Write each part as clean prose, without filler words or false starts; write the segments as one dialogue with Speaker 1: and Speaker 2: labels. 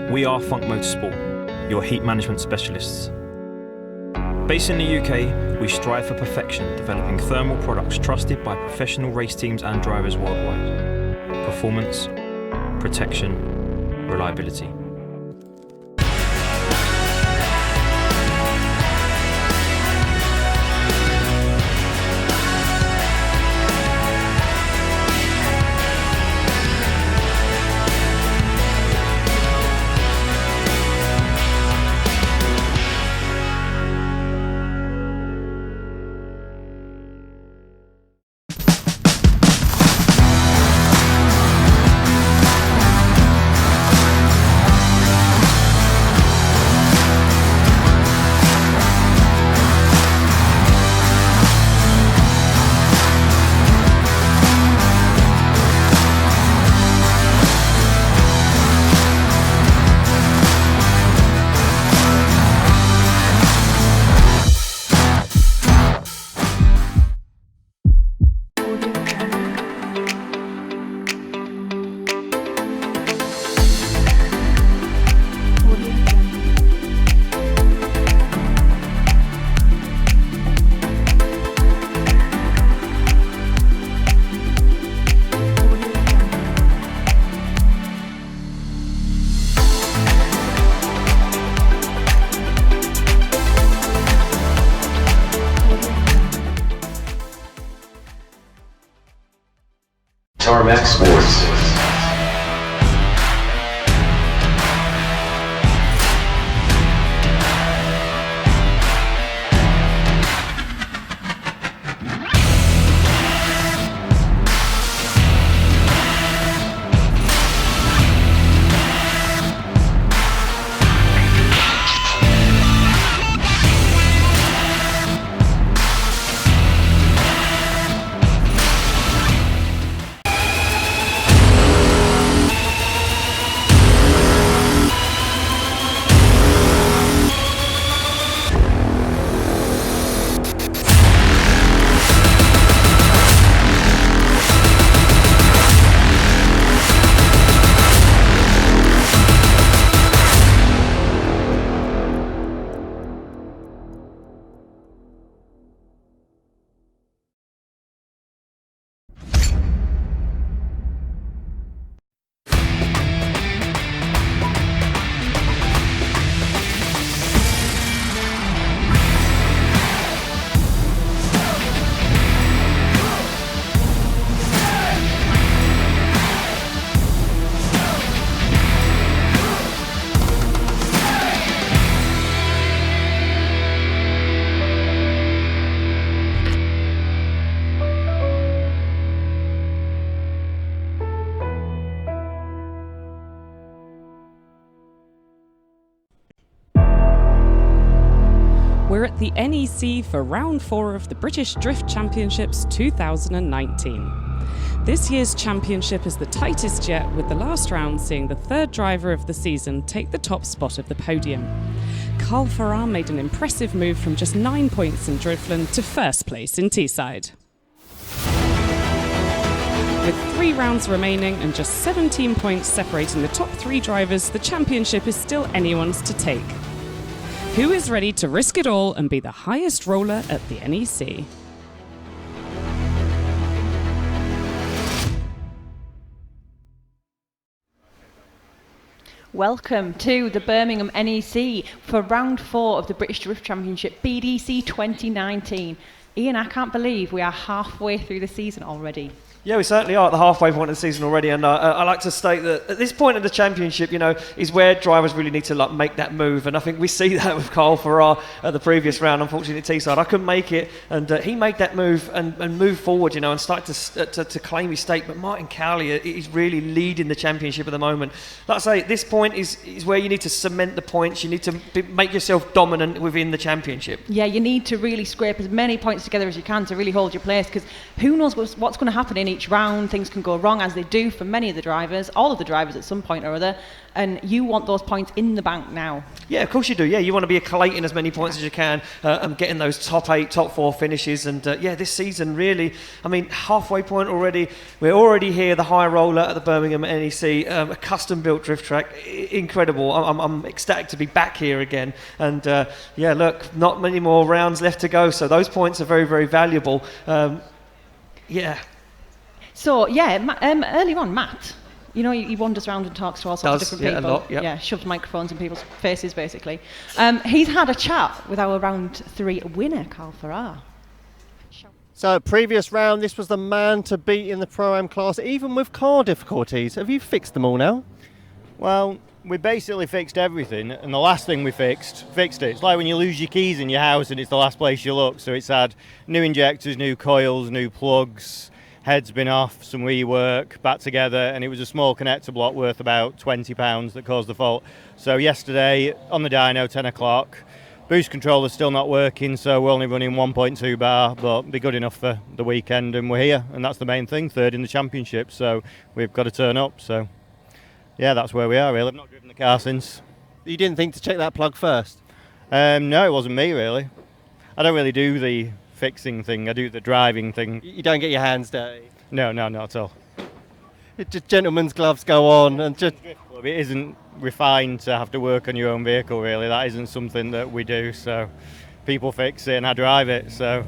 Speaker 1: We are Funk Motorsport, your heat management specialists. Based in the UK, we strive for perfection, developing thermal products trusted by professional race teams and drivers worldwide. Performance, protection, reliability.
Speaker 2: Tarmac Sports.
Speaker 3: We're at the NEC for round 4 of the British Drift Championships 2019. This year's championship is the tightest yet, with the last round seeing the third driver of the season take the top spot of the podium. Carl Farrar made an impressive move from just 9 points in Driftland to first place in Teesside. With 3 rounds remaining and just 17 points separating the top 3 drivers, the championship is still anyone's to take. Who is ready to risk it all and be the highest roller at the NEC?
Speaker 4: Welcome to the Birmingham NEC for round 4 of the British Drift Championship BDC 2019. Ian, I can't believe we are halfway through the season already.
Speaker 5: Yeah, we certainly are at the halfway point of the season already, and I like to state that at this point of the championship, is where drivers really need to make that move, and I think we see that with Carl Farrar at the previous round. Unfortunately, at Teesside, I couldn't make it, and he made that move and move forward, and start to claim his stake. But Martin Cowley is really leading the championship at the moment. Like I say, at this point is where you need to cement the points. You need to make yourself dominant within the championship.
Speaker 4: Yeah, you need to really scrape as many points together as you can to really hold your place, because who knows what's going to happen in each round. Things can go wrong, as they do for many of the drivers, all of the drivers at some point or other, and you want those points in the bank now.
Speaker 5: Yeah, of course you do. Yeah, you want to be collating as many points as you can and getting those top 8, top 4 finishes. And this season really, I mean, halfway point already. We're already here, the high roller at the Birmingham NEC, a custom-built drift track. Incredible. I'm ecstatic to be back here again. And look, not many more rounds left to go, so those points are very, very valuable.
Speaker 4: So, early on, Matt, you know, he wanders around and talks to all sorts of different people.
Speaker 5: A lot, yeah.
Speaker 4: Shoves microphones in people's faces, basically. He's had a chat with our round 3 winner, Carl Farrar.
Speaker 2: So, previous round, this was the man to beat in the Pro-Am class, even with car difficulties. Have you fixed them all now?
Speaker 6: Well, we basically fixed everything, and the last thing we fixed it. It's like when you lose your keys in your house and it's the last place you look. So it's had new injectors, new coils, new plugs, head's been off, some rework, back together, and it was a small connector block worth about £20 that caused the fault. So yesterday, on the dyno, 10 o'clock, boost controller's still not working, so we're only running 1.2 bar, but be good enough for the weekend, and we're here, and that's the main thing, 3rd in the championship, so we've got to turn up, so yeah, that's where we are really. I've not driven the car since.
Speaker 2: You didn't think to check that plug first?
Speaker 6: No, it wasn't me really. I don't really do the fixing thing, I do the driving thing.
Speaker 2: You don't get your hands dirty?
Speaker 6: No, not at all.
Speaker 2: Just gentlemen's gloves go on and just...
Speaker 6: It isn't refined to have to work on your own vehicle really, that isn't something that we do, so people fix it and I drive it, so...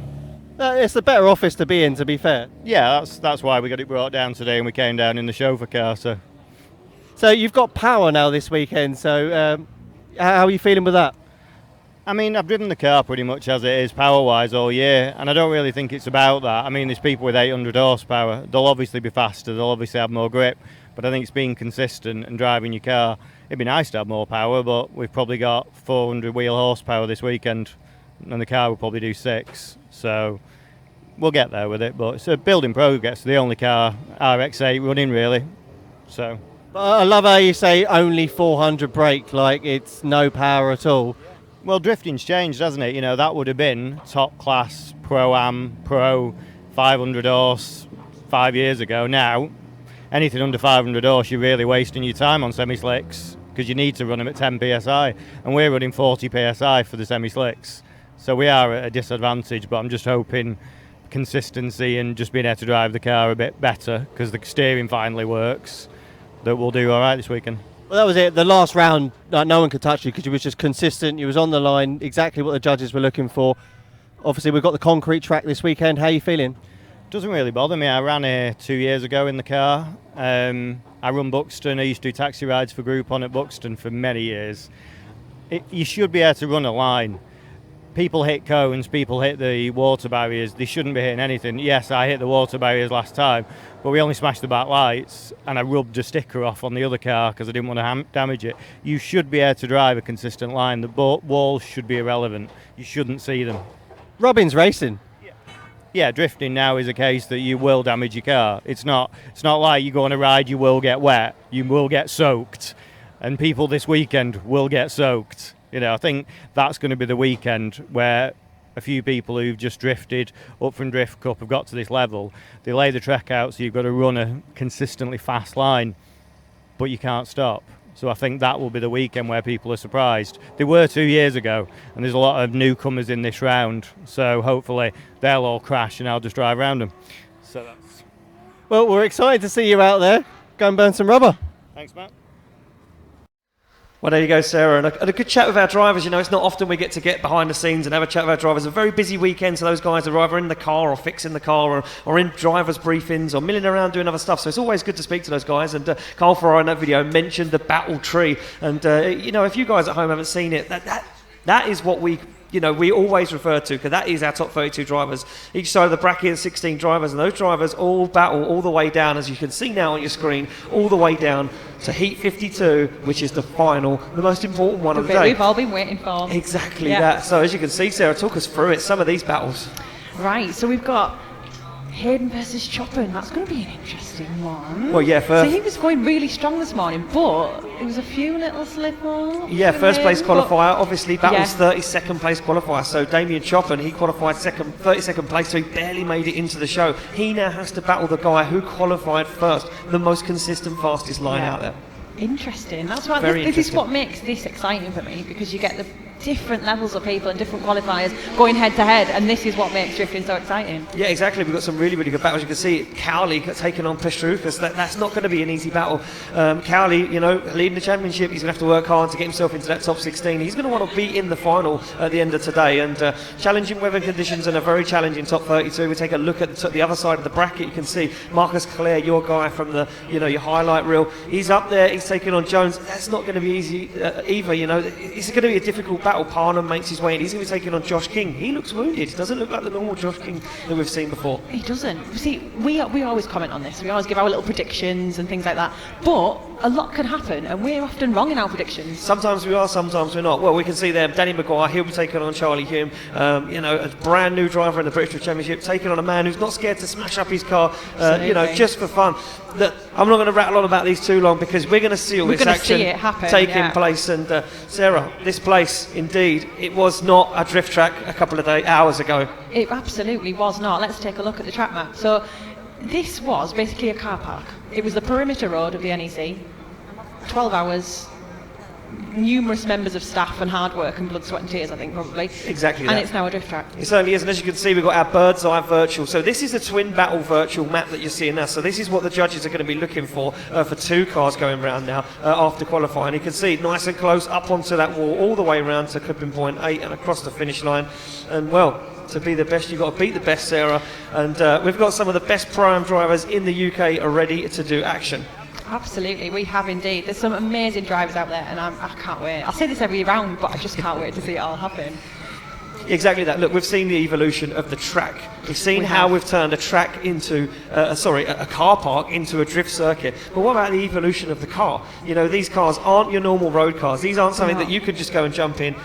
Speaker 2: It's the better office to be in, to be fair.
Speaker 6: Yeah, that's why we got it brought down today and we came down in the chauffeur car, so...
Speaker 2: So you've got power now this weekend, so how are you feeling with that?
Speaker 6: I mean, I've driven the car pretty much as it is power-wise all year, and I don't really think it's about that. I mean, there's people with 800 horsepower. They'll obviously be faster, they'll obviously have more grip, but I think it's being consistent and driving your car. It'd be nice to have more power, but we've probably got 400 wheel horsepower this weekend, and the car will probably do 6, so we'll get there with it. But it's a building progress, the only car RX-8 running really, so...
Speaker 2: I love how you say only 400 brake, like it's no power at all.
Speaker 6: Well, drifting's changed, hasn't it? You know, that would have been top class, Pro-Am, Pro, 500 horse 5 years ago. Now, anything under 500 horse, you're really wasting your time on semi-slicks because you need to run them at 10 psi, and we're running 40 psi for the semi-slicks. So we are at a disadvantage, but I'm just hoping consistency and just being able to drive the car a bit better because the steering finally works, that we'll do all right this weekend.
Speaker 2: Well, that was it. The last round, no one could touch you because you was just consistent. You was on the line, exactly what the judges were looking for. Obviously, we've got the concrete track this weekend. How are you feeling?
Speaker 6: Doesn't really bother me. I ran here 2 years ago in the car. I run Buxton. I used to do taxi rides for Groupon at Buxton for many years. You should be able to run a line. People hit cones, people hit the water barriers. They shouldn't be hitting anything. Yes, I hit the water barriers last time, but we only smashed the back lights and I rubbed a sticker off on the other car because I didn't want to damage it. You should be able to drive a consistent line. The walls should be irrelevant. You shouldn't see them.
Speaker 2: Robin's racing.
Speaker 6: Yeah, drifting now is a case that you will damage your car. It's not like you go on a ride, you will get wet, you will get soaked, and people this weekend will get soaked. You know, I think that's going to be the weekend where a few people who've just drifted up from Drift Cup have got to this level. They lay the track out, so you've got to run a consistently fast line, but you can't stop. So I think that will be the weekend where people are surprised. They were 2 years ago, and there's a lot of newcomers in this round, so hopefully they'll all crash and I'll just drive around them. So that's...
Speaker 2: Well, we're excited to see you out there. Go and burn some rubber.
Speaker 6: Thanks, Matt.
Speaker 5: Well, there you go, Sarah, and a good chat with our drivers. You know, it's not often we get behind the scenes and have a chat with our drivers. It's a very busy weekend, so those guys are either in the car or fixing the car or in drivers' briefings or milling around doing other stuff. So it's always good to speak to those guys. And Carl Farrar in that video mentioned the battle tree. And, you know, if you guys at home haven't seen it, that is what we always refer to, because that is our top 32 drivers. Each side of the bracket is 16 drivers, and those drivers all battle all the way down, as you can see now on your screen, all the way down to Heat 52, which is the final, the most important one of the day.
Speaker 4: We've all been waiting for.
Speaker 5: Exactly that. So as you can see, Sarah, talk us through it, some of these battles.
Speaker 4: Right, so we've got Hayden versus Chopin, that's going to be an interesting one.
Speaker 5: Well, yeah,
Speaker 4: so he was going really strong this morning, but it was a few little slip-ups.
Speaker 5: Yeah, first place qualifier, obviously battles
Speaker 4: Yeah.
Speaker 5: 32nd place qualifier. So Damien Chopin, he qualified 32nd place, so he barely made it into the show. He now has to battle the guy who qualified first, the most consistent, fastest line out there.
Speaker 4: Interesting. That's why
Speaker 5: Very
Speaker 4: this is
Speaker 5: interesting.
Speaker 4: what makes this exciting for me, because you get the different levels of people and different qualifiers going head to head, and this is what makes drifting so exciting.
Speaker 5: Yeah, exactly. We've got some really, really good battles. You can see Cowley taking on Pestrukas. That's not going to be an easy battle. Cowley, you know, leading the championship, he's going to have to work hard to get himself into that top 16. He's going to want to be in the final at the end of today. And challenging weather conditions and a very challenging top 32. We take a look at the other side of the bracket. You can see Marcus Clare, your guy from the, you know, your highlight reel. He's up there. He's taking on Jones. That's not going to be easy either. You know, it's going to be a difficult battle. Parnham makes his way in. He's going to be taking on Josh King. He looks wounded. Doesn't look like the normal Josh King that we've seen before.
Speaker 4: He doesn't. See, we always comment on this. We always give our little predictions and things like that. But a lot can happen, and we're often wrong in our predictions.
Speaker 5: Sometimes we are, sometimes we're not. Well, we can see there, Danny Maguire, he'll be taking on Charlie Hume, you know, a brand new driver in the British Drift Championship, taking on a man who's not scared to smash up his car, you know, just for fun. Look, I'm not going to rattle on about these too long, because we're going to see all this action taking place. And Sarah, this place, indeed, it was not a drift track a couple of hours ago.
Speaker 4: It absolutely was not. Let's take a look at the track map. So this was basically a car park. It was the perimeter road of the NEC. 12 hours, numerous members of staff and hard work and blood, sweat and tears, I think, probably.
Speaker 5: Exactly
Speaker 4: and
Speaker 5: that.
Speaker 4: it's now a drift track.
Speaker 5: It certainly is, and as you can see, we've got our bird's eye virtual. So this is the twin battle virtual map that you're seeing now. So this is what the judges are going to be looking for two cars going round now after qualifying. You can see nice and close up onto that wall, all the way round to clipping point 8 and across the finish line. And well, to be the best, you've got to beat the best, Sarah. And we've got some of the best Pro-Am drivers in the UK are ready to do action.
Speaker 4: Absolutely, we have indeed. There's some amazing drivers out there, and I can't wait. I'll say this every round, but I just can't wait to see it all happen.
Speaker 5: Exactly that. Look, we've seen the evolution of the track. We've seen how we've turned a track into, a car park into a drift circuit. But what about the evolution of the car? You know, these cars aren't your normal road cars. These aren't something that you could just go and jump in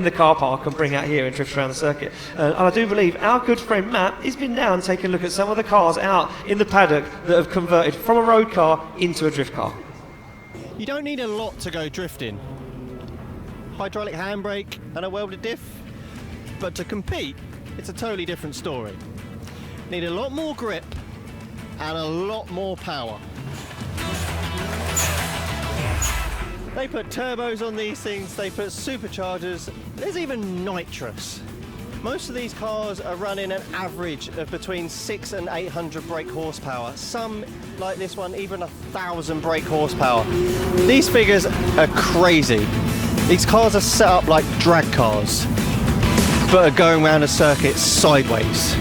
Speaker 5: the car park and bring out here and drift around the circuit. And I do believe our good friend Matt has been down taking a look at some of the cars out in the paddock that have converted from a road car into a drift car.
Speaker 2: You don't need a lot to go drifting. Hydraulic handbrake and a welded diff. But to compete, it's a totally different story. Need a lot more grip and a lot more power. They put turbos on these things, they put superchargers, there's even nitrous. Most of these cars are running an average of between 600 and 800 brake horsepower. Some, like this one, even 1,000 brake horsepower. These figures are crazy. These cars are set up like drag cars, but are going around a circuit sideways.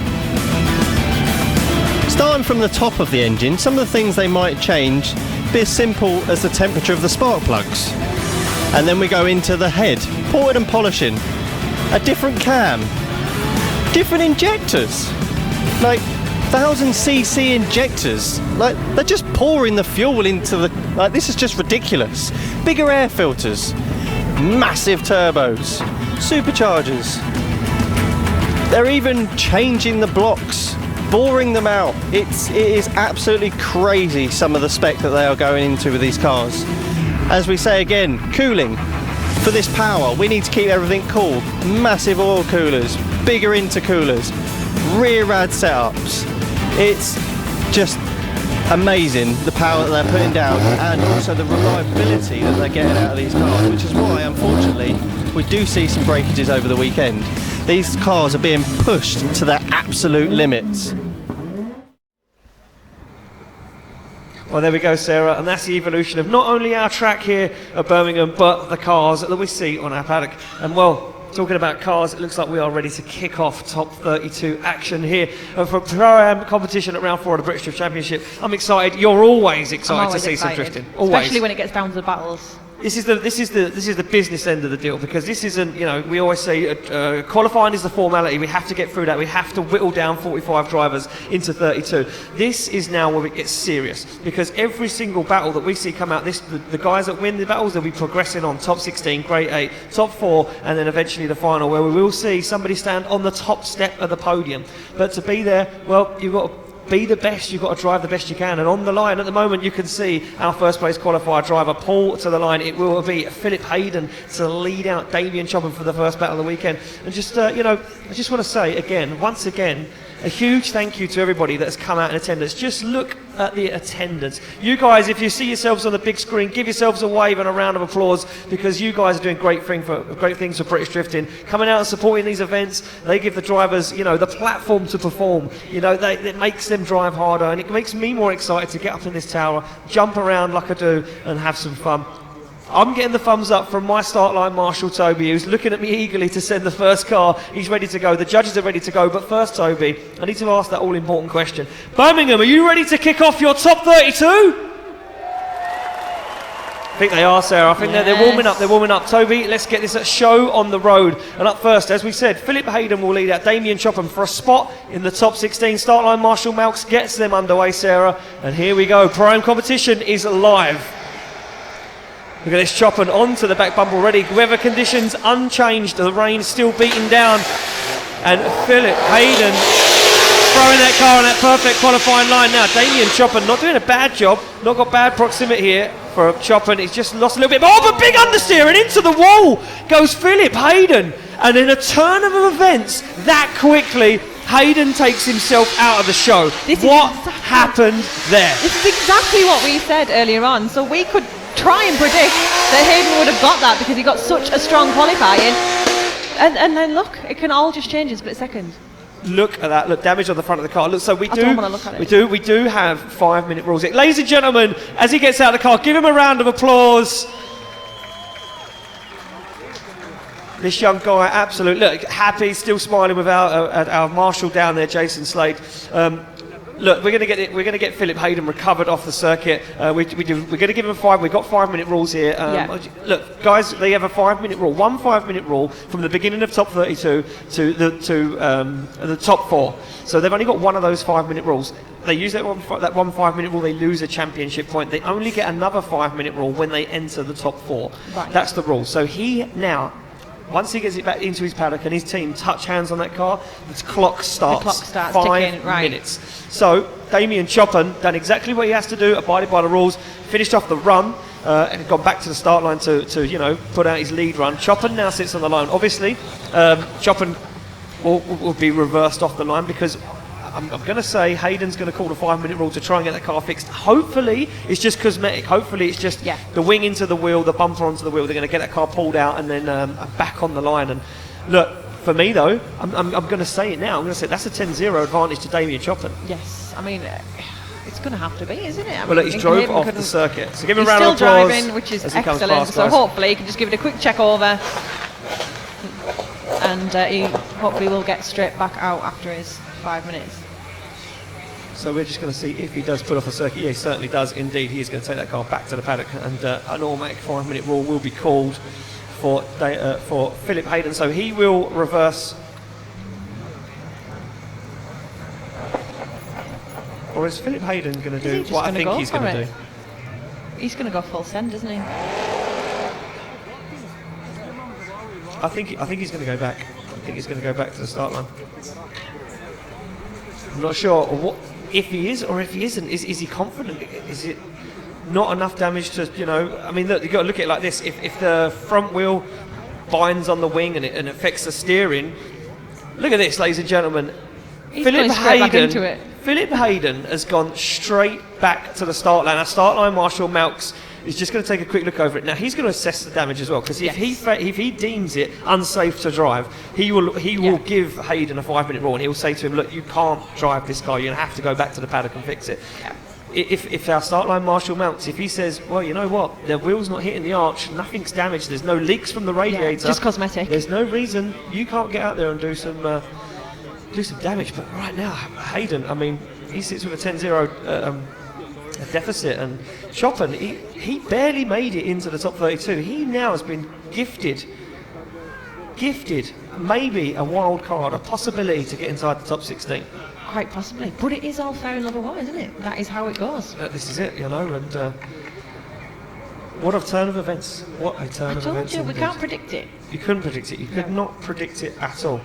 Speaker 2: Starting from the top of the engine, some of the things they might change be as simple as the temperature of the spark plugs. And then we go into the head, ported and polishing, a different cam, different injectors, like 1,000cc injectors, like they're just pouring the fuel into the, like this is just ridiculous. Bigger air filters, massive turbos, superchargers. They're even changing the blocks, boring them out. It is absolutely crazy, some of the spec that they are going into with these cars. As we say again, cooling. For this power, we need to keep everything cool. Massive oil coolers, bigger intercoolers, rear rad setups. It's just amazing the power that they're putting down, and also the reliability that they're getting out of these cars, which is why, unfortunately, we do see some breakages over the weekend. These cars are being pushed to their absolute limits.
Speaker 5: Well, there we go, Sarah, and that's the evolution of not only our track here at Birmingham, but the cars that we see on our paddock. And well, talking about cars, it looks like we are ready to kick off top 32 action here for Pro-Am competition at round 4 of the British Drift Championship. I'm excited. You're always excited to see some drifting. Always.
Speaker 4: Especially when it gets down to the battles.
Speaker 5: This is the business end of the deal, because this isn't, you know, we always say qualifying is the formality. We have to get through that. We have to whittle down 45 drivers into 32. This is now where it gets serious, because every single battle that we see come out, the guys that win the battles, they'll be progressing on top 16, grade 8, top 4, and then eventually the final, where we will see somebody stand on the top step of the podium. But to be there, well, you've got to be the best, you've got to drive the best you can. And on the line at the moment, you can see our first place qualifier driver pull to the line. It will be Philip Hayden to lead out Damien Chopin for the first battle of the weekend. And just, I just want to say again, once again, a huge thank you to everybody that's come out in attendance. Just look at the attendance. You guys, if you see yourselves on the big screen, give yourselves a wave and a round of applause, because you guys are doing great things for British drifting. Coming out and supporting these events, they give the drivers, the platform to perform. It makes them drive harder, and it makes me more excited to get up in this tower, jump around like I do, and have some fun. I'm getting the thumbs up from my start line marshal, Toby, who's looking at me eagerly to send the first car. He's ready to go. The judges are ready to go. But first, Toby, I need to ask that all-important question. Birmingham, are you ready to kick off your top 32? I think they are, Sarah. I think they're warming up. They're warming up. Toby, let's get this show on the road. And up first, as we said, Philip Hayden will lead out Damien Chopin for a spot in the top 16. Start line marshal Malks gets them underway, Sarah. And here we go. Prime competition is live. Look at this, Chopin onto the back bumper already. Weather conditions unchanged. The rain still beating down. And Philip Hayden throwing that car on that perfect qualifying line. Now, Damien Chopin not doing a bad job. Not got bad proximity here for Chopin. He's just lost a little bit. Oh, but big understeer, and into the wall goes Philip Hayden. And in a turn of events, that quickly, Hayden takes himself out of the show. What happened there?
Speaker 4: This is exactly what we said earlier on. So we could try and predict that Hayden would have got that because he got such a strong qualifying, and then look, it can all just change in a split second.
Speaker 5: Look at that! Look, damage on the front of the car. Look, so we
Speaker 4: don't want to look at it.
Speaker 5: We do have 5-minute rules. Ladies and gentlemen, as he gets out of the car, give him a round of applause. This young guy, absolutely, look, happy, still smiling with our marshal down there, Jason Slade. Look, we're going to get Philip Hayden recovered off the circuit. We're going to give him 5. We've got 5-minute rules here. Look, guys, they have a 5-minute rule. 1 5-minute rule from the beginning of top 32 to the top 4. So they've only got one of those 5-minute rules. They use that one 5-minute rule, they lose a championship point. They only get another 5-minute rule when they enter the top 4. Right. That's the rule. So he now, once he gets it back into his paddock and his team touch hands on that car, the clock starts 5
Speaker 4: ticking, right.
Speaker 5: minutes. So Damien Chopin done exactly what he has to do, abided by the rules, finished off the run, and gone back to the start line to put out his lead run. Chopin now sits on the line. Obviously, Chopin will be reversed off the line because I'm going to say Hayden's going to call the 5-minute rule to try and get that car fixed. Hopefully, it's just cosmetic. Hopefully, it's just the wing into the wheel, the bumper onto the wheel. They're going to get that car pulled out and then back on the line. And look, for me though, I'm going to say it now. I'm going to say that's a 10-0 advantage to Damien Chopin.
Speaker 4: Yes, I mean, it's going to have to be, isn't it?
Speaker 5: Well, look, he's drove off the circuit. So give him a
Speaker 4: round
Speaker 5: of applause.
Speaker 4: He's still driving, which is excellent.
Speaker 5: Past,
Speaker 4: so hopefully, he can just give it a quick check over. And he hopefully will get straight back out after his 5 minutes.
Speaker 5: So we're just going to see if he does put off the circuit. Yeah, he certainly does. Indeed, he is going to take that car back to the paddock, and an automatic 5-minute rule will be called for Philip Hayden. So he will reverse. Or is Philip Hayden going to do what I think he's going to do?
Speaker 4: He's going to go full send, isn't he?
Speaker 5: I think he's going to go back. I think he's going to go back to the start line. I'm not sure if he is or if he isn't. Is he confident? Is it not enough damage to, I mean, look, you've got to look at it like this. If the front wheel binds on the wing and it affects the steering, look at this, ladies and gentlemen. Philip Hayden has gone straight back to the start line. Our start line marshal Malks is just going to take a quick look over it. Now he's going to assess the damage as well, because if he deems it unsafe to drive, he will give Hayden a 5-minute rule, and he'll say to him, look, you can't drive this car, you're going to have to go back to the paddock and fix it. If our start line marshal Malks, if he says, well, you know what, the wheel's not hitting the arch, nothing's damaged, there's no leaks from the radiator,
Speaker 4: just cosmetic,
Speaker 5: there's no reason you can't get out there and do some damage. But right now, Hayden, I mean, he sits with a 10-0 a deficit, and Chopin, he barely made it into the top 32. He now has been gifted maybe a wild card, a possibility to get inside the top 16.
Speaker 4: Quite possibly, but it is all fair in love and war, isn't it? That is how it goes.
Speaker 5: This is it, and what a turn of events. What a turn of events.
Speaker 4: I told you, we can't predict it.
Speaker 5: You couldn't predict it. You could not predict it at all.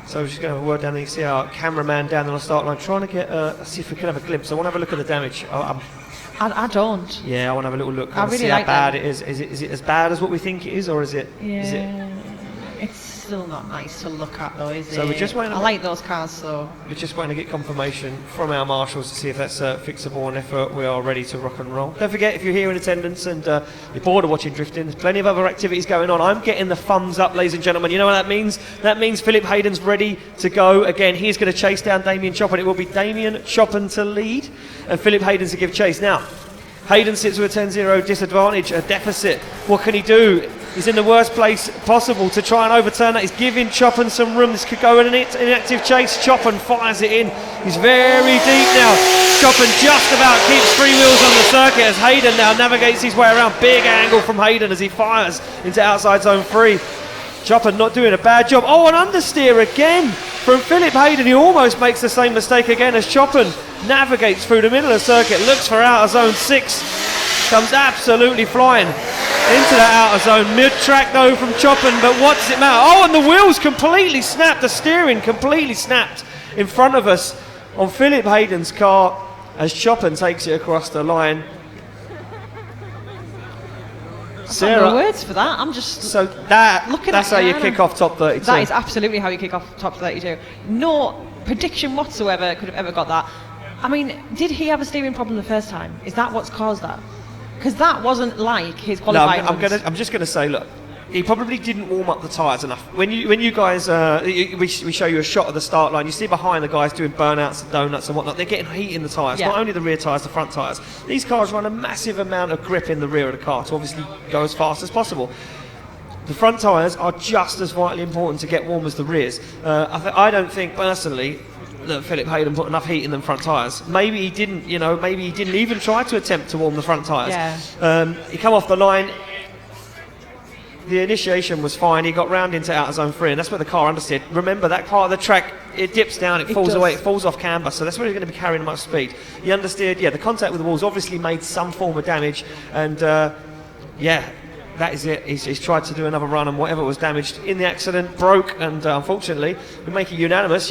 Speaker 5: So we're just going to have a word down there. You see our cameraman down on the start line trying to get, see if we can have a glimpse. I want to have a look at the damage.
Speaker 4: I don't.
Speaker 5: Yeah, I want to have a little look.
Speaker 4: I really
Speaker 5: see
Speaker 4: like
Speaker 5: how bad
Speaker 4: them.
Speaker 5: it is. Is it as bad as what we think it is, or is it?
Speaker 4: Yeah. It's still not nice to look at, though, is it?
Speaker 5: So we're just waiting.
Speaker 4: I like those cars, so.
Speaker 5: We're just waiting to get confirmation from our marshals to see if that's fixable and if we are ready to rock and roll. Don't forget, if you're here in attendance and you're bored of watching drifting, there's plenty of other activities going on. I'm getting the thumbs up, ladies and gentlemen. You know what that means? That means Philip Hayden's ready to go. Again, he's going to chase down Damien Choppin. It will be Damien Choppin to lead and Philip Hayden to give chase. Now, Hayden sits with a 10-0 disadvantage, a deficit. What can he do? He's in the worst place possible to try and overturn that. He's giving Choppin some room. This could go in an inactive chase. Choppin fires it in. He's very deep now. Choppin just about keeps 3 wheels on the circuit as Hayden now navigates his way around. Big angle from Hayden as he fires into outside zone 3. Choppin not doing a bad job. Oh, an understeer again from Philip Hayden. He almost makes the same mistake again as Choppin navigates through the middle of the circuit, looks for outer zone 6, comes absolutely flying into that outer zone. Mid-track though from Choppin, but what does it matter? Oh, and the wheels completely snapped, the steering completely snapped in front of us on Philip Hayden's car as Choppin takes it across the line.
Speaker 4: I've got no words for that. I'm just
Speaker 5: that's how you kick off top 32.
Speaker 4: That is absolutely how you kick off top 32. No prediction whatsoever could have ever got that. I mean, did he have a steering problem the first time? Is that what's caused that? Because that wasn't like his qualifying.
Speaker 5: I'm just going to say, look, he probably didn't warm up the tyres enough. When you guys, we show you a shot of the start line, you see behind the guys doing burnouts and donuts and whatnot, they're getting heat in the tyres, not only the rear tyres, the front tyres. These cars run a massive amount of grip in the rear of the car to obviously go as fast as possible. The front tyres are just as vitally important to get warm as the rears. I don't think, personally, that Philip Hayden put enough heat in them front tyres. Maybe he didn't, maybe he didn't even try to attempt to warm the front tyres.
Speaker 4: Yeah.
Speaker 5: He come off the line. The initiation was fine. He got round into outer zone 3, and that's where the car understeered. Remember, that part of the track, it dips down, it falls away, it falls off camber, so that's where he's going to be carrying much speed. He understeered, the contact with the walls obviously made some form of damage, and that is it. He's tried to do another run, and whatever was damaged in the accident broke, and unfortunately, we make it unanimous.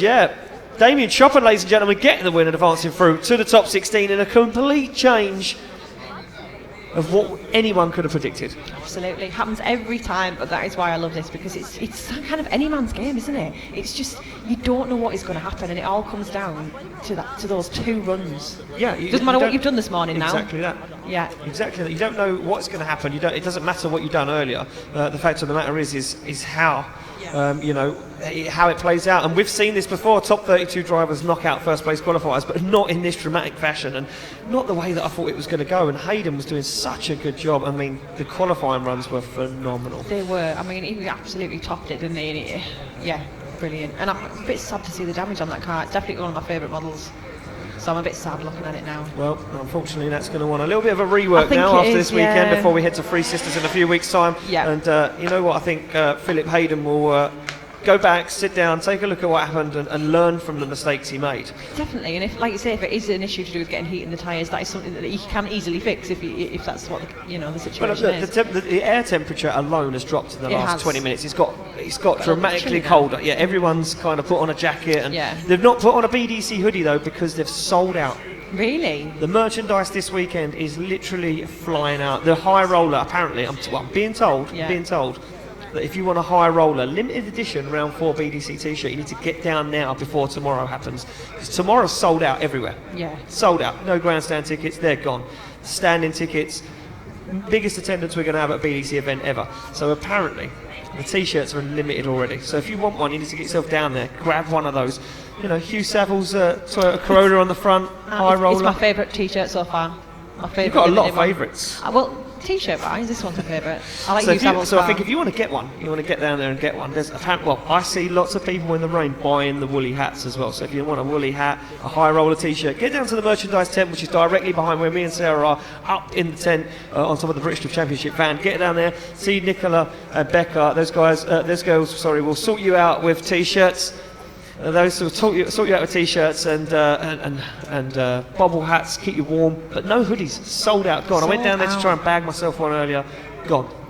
Speaker 5: Damien Choppin, ladies and gentlemen, getting the win and advancing through to the top 16 in a complete change of what anyone could have predicted.
Speaker 4: Absolutely, happens every time, but that is why I love this, because it's kind of any man's game, isn't it? It's just, you don't know what is going to happen, and it all comes down to those 2 runs.
Speaker 5: Yeah,
Speaker 4: doesn't matter what you've done this morning now.
Speaker 5: Exactly that.
Speaker 4: Yeah,
Speaker 5: exactly that. You don't know what's going to happen. It doesn't matter what you've done earlier. The fact of the matter is how. How it plays out, and we've seen this before. Top 32 drivers knock out first place qualifiers, but not in this dramatic fashion, and not the way that I thought it was going to go. And Hayden was doing such a good job. I mean, the qualifying runs were phenomenal.
Speaker 4: They were. I mean, he absolutely topped it, didn't he? Brilliant. And I'm a bit sad to see the damage on that car. It's definitely one of my favourite models. So I'm a bit sad looking at it now.
Speaker 5: Well, unfortunately, that's going to want a little bit of a rework now after this weekend before we head to Three Sisters in a few weeks' time.
Speaker 4: Yeah.
Speaker 5: And you know what? I think Philip Hayden will go back, sit down, take a look at what happened, and learn from the mistakes he made.
Speaker 4: Definitely. And if, like you say, if it is an issue to do with getting heat in the tyres, that is something that he can easily fix if that's what the situation is.
Speaker 5: The air temperature alone has dropped in the last 20 minutes. It's got dramatically colder. Yeah, everyone's kind of put on a jacket, and they've not put on a BDC hoodie though, because they've sold out.
Speaker 4: Really?
Speaker 5: The merchandise this weekend is literally flying out. The high roller, apparently, I'm being told that if you want a high roller limited edition round 4 BDC t-shirt, you need to get down now before tomorrow happens, because tomorrow's sold out everywhere. Sold out. No grandstand tickets, they're gone. Standing tickets, biggest attendance we're going to have at a BDC event ever. So apparently the t-shirts are limited already, so if you want one, you need to get yourself down there, grab one of those. Hugh Savile's Toyota Corolla on the front, high roller.
Speaker 4: It's my favourite t-shirt so far.
Speaker 5: You've got a lot of favourites.
Speaker 4: T-shirt wise, this one's my favourite. I like
Speaker 5: I think if you want to get one, you want to get down there and get one. I see lots of people in the rain buying the woolly hats as well. So if you want a woolly hat, a high roller t-shirt, get down to the merchandise tent, which is directly behind where me and Sarah are, up in the tent on top of the British Drift Championship van. Get down there, see Nicola and Becca. Those girls will sort you out with t-shirts. Those will sort you out with t-shirts and bobble hats, keep you warm, but no hoodies, sold out, gone. I went down there to try and bag myself one earlier, gone.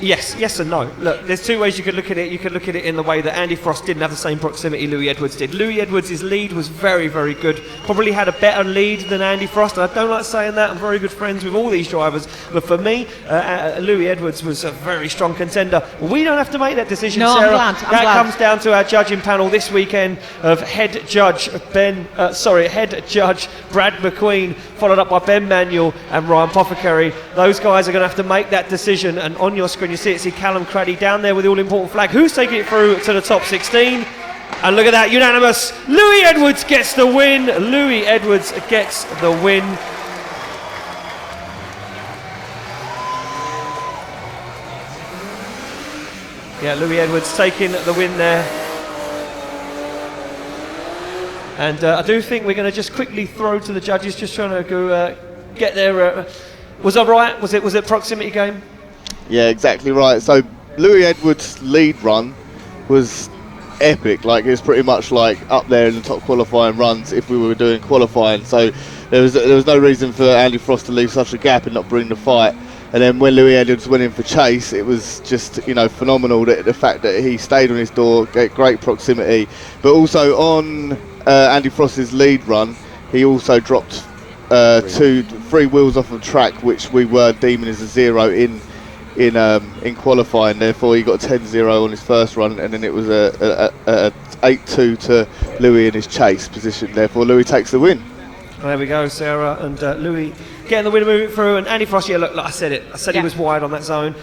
Speaker 5: Yes and no. Look, there's two ways you could look at it. You could look at it in the way that Andy Frost didn't have the same proximity Louis Edwards did. Louis Edwards' lead was very, very good. Probably had a better lead than Andy Frost. I don't like saying that. I'm very good friends with all these drivers. But for me, Louis Edwards was a very strong contender. We don't have to make that decision,
Speaker 4: No,
Speaker 5: Sarah.
Speaker 4: I'm glad.
Speaker 5: That comes down to our judging panel this weekend of head judge Brad McQueen, followed up by Ben Manuel and Ryan Pothecary. Those guys are going to have to make that decision. And on your screen, you see Callum Craddy down there with the all-important flag. Who's taking it through to the top 16? And look at that, unanimous. Louis Edwards gets the win. Louis Edwards gets the win. Yeah, Louis Edwards taking the win there. And I do think we're going to just quickly throw to the judges, just trying to go get their... was that right? Was it proximity game?
Speaker 7: Yeah, exactly right. So Louis Edwards' lead run was epic. Like, it was pretty much like up there in the top qualifying runs if we were doing qualifying. So there was no reason for Andy Frost to leave such a gap and not bring the fight. And then when Louis Edwards went in for chase, it was just, phenomenal, that the fact that he stayed on his door, get great proximity. But also on Andy Frost's lead run, he also dropped 3 wheels off of track, which we were deeming as a zero in qualifying. Therefore, he got a 10-0 on his first run, and then it was a 8-2 to Louis in his chase position. Therefore, Louis takes the win.
Speaker 5: Well, there we go, Sarah, and Louis getting the win, moving through. And Andy Frost, look, I said he was wide on that zone.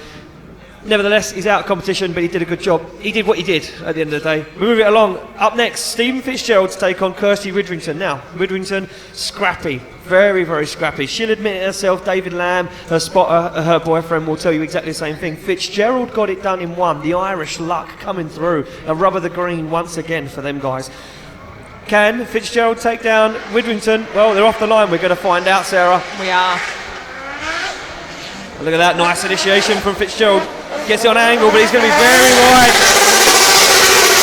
Speaker 5: Nevertheless, he's out of competition, but he did a good job. He did what he did at the end of the day. We move it along. Up next, Stephen Fitzgerald to take on Kirsty Ridrington. Now, Ridrington, scrappy. Very, very scrappy. She'll admit it herself. David Lamb, her spotter, her boyfriend, will tell you exactly the same thing. Fitzgerald got it done in one. The Irish luck coming through. A rubber the green once again for them guys. Can Fitzgerald take down Widrington? Well, they're off the line. We're going to find out, Sarah.
Speaker 4: We are.
Speaker 5: Look at that nice initiation from Fitzgerald. Gets it on angle, but he's going to be very wide.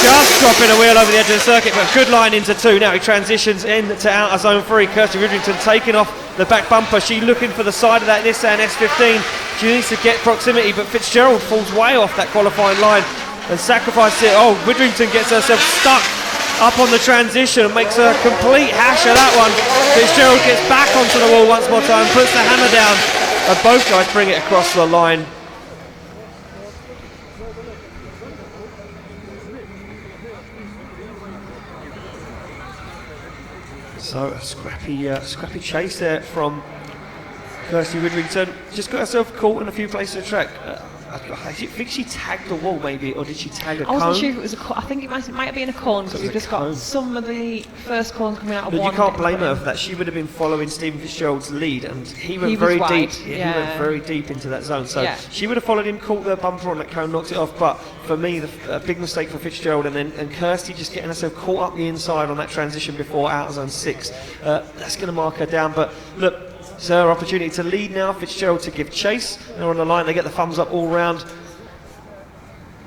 Speaker 5: Just dropping a wheel over the edge of the circuit, but good line into 2. Now he transitions into outer zone 3. Kirsty Ridrington taking off the back bumper. She looking for the side of that Nissan S15. She needs to get proximity, but Fitzgerald falls way off that qualifying line and sacrifices it. Oh, Widrington gets herself stuck up on the transition and makes a complete hash of that one. Fitzgerald gets back onto the wall once more time, puts the hammer down, and both guys bring it across the line. So a scrappy chase there from Kirsty Widrington. Just got herself caught in a few places of the track. I think she tagged the wall maybe, or did she tag a cone?
Speaker 4: I wasn't sure if it was a cone. I think it might have been a cone, because we've just got some of the first cones coming out of
Speaker 5: but
Speaker 4: one.
Speaker 5: You can't blame her for that. She would have been following Stephen Fitzgerald's lead, and he went very deep. He went very deep into that zone. So she would have followed him, caught the bumper on that cone, knocked it off. But for me, a big mistake for Fitzgerald, and Kirsty just getting herself caught up the inside on that transition before out of zone 6. That's going to mark her down. But look, it's her opportunity to lead now. Fitzgerald to give chase. They're on the line. They get the thumbs up all round.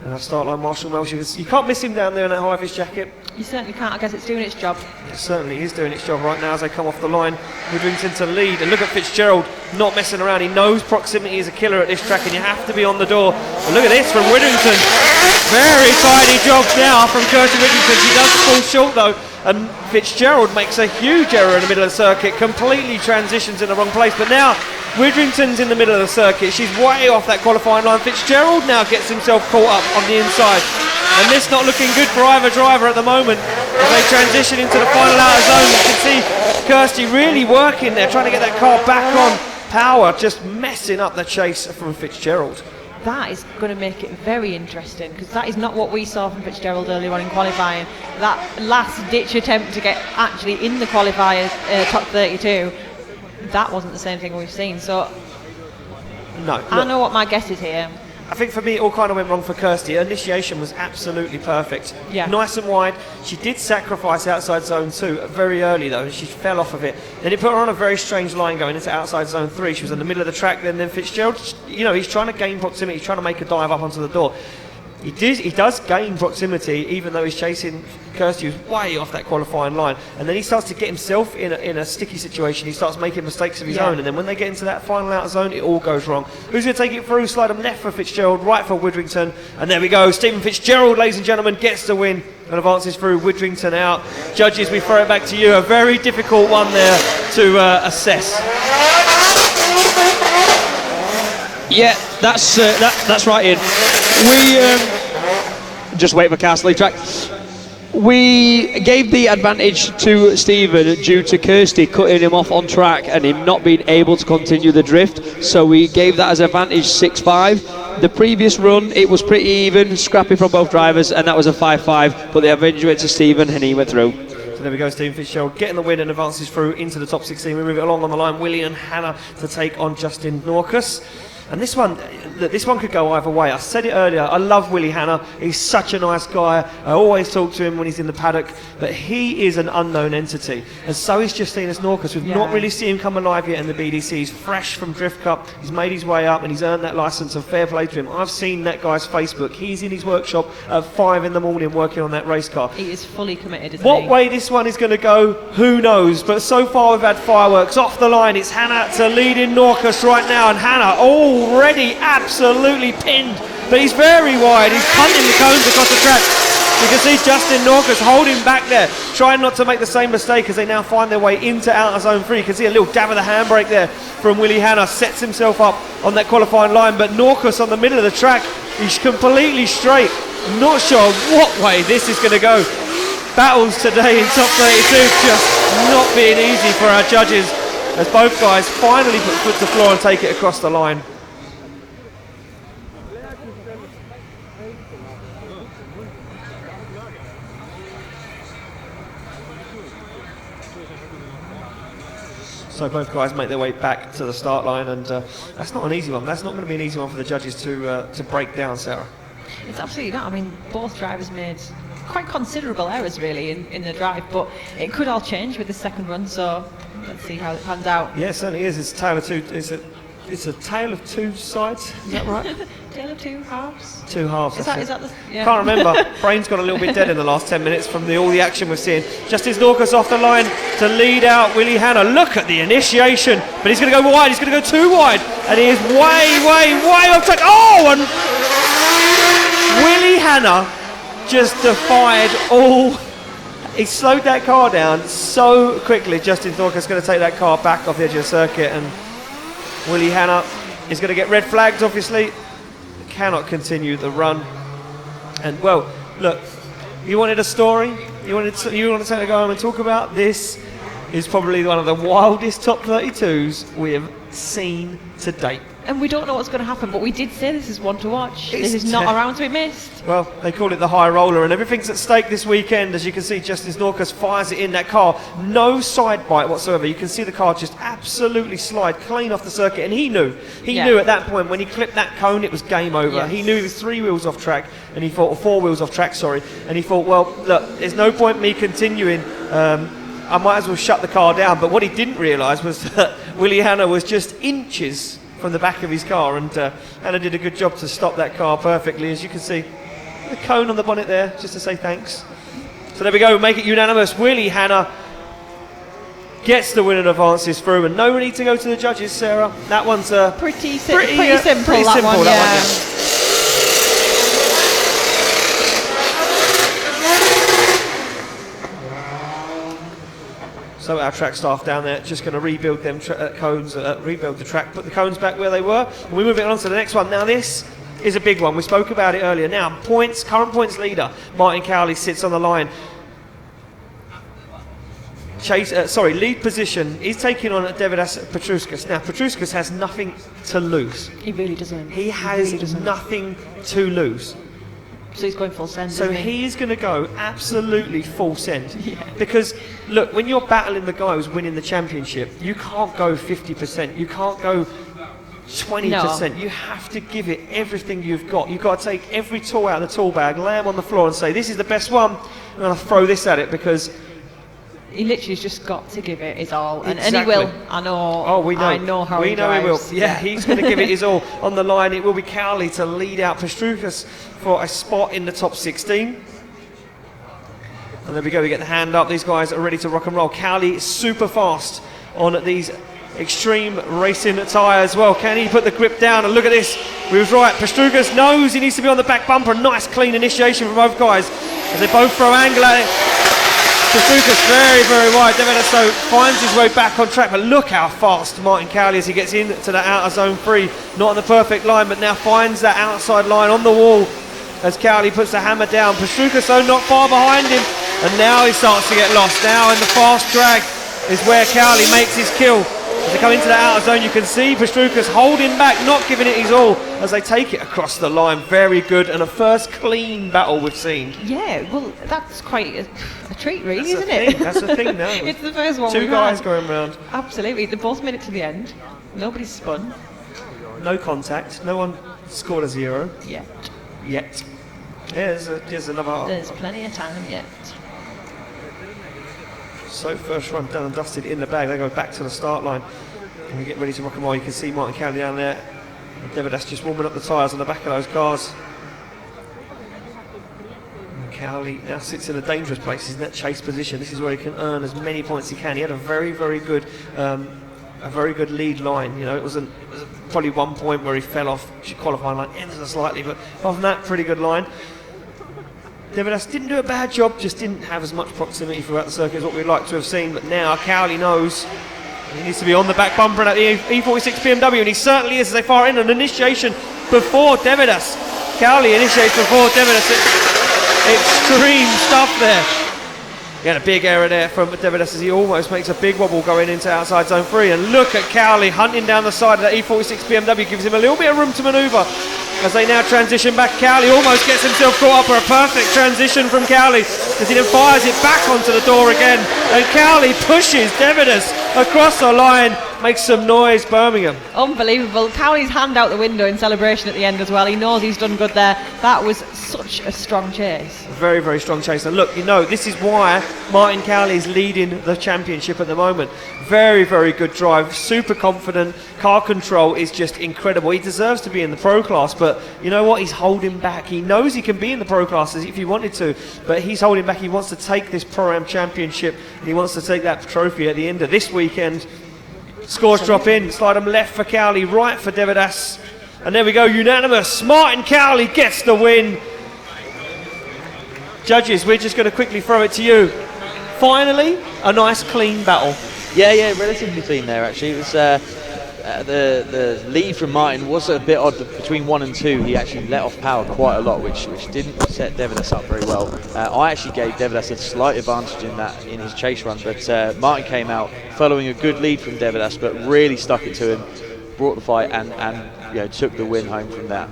Speaker 5: And I start like Marshall Welsh. You can't miss him down there in that high-vis jacket.
Speaker 4: You certainly can't. I guess it's doing its job.
Speaker 5: It certainly is doing its job right now as they come off the line. Widrington to lead. And look at Fitzgerald not messing around. He knows proximity is a killer at this track, and you have to be on the door. But look at this from Widrington. Very tidy job now from Kirsty Widrington. She does fall short though. And Fitzgerald makes a huge error in the middle of the circuit, completely transitions in the wrong place. But now Widrington's in the middle of the circuit. She's way off that qualifying line. Fitzgerald now gets himself caught up on the inside. And this not looking good for either driver at the moment. As they transition into the final outer zone, you can see Kirsty really working there, trying to get that car back on power, just messing up the chase from Fitzgerald.
Speaker 4: That is going to make it very interesting, because that is not what we saw from Fitzgerald earlier on in qualifying. That last ditch attempt to get actually in the qualifiers top 32, that wasn't the same thing we've seen. So
Speaker 5: no,
Speaker 4: I know what my guess is here.
Speaker 5: I think for me it all kind of went wrong for Kirsty. Her initiation was absolutely perfect.
Speaker 4: Yeah.
Speaker 5: Nice and wide. She did sacrifice outside zone 2 very early though, and she fell off of it. Then it put her on a very strange line going into outside zone 3. She was in the middle of the track, then Fitzgerald, he's trying to gain proximity, he's trying to make a dive up onto the door. He does gain proximity, even though he's chasing Kirsty, who's way off that qualifying line. And then he starts to get himself in a sticky situation. He starts making mistakes of his own. And then when they get into that final outer zone, it all goes wrong. Who's going to take it through? Slide them left for Fitzgerald, right for Widdrington. And there we go. Stephen Fitzgerald, ladies and gentlemen, gets the win and advances through. Widdrington out. Judges, we throw it back to you. A very difficult one there to assess.
Speaker 8: Yeah, that's right, Ian. We just wait for Castle lead track. We gave the advantage to Stephen due to Kirsty cutting him off on track and him not being able to continue the drift. So we gave that as advantage 6-5. The previous run, it was pretty even, scrappy from both drivers, and that was a 5-5. But the advantage went to Stephen and he went through.
Speaker 5: So there we go, Stephen Fitzgerald getting the win and advances through into the top 16. We move it along on the line. Willie and Hannah to take on Justin Norcus. And this one could go either way. I said it earlier, I love Willie Hannah. He's such a nice guy. I always talk to him when he's in the paddock. But he is an unknown entity. And so is Justinus Norcus. We've not really seen him come alive yet in the BDC. He's fresh from Drift Cup. He's made his way up and he's earned that licence, and fair play to him. I've seen that guy's Facebook. He's in his workshop at 5 in the morning working on that race car.
Speaker 4: He is fully committed, isn't
Speaker 5: What
Speaker 4: he?
Speaker 5: way this one is going to go, who knows? But so far we've had fireworks off the line. It's Hannah to lead in Norcus right now, and Hannah already absolutely pinned. But he's very wide. He's punting the cones across the track. You can see Justin Norcus holding back there, trying not to make the same mistake as they now find their way into outer zone 3. You can see a little dab of the handbrake there from Willie Hannah. Sets himself up on that qualifying line, but Norcus on the middle of the track, he's completely straight. Not sure what way this is going to go. Battles today in top 32 just not being easy for our judges, as both guys finally put foot to floor and take it across the line. So both guys make their way back to the start line, and that's not an easy one. That's not going to be an easy one for the judges to break down, Sarah.
Speaker 4: It's absolutely not. I mean, both drivers made quite considerable errors really in the drive, but it could all change with the second run, so let's see how it pans out.
Speaker 5: Yeah, it certainly is. It's a tale of two. It's a tale of two sides. Is that right?
Speaker 4: Tale of two halves.
Speaker 5: Two halves.
Speaker 4: Is that the? Yeah.
Speaker 5: Can't remember. Brain's got a little bit dead in the last 10 minutes from all the action we've seen. Justin Norcus off the line to lead out Willie Hannah. Look at the initiation, but he's going to go wide. He's going to go too wide, and he is way off track. Oh, and Willie Hannah just defied all. He slowed that car down so quickly. Justin Norcus is going to take that car back off the edge of the circuit, and Willie Hannah is going to get red flags, obviously. Cannot continue the run. And, well, look, you wanted a story? You wanted to go home and talk about? This is probably one of the wildest top 32s we have seen to date.
Speaker 4: And we don't know what's going to happen, but we did say this is one to watch. This is not around to be missed.
Speaker 5: Well, they call it the high roller, and everything's at stake this weekend. As you can see, Justin Norcus fires it in that car. No side bite whatsoever. You can see the car just absolutely slide clean off the circuit, and he knew. He knew at that point when he clipped that cone, it was game over.
Speaker 4: Yes.
Speaker 5: He knew he was 3 wheels off track, and he thought, or 4 wheels off track, sorry. And he thought, well, look, there's no point me continuing. I might as well shut the car down. But what he didn't realise was that Willie Hannah was just inches from the back of his car, and Hannah did a good job to stop that car perfectly. As you can see, the cone on the bonnet there, just to say thanks. So there we go, make it unanimous. Willie Hannah gets the win and advances through, and no need to go to the judges, Sarah. That one's
Speaker 4: pretty simple. That one, yeah.
Speaker 5: So our track staff down there just going to rebuild them cones, rebuild the track, put the cones back where they were, and we're moving on to the next one. Now this is a big one. We spoke about it earlier. Now current points leader Martin Cowley sits on the line. Lead position. He's taking on Davidas Petruskas. Now Petruskas has nothing to lose.
Speaker 4: He really doesn't.
Speaker 5: He has nothing to lose.
Speaker 4: So he's going full send.
Speaker 5: So he's going to go absolutely full send. Yeah. Because, look, when you're battling the guy who's winning the championship, you can't go 50%. You can't go 20%. No. You have to give it everything you've got. You've got to take every tool out of the tool bag, lay them on the floor and say, this is the best one. I'm going to throw this at it because
Speaker 4: he literally has just got to give it his all, and he
Speaker 5: Exactly.
Speaker 4: will. I know.
Speaker 5: Oh, we know.
Speaker 4: I know how
Speaker 5: we
Speaker 4: he
Speaker 5: know
Speaker 4: drives.
Speaker 5: he will. Yeah, he's going to give it his all on the line. It will be Cowley to lead out Pastrukas for a spot in the top 16. And there we go. We get the hand up. These guys are ready to rock and roll. Cowley is super fast on these extreme racing tyres. Well, can he put the grip down? And look at this. We was right. Pastrukas knows he needs to be on the back bumper. Nice clean initiation from both guys as they both throw angle at it. Pastrukas very, very wide. Devedasso finds his way back on track, but look how fast Martin Cowley as he gets into the outer zone 3. Not on the perfect line, but now finds that outside line on the wall as Cowley puts the hammer down. Pastrukas, though, not far behind him, and now he starts to get lost. Now in the fast drag is where Cowley makes his kill. As they come into the outer zone, you can see Pastrukas holding back, not giving it his all as they take it across the line. Very good, and a first clean battle we've seen.
Speaker 4: Yeah, well, that's quite a treat, really,
Speaker 5: That's
Speaker 4: isn't
Speaker 5: the
Speaker 4: it?
Speaker 5: thing, that's the thing now.
Speaker 4: It's the first one.
Speaker 5: Two
Speaker 4: we've
Speaker 5: guys
Speaker 4: had.
Speaker 5: going round.
Speaker 4: Absolutely, they both made it to the end. Nobody's spun
Speaker 5: No contact. No one scored a 0
Speaker 4: yet.
Speaker 5: yet. Yeah, there's another.
Speaker 4: There's plenty of time yet.
Speaker 5: So first run done and dusted in the bag. They go back to the start line and we get ready to rock and roll. You can see Martin Cowley down there. Devedas just warming up the tyres on the back of those cars. And Cowley now sits in a dangerous place. He's in that chase position. This is where he can earn as many points as he can. He had a very, very good lead line. You know, it was probably one point where he fell off qualifying line, ended slightly, but other than that, pretty good line. Devedas didn't do a bad job, just didn't have as much proximity throughout the circuit as what we'd like to have seen. But now Cowley knows he needs to be on the back bumper at the E46 BMW, and he certainly is as they fire in an initiation before Devedas. Cowley initiates before Devedas. Extreme stuff there. He had a big error there from Devedas as he almost makes a big wobble going into outside zone 3. And look at Cowley hunting down the side of that E46 BMW, gives him a little bit of room to manoeuvre. As they now transition back, Cowley almost gets himself caught up for a perfect transition from Cowley as he then fires it back onto the door again. And Cowley pushes Devedas across the line, makes some noise, Birmingham.
Speaker 4: Unbelievable. Cowley's hand out the window in celebration at the end as well. He knows he's done good there. That was such a strong chase.
Speaker 5: Very, very strong chase. And look, you know, this is why Martin Cowley is leading the championship at the moment. Very, very good drive, super confident. Car control is just incredible. He deserves to be in the pro class, but you know what? He's holding back. He knows he can be in the pro class if he wanted to, but he's holding back. He wants to take this Pro-Am championship. He wants to take that trophy at the end of this weekend. Scores drop in, slide them left for Cowley, right for Devedas. And there we go, unanimous. Martin Cowley gets the win. Judges, we're just going to quickly throw it to you. Finally, a nice clean battle.
Speaker 9: Yeah, relatively clean there actually. It was the lead from Martin was a bit odd between 1 and 2. He actually let off power quite a lot, which didn't set Devedas up very well. I actually gave Devedas a slight advantage in his chase run, but Martin came out following a good lead from Devedas, but really stuck it to him, brought the fight, and took the win home from that.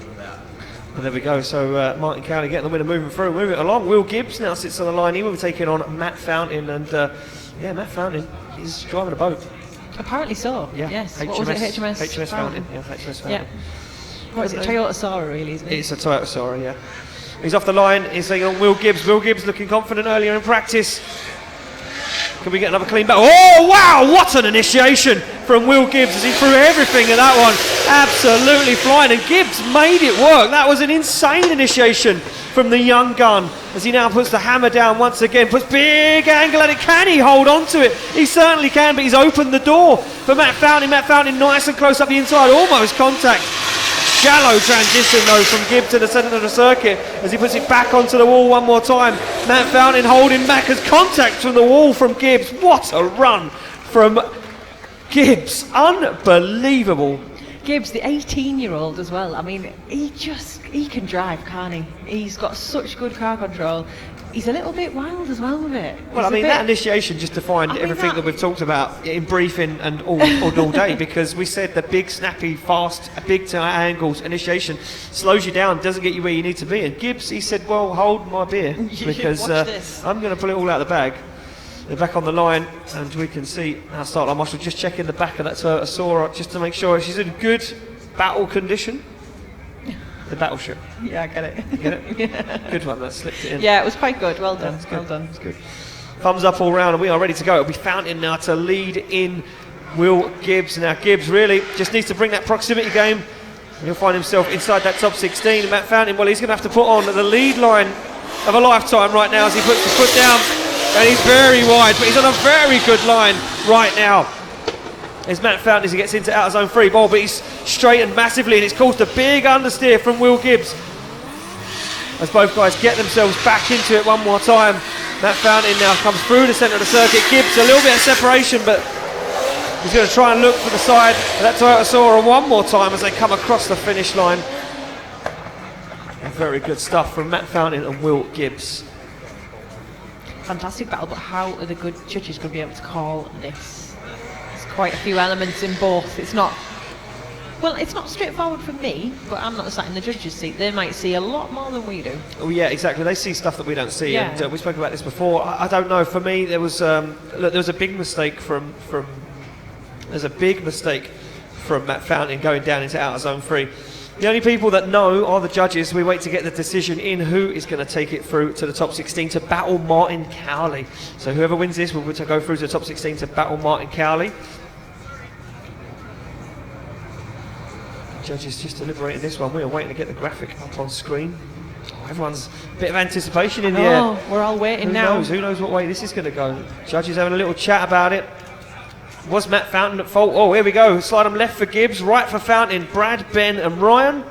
Speaker 5: And there we go. So Martin Cowley getting the win and moving through, moving it along. Will Gibbs now sits on the line. He will be taking on Matt Fountain, and Matt Fountain is driving a boat.
Speaker 4: Apparently so.
Speaker 5: Yeah.
Speaker 4: Yes.
Speaker 5: HMS,
Speaker 4: What was it?
Speaker 5: HMS Fountain. Yeah, HMS Fountain.
Speaker 4: Yeah. What is it? Toyota Sora, really, isn't it?
Speaker 5: It's a Toyota Sora, yeah. He's off the line. He's taking on Will Gibbs. Will Gibbs looking confident earlier in practice. Can we get another clean battle? Oh, wow! What an initiation from Will Gibbs as he threw everything at that one. Absolutely flying. And Gibbs made it work. That was an insane initiation from the young gun as he now puts the hammer down once again. Puts big angle at it. Can he hold on to it? He certainly can, but he's opened the door for Matt Fountain. Matt Fountain nice and close up the inside. Almost contact. Shallow transition though from Gibbs to the centre of the circuit as he puts it back onto the wall one more time. Matt Fountain holding back as contact from the wall from Gibbs. What a run from Gibbs. Unbelievable.
Speaker 4: Gibbs, the 18-year-old as well. I mean, he can drive, can't he? He's got such good car control. He's a little bit wild as well with it.
Speaker 5: Well, I mean, that initiation just defined everything that we've talked about in briefing and all day, because we said the big, snappy, fast, big angles initiation slows you down, doesn't get you where you need to be. And Gibbs, he said, well, hold my beer, because I'm going to pull it all out of the bag. They're back on the line, and we can see our start line marshal just checking the back of that Toyota Sora just to make sure she's in good battle condition. The battleship.
Speaker 4: Yeah, I get it.
Speaker 5: Get it?
Speaker 4: Yeah.
Speaker 5: Good one, that slipped it in.
Speaker 4: Yeah, it was quite good. Well done.
Speaker 5: That's
Speaker 4: Well
Speaker 5: good.
Speaker 4: done.
Speaker 5: That's good. Thumbs up all round, and we are ready to go. It'll be Fountain now to lead in Will Gibbs. Now Gibbs really just needs to bring that proximity game. He'll find himself inside that top 16. And Matt Fountain, well, he's going to have to put on the lead line of a lifetime right now as he puts his foot down. And he's very wide, but he's on a very good line right now. There's Matt Fountain as he gets into outer zone 3 ball, but he's straightened massively, and it's caused a big understeer from Will Gibbs. As both guys get themselves back into it one more time. Matt Fountain now comes through the centre of the circuit. Gibbs a little bit of separation, but he's going to try and look for the side of that Toyota Sora one more time as they come across the finish line. And very good stuff from Matt Fountain and Will Gibbs.
Speaker 4: Fantastic battle, but how are the good judges going to be able to call this? There's quite a few elements in both. It's not straightforward for me, but I'm not sat in the judges' seat. They might see a lot more than we do.
Speaker 5: Oh yeah, exactly. They see stuff that we don't see,
Speaker 4: Yeah.
Speaker 5: and we spoke about this before. I don't know. For me, there was a big mistake from Matt Fountain going down into outer zone 3. The only people that know are the judges. We wait to get the decision in who is going to take it through to the top 16 to battle Martin Cowley. So whoever wins this will go through to the top 16 to battle Martin Cowley. Judges just deliberating this one. We are waiting to get the graphic up on screen. Oh, everyone's a bit of anticipation in the air.
Speaker 4: Oh, we're all waiting now.
Speaker 5: Who knows what way this is going to go? Judges having a little chat about it. Was Matt Fountain at fault? Oh, here we go. Slide them left for Gibbs, right for Fountain. Brad, Ben and Ryan.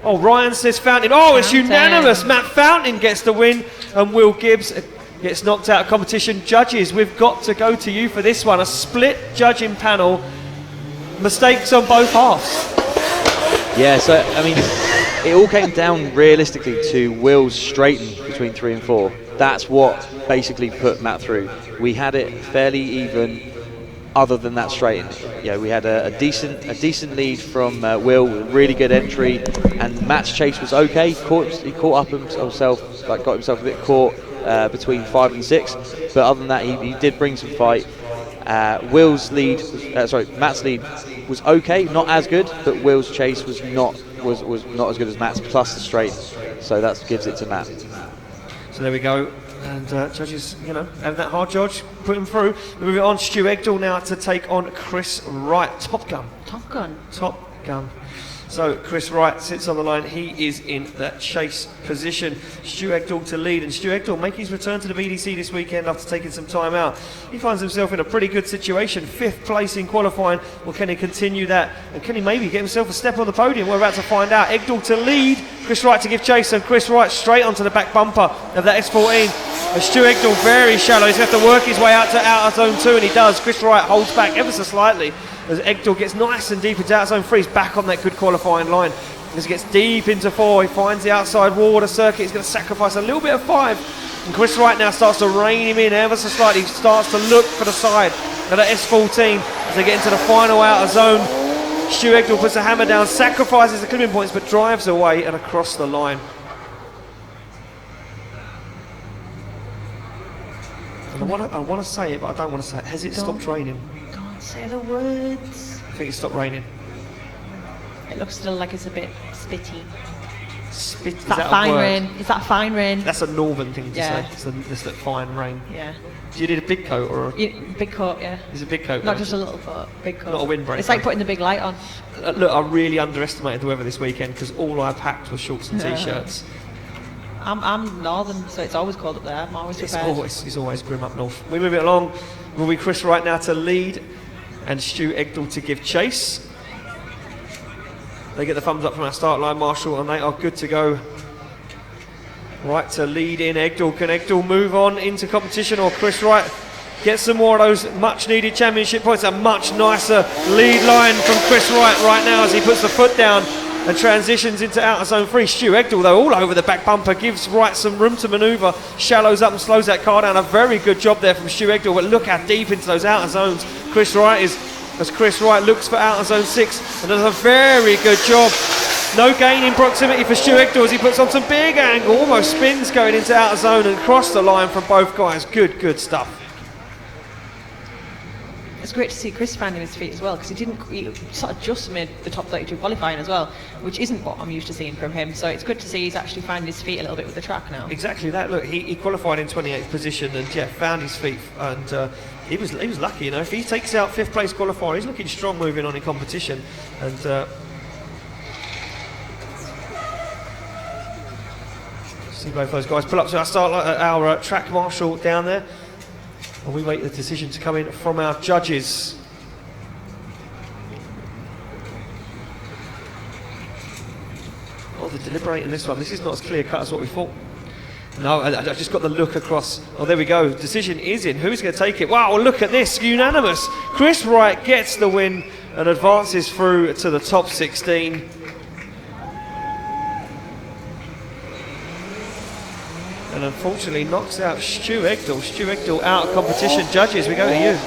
Speaker 5: Oh, Ryan says Fountain. Oh, it's unanimous. Matt Fountain gets the win and Will Gibbs gets knocked out of competition. Judges, we've got to go to you for this one. A split judging panel. Mistakes on both halves.
Speaker 9: Yeah, so, I mean, it all came down realistically to Will's straighten between 3 and 4. That's what basically put Matt through. We had it fairly even. Other than that straighten, yeah, we had a decent lead from Will, with really good entry, and Matt's chase was okay. He caught up himself, got himself a bit caught between 5 and 6, but other than that, he did bring some fight. Matt's lead was okay, not as good, but Will's chase was not as good as Matt's, plus the straighten, so that gives it to Matt.
Speaker 5: So there we go. And judges, having that hard judge, put him through. Moving on, Stu Egdahl now to take on Chris Wright. Top Gun. So Chris Wright sits on the line. He is in that chase position. Stu Egdahl to lead, and Stu Egdahl making his return to the BDC this weekend after taking some time out. He finds himself in a pretty good situation. 5th place in qualifying. Well, can he continue that? And can he maybe get himself a step on the podium? We're about to find out. Egdahl to lead, Chris Wright to give chase, and Chris Wright straight onto the back bumper of that S14. And Stu Egdahl very shallow. He's going to have to work his way out to outer zone 2, and he does. Chris Wright holds back ever so slightly as Egdahl gets nice and deep into outer zone 3. He's back on that good qualifying line. As he gets deep into 4, he finds the outside wall of the circuit. He's going to sacrifice a little bit of 5. And Chris Wright now starts to rein him in ever so slightly. He starts to look for the side of that S14 as they get into the final outer zone. Stu Egdahl puts a hammer down, sacrifices the clipping points, but drives away and across the line. And I want to say it, but I don't want to say it. Has it stopped raining?
Speaker 4: Don't say the words.
Speaker 5: I think it stopped raining.
Speaker 4: It looks still like it's a bit spitty.
Speaker 5: Spit,
Speaker 4: Is that fine rain? Is that fine rain?
Speaker 5: That's a northern thing to
Speaker 4: Yeah.
Speaker 5: say. It's that fine rain.
Speaker 4: Yeah.
Speaker 5: Do you need a big coat or
Speaker 4: Big coat, yeah.
Speaker 5: Is a big coat?
Speaker 4: Not just a little coat, big coat.
Speaker 5: Not a windbreaker.
Speaker 4: It's like putting the big light on.
Speaker 5: Look, I really underestimated the weather this weekend because all I packed was shorts and t-shirts.
Speaker 4: I'm northern, so it's always cold up there. I'm always prepared.
Speaker 5: It's always grim up north. We move it along. Will be Chris Wright now to lead and Stu Egdahl to give chase. They get the thumbs up from our start line marshal, and they are good to go. Right to lead in Egdahl. Can Egdahl move on into competition, or Chris Wright get some more of those much needed championship points? A much nicer lead line from Chris Wright right now as he puts the foot down and transitions into outer zone 3. Stu Egdahl, though, all over the back bumper, gives Wright some room to manoeuvre, shallows up and slows that car down. A very good job there from Stu Egdahl, but look how deep into those outer zones Chris Wright is, as Chris Wright looks for outer zone 6 and does a very good job. No gain in proximity for Stu Egdahl as he puts on some big angle, almost spins going into outer zone and across the line from both guys. Good stuff.
Speaker 4: It's great to see Chris finding his feet as well, because he sort of just made the top 32 qualifying as well, which isn't what I'm used to seeing from him. So it's good to see he's actually finding his feet a little bit with the track now.
Speaker 5: Exactly that. Look, he qualified in 28th position and found his feet, and he was lucky. You know, if he takes out 5th place qualifier, he's looking strong moving on in competition. And see both those guys pull up to our track marshal down there, and we wait the decision to come in from our judges. Oh, they're deliberating this one. This is not as clear cut as what we thought. No, I just got the look across. Oh, there we go. Decision is in. Who's going to take it? Wow, look at this. Unanimous. Chris Wright gets the win and advances through to the top 16. And unfortunately knocks out Stu Egdahl. Stu Egdahl out of competition. Judges, we go to you.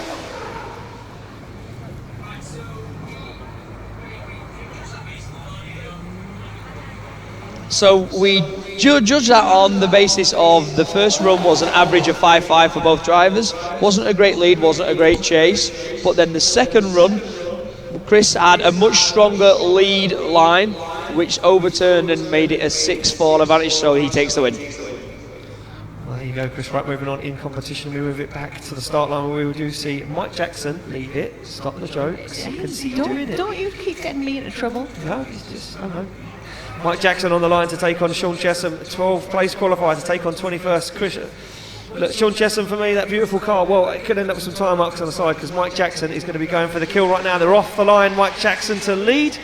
Speaker 8: So we judge that on the basis of the first run was an average of 5.5 for both drivers. Wasn't a great lead, wasn't a great chase. But then the second run, Chris had a much stronger lead line, which overturned and made it a 6-4 advantage, so he takes the win.
Speaker 5: Well, there you go, Chris Wright moving on in competition. We move it back to the start line where we do see Mike Jackson leave it. Stop the jokes. I can see you doing it.
Speaker 4: Don't you keep getting me into trouble.
Speaker 5: No, it's just, I don't know. Mike Jackson on the line to take on Sean Chesham, 12th place qualifier to take on 21st. Chris, look, Sean Chesham for me, that beautiful car, well, it could end up with some tyre marks on the side because Mike Jackson is going to be going for the kill right now. They're off the line, Mike Jackson to lead.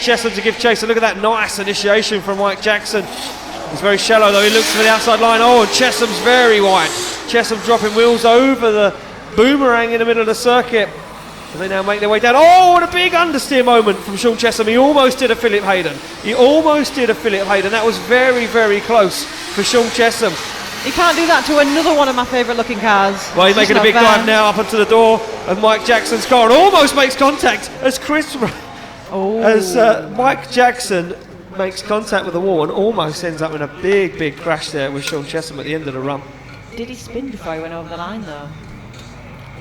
Speaker 5: Chesham to give chase. So look at that nice initiation from Mike Jackson. He's very shallow though, he looks for the outside line. Oh, and Chesham's very wide. Chesham dropping wheels over the boomerang in the middle of the circuit. And they now make their way down. Oh, what a big understeer moment from Sean Chesham. He almost did a Philip Hayden. That was very, very close for Sean Chesham.
Speaker 4: He can't do that to another one of my favourite looking cars.
Speaker 5: Well, he's making a big dive now up onto the door of Mike Jackson's car and almost makes contact as Mike Jackson makes contact with the wall and almost ends up in a big, big crash there with Sean Chesham at the end of the run.
Speaker 4: Did he spin before he went over the line though?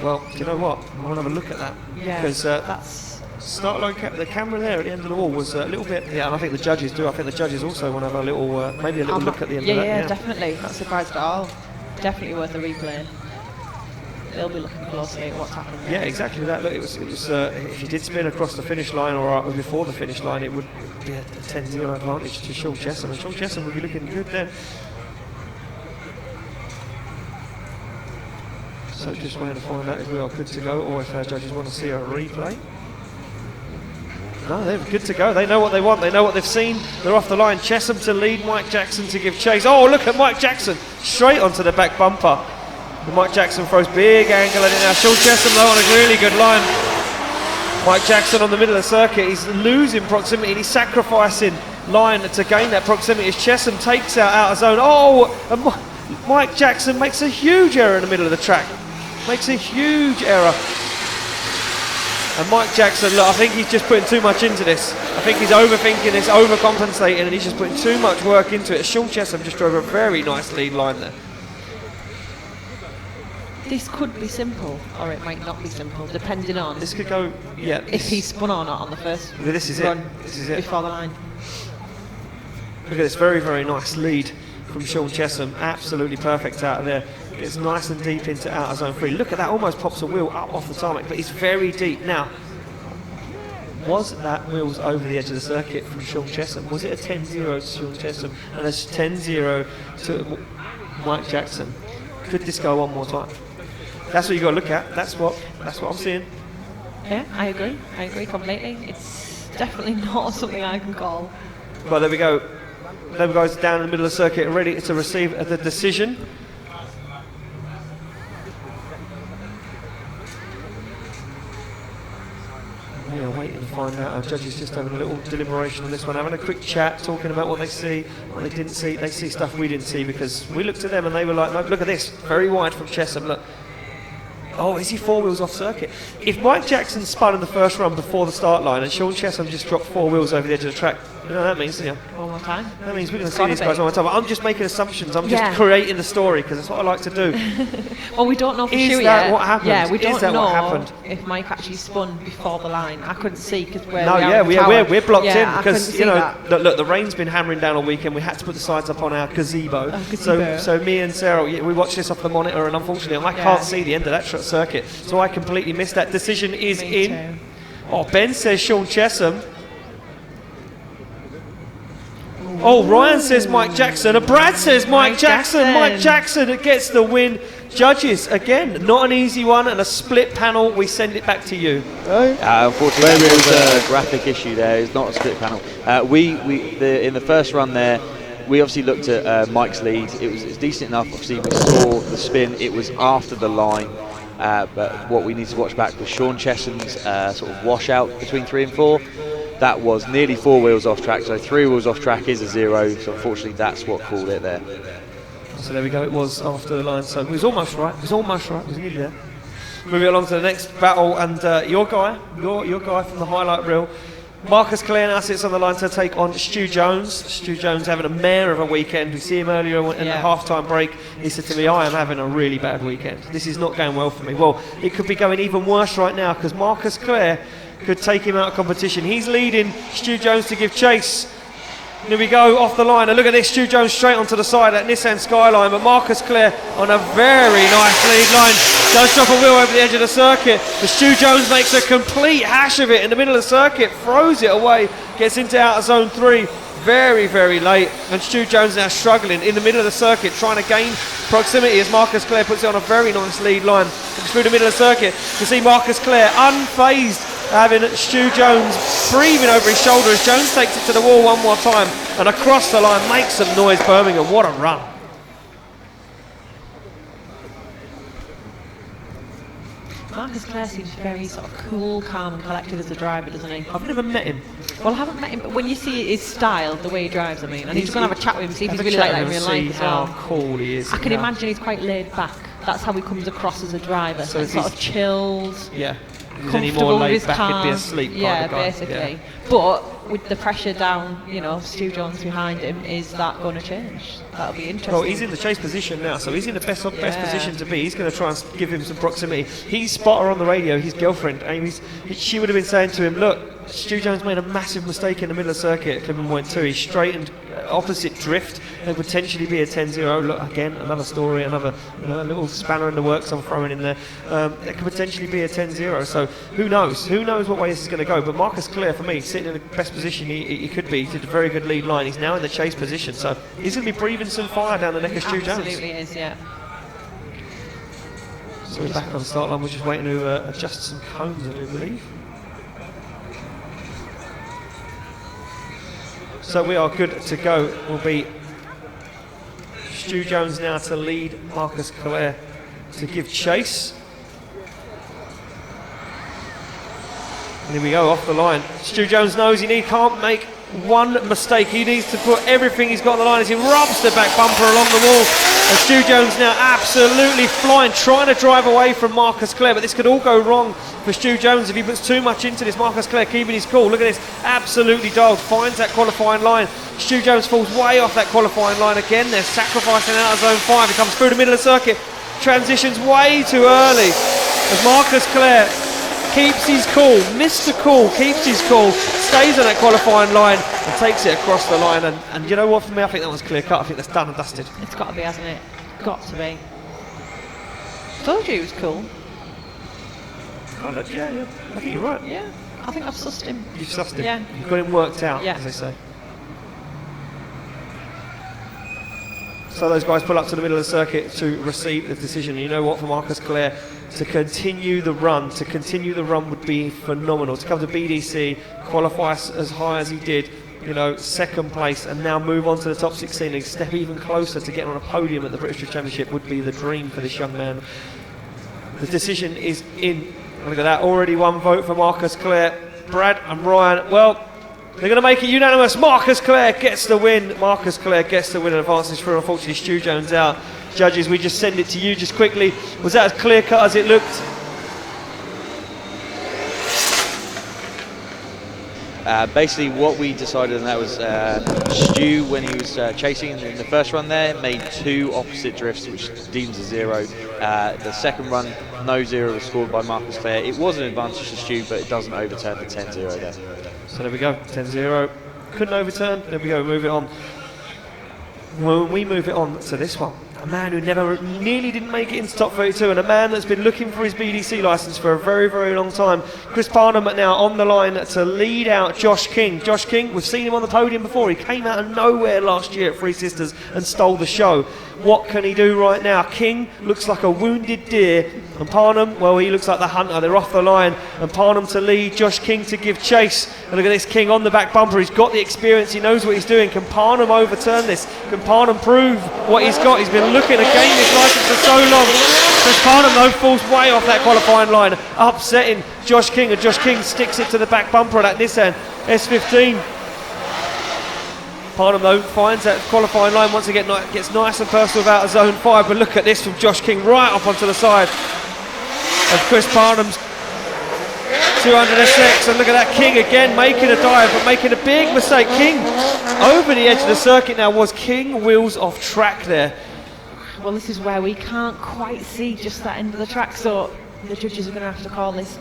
Speaker 5: Well, do you know what? I want to have a look at that.
Speaker 4: Yeah,
Speaker 5: because
Speaker 4: that's...
Speaker 5: start line the camera there at the end of the wall was a little bit... Yeah, and I think the judges do. I think the judges also want to have a little, maybe a little look at the end of that.
Speaker 4: Yeah, definitely. Not surprised at all. Definitely worth a replay. They'll be looking closely at what's happening there.
Speaker 5: Yeah, exactly that. Look, it was if you did spin across the finish line or before the finish line, it would be a 10-0 advantage to Sean Chesham. And Sean Chesham would be looking good then. So just waiting to find out if we are good to go or if our judges want to see a replay. No, they're good to go. They know what they want. They know what they've seen. They're off the line. Chesham to lead, Mike Jackson to give chase. Oh, look at Mike Jackson straight onto the back bumper. And Mike Jackson throws big angle at it now. Sean Chesham though on a really good line. Mike Jackson on the middle of the circuit. He's losing proximity and he's sacrificing line to gain that proximity as Chesham takes out of zone. Oh, and Mike Jackson makes a huge error in the middle of the track. Makes a huge error. And Mike Jackson, look, I think he's just putting too much into this. I think he's overthinking this, overcompensating, and he's just putting too much work into it. Sean Chesham just drove a very nice lead line there.
Speaker 4: This could be simple, or it might not be simple, depending on...
Speaker 5: This could go, yeah.
Speaker 4: If he spun or not on the first
Speaker 5: this is
Speaker 4: run
Speaker 5: it. This is it.
Speaker 4: Before the line.
Speaker 5: Look at this very, very nice lead from Sean Chesham. Absolutely perfect out of there. Gets nice and deep into outer zone 3. Look at that, almost pops a wheel up off the tarmac, but it's very deep. Now, was that wheels over the edge of the circuit from Sean Chesham? Was it a 10-0 to Sean Chesham and a 10-0 to Mike Jackson? Could this go one more time? That's what you got to look at. That's what I'm seeing.
Speaker 4: Yeah, I agree completely. It's definitely not something I can call.
Speaker 5: Well, there we go. Them guys down in the middle of the circuit ready to receive the decision. We are waiting to find out. Our judges just having a little deliberation on this one, having a quick chat, talking about what they see, what they didn't see. They see stuff we didn't see because we looked at them and they were like, no, look at this, very wide from Chesham. Look. Oh, is he 4 wheels off circuit? If Mike Jackson spun in the first run before the start line and Sean Chesham just dropped 4 wheels over the edge of the track, You know what that means, yeah.
Speaker 4: One more time.
Speaker 5: That means we're going to see
Speaker 4: Gotta
Speaker 5: these guys
Speaker 4: be.
Speaker 5: one more time. I'm just making assumptions. I'm
Speaker 4: Yeah.
Speaker 5: just creating the story because that's what I like to do.
Speaker 4: Well, we don't know for
Speaker 5: Is
Speaker 4: sure
Speaker 5: that
Speaker 4: yet.
Speaker 5: what happened?
Speaker 4: Yeah, we
Speaker 5: Is
Speaker 4: don't
Speaker 5: that
Speaker 4: know
Speaker 5: what happened?
Speaker 4: if Mike actually spun before the line. I couldn't see because we're
Speaker 5: No,
Speaker 4: out
Speaker 5: yeah,
Speaker 4: in the tower.
Speaker 5: we're blocked
Speaker 4: Yeah,
Speaker 5: in
Speaker 4: I
Speaker 5: because
Speaker 4: couldn't
Speaker 5: you
Speaker 4: see
Speaker 5: know
Speaker 4: that.
Speaker 5: look, the rain's been hammering down all weekend. We had to put the sides up on our gazebo.
Speaker 4: Gazebo.
Speaker 5: So me and Sarah, we watched this off the monitor, and unfortunately I can't see the end of that circuit, so I completely missed that. Decision is
Speaker 4: Me
Speaker 5: in.
Speaker 4: too.
Speaker 5: Oh, Ben says Sean Chesham. Oh, Ryan says Mike Jackson, and Brad says Mike Jackson. Mike Jackson gets the win. Judges, again, not an easy one, and a split panel. We send it back to you.
Speaker 9: Unfortunately, there was a graphic issue there. It's not a split panel. In the first run there, we obviously looked at Mike's lead. It was decent enough. Obviously, we saw the spin. It was after the line. But what we need to watch back was Sean Chesham's sort of washout between 3 and 4. That was nearly 4 wheels off track, so 3 wheels off track is a 0, so unfortunately that's what called it there.
Speaker 5: So there we go, it was after the line, so it was almost right, it was nearly there. Moving along to the next battle, and your guy from the highlight reel, Marcus Clare now sits on the line to take on Stu Jones. Stu Jones having a mare of a weekend. We see him earlier in the half-time break. He said to me, I am having a really bad weekend. This is not going well for me. Well, it could be going even worse right now because Marcus Clare could take him out of competition. He's leading Stu Jones to give chase. Here we go, off the line, and look at this, Stu Jones straight onto the side at Nissan Skyline, but Marcus Clare on a very nice lead line, does drop a wheel over the edge of the circuit, but Stu Jones makes a complete hash of it in the middle of the circuit, throws it away, gets into outer zone 3, very, very late, and Stu Jones now struggling in the middle of the circuit, trying to gain proximity as Marcus Clare puts it on a very nice lead line through the middle of the circuit. You see Marcus Clare unfazed, having Stu Jones breathing over his shoulder as Jones takes it to the wall one more time and across the line, makes some noise. Birmingham, what a run.
Speaker 4: Marcus Clare seems very sort of cool, calm and collected as a driver, doesn't he?
Speaker 5: I've never met him.
Speaker 4: Well, I haven't met him, but when you see his style, the way he drives, I mean, I need to go and have a chat with him, see if he's really like that in real life as well.
Speaker 5: How cool he is.
Speaker 4: I can imagine he's quite laid back. That's how he comes across as a driver.
Speaker 5: So
Speaker 4: Like sort of chilled.
Speaker 5: Yeah. If he's any
Speaker 4: Comfortable
Speaker 5: more
Speaker 4: with
Speaker 5: laid
Speaker 4: his
Speaker 5: back,
Speaker 4: car.
Speaker 5: he'd be asleep kind
Speaker 4: Yeah,
Speaker 5: of guy.
Speaker 4: basically.
Speaker 5: Yeah.
Speaker 4: But with the pressure down, you know, Stu Jones behind him, is that going to change? That'll be interesting.
Speaker 5: Well, he's in the chase position now, so he's in the best position to be. He's going to try and give him some proximity. He's spot her on the radio, his girlfriend, Amy's. She would have been saying to him, look, Stu Jones made a massive mistake in the middle of the circuit at Clipping Point 2. He straightened opposite drift. There could potentially be a 10-0. Look, again, another story, another little spanner in the works I'm throwing in there. There could potentially be a 10-0. So who knows? Who knows what way this is going to go? But Marcus Clare, for me, sitting in the best position he could be. He did a very good lead line. He's now in the chase position. So he's going to be breathing some fire down the neck of Stu Jones.
Speaker 4: Absolutely is, yeah.
Speaker 5: So we're back on the start line. We're just waiting to adjust some cones, I do believe. So we are good to go. Will be Stu Jones now to lead Marcus Clare to give chase. And here we go, off the line. Stu Jones knows he can't make one mistake. He needs to put everything he's got on the line as he robs the back bumper along the wall. And Stu Jones now absolutely flying, trying to drive away from Marcus Clare, but this could all go wrong for Stu Jones if he puts too much into this. Marcus Clare keeping his cool. Look at this, absolutely dialed, finds that qualifying line. Stu Jones falls way off that qualifying line again. They're sacrificing out of zone 5. He comes through the middle of the circuit, transitions way too early as Marcus Clare keeps his cool, Mr. Cool keeps his cool, stays on that qualifying line and takes it across the line. And you know what, for me, I think that was clear cut. I think that's done and dusted.
Speaker 4: It's got to be, hasn't it? Got to be. Told you he was cool.
Speaker 5: Yeah, I think you're right.
Speaker 4: Yeah, I think I've sussed him.
Speaker 5: You've sussed him.
Speaker 4: Yeah.
Speaker 5: You've got him worked out,
Speaker 4: Yeah.
Speaker 5: as they say. So those guys pull up to the middle of the circuit to receive the decision. And you know what, for Marcus Clare, to continue the run would be phenomenal. To come to BDC, qualify as high as he did, second place, and now move on to the top 16 and step even closer to getting on a podium at the British Drift Championship would be the dream for this young man. The decision is in. Look at that, already one vote for Marcus Clare. Brad and Ryan, well, they're going to make it unanimous. Marcus Clare gets the win. Marcus Clare gets the win and advances through. Unfortunately, Stu Jones out. Judges, we just send it to you just quickly. Was that as clear cut as it looked?
Speaker 9: Basically, what we decided, and that was Stu, when he was chasing in the first run there, made 2 opposite drifts, which deems a 0. The second run, no 0 was scored by Marcus Clare. It was an advantage to Stu, but it doesn't overturn the 10-0 there.
Speaker 5: So there we go, 10-0. Couldn't overturn. There we go, move it on. Well, we move it on to this one. A man who nearly didn't make it into top 32, and a man that's been looking for his BDC licence for a very, very long time. Chris Parnham now on the line to lead out Josh King. Josh King, we've seen him on the podium before. He came out of nowhere last year at Three Sisters and stole the show. What can he do right now? King looks like a wounded deer, and Parnham, well, he looks like the hunter. They're off the line, and Parnham to lead, Josh King to give chase. And look at this, King on the back bumper. He's got the experience. He knows what he's doing. Can Parnham overturn this? Can Parnham prove what he's got? He's been looking to gain this licence for so long. Chris Parnham, though, falls way off that qualifying line, upsetting Josh King, and Josh King sticks it to the back bumper of that Nissan S15. Parnham, though, finds that qualifying line once again, gets nice and personal without a zone 5, but look at this from Josh King right up onto the side of Chris Parnham's 200SX, and look at that, King again making a dive, but making a big mistake. King over the edge of the circuit now. Was King wheels off track there?
Speaker 4: Well, this is where we can't quite see just that end of the track, so the judges are going to have to call this,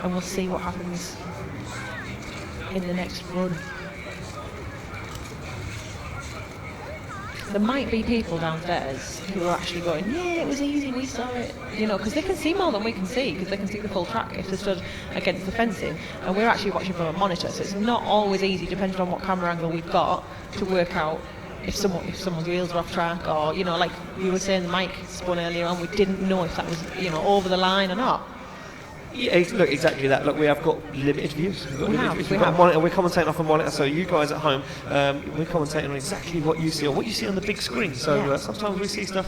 Speaker 4: and we'll see what happens in the next run. There might be people downstairs who are actually going, yeah, it was easy, we saw it, you know, because they can see more than we can see, because they can see the full track if they're stood against the fencing, and we're actually watching from a monitor, so it's not always easy, depending on what camera angle we've got, to work out if someone's wheels are off track, or, you know, like we were saying, the mic spun earlier on, we didn't know if that was, you know, over the line or not.
Speaker 5: Yeah, look, exactly that. Look, we have got limited views. We've got a monitor. We're commentating off a monitor, so you guys at home, we're commentating on exactly what you see, or what you see on the big screen. So sometimes we see stuff,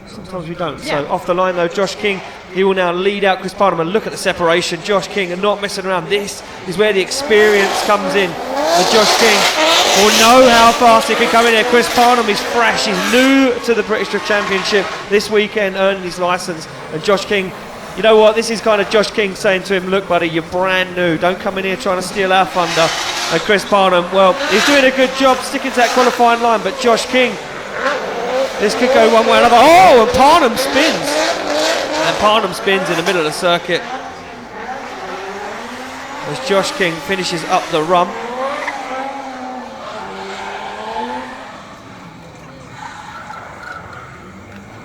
Speaker 5: sometimes we don't. So off the line though, Josh King, he will now lead out Chris Parnham, and look at the separation. Josh King and not messing around. This is where the experience comes in. And Josh King will know how fast he can come in here. Chris Parnham is fresh. He's new to the British Drift Championship this weekend, earning his licence, and Josh King, you know what, this is kind of Josh King saying to him, look buddy, you're brand new, don't come in here trying to steal our thunder. And Chris Parnham, well, he's doing a good job sticking to that qualifying line, but Josh King, this could go one way or another. Oh, and Parnham spins. And Parnham spins in the middle of the circuit as Josh King finishes up the run.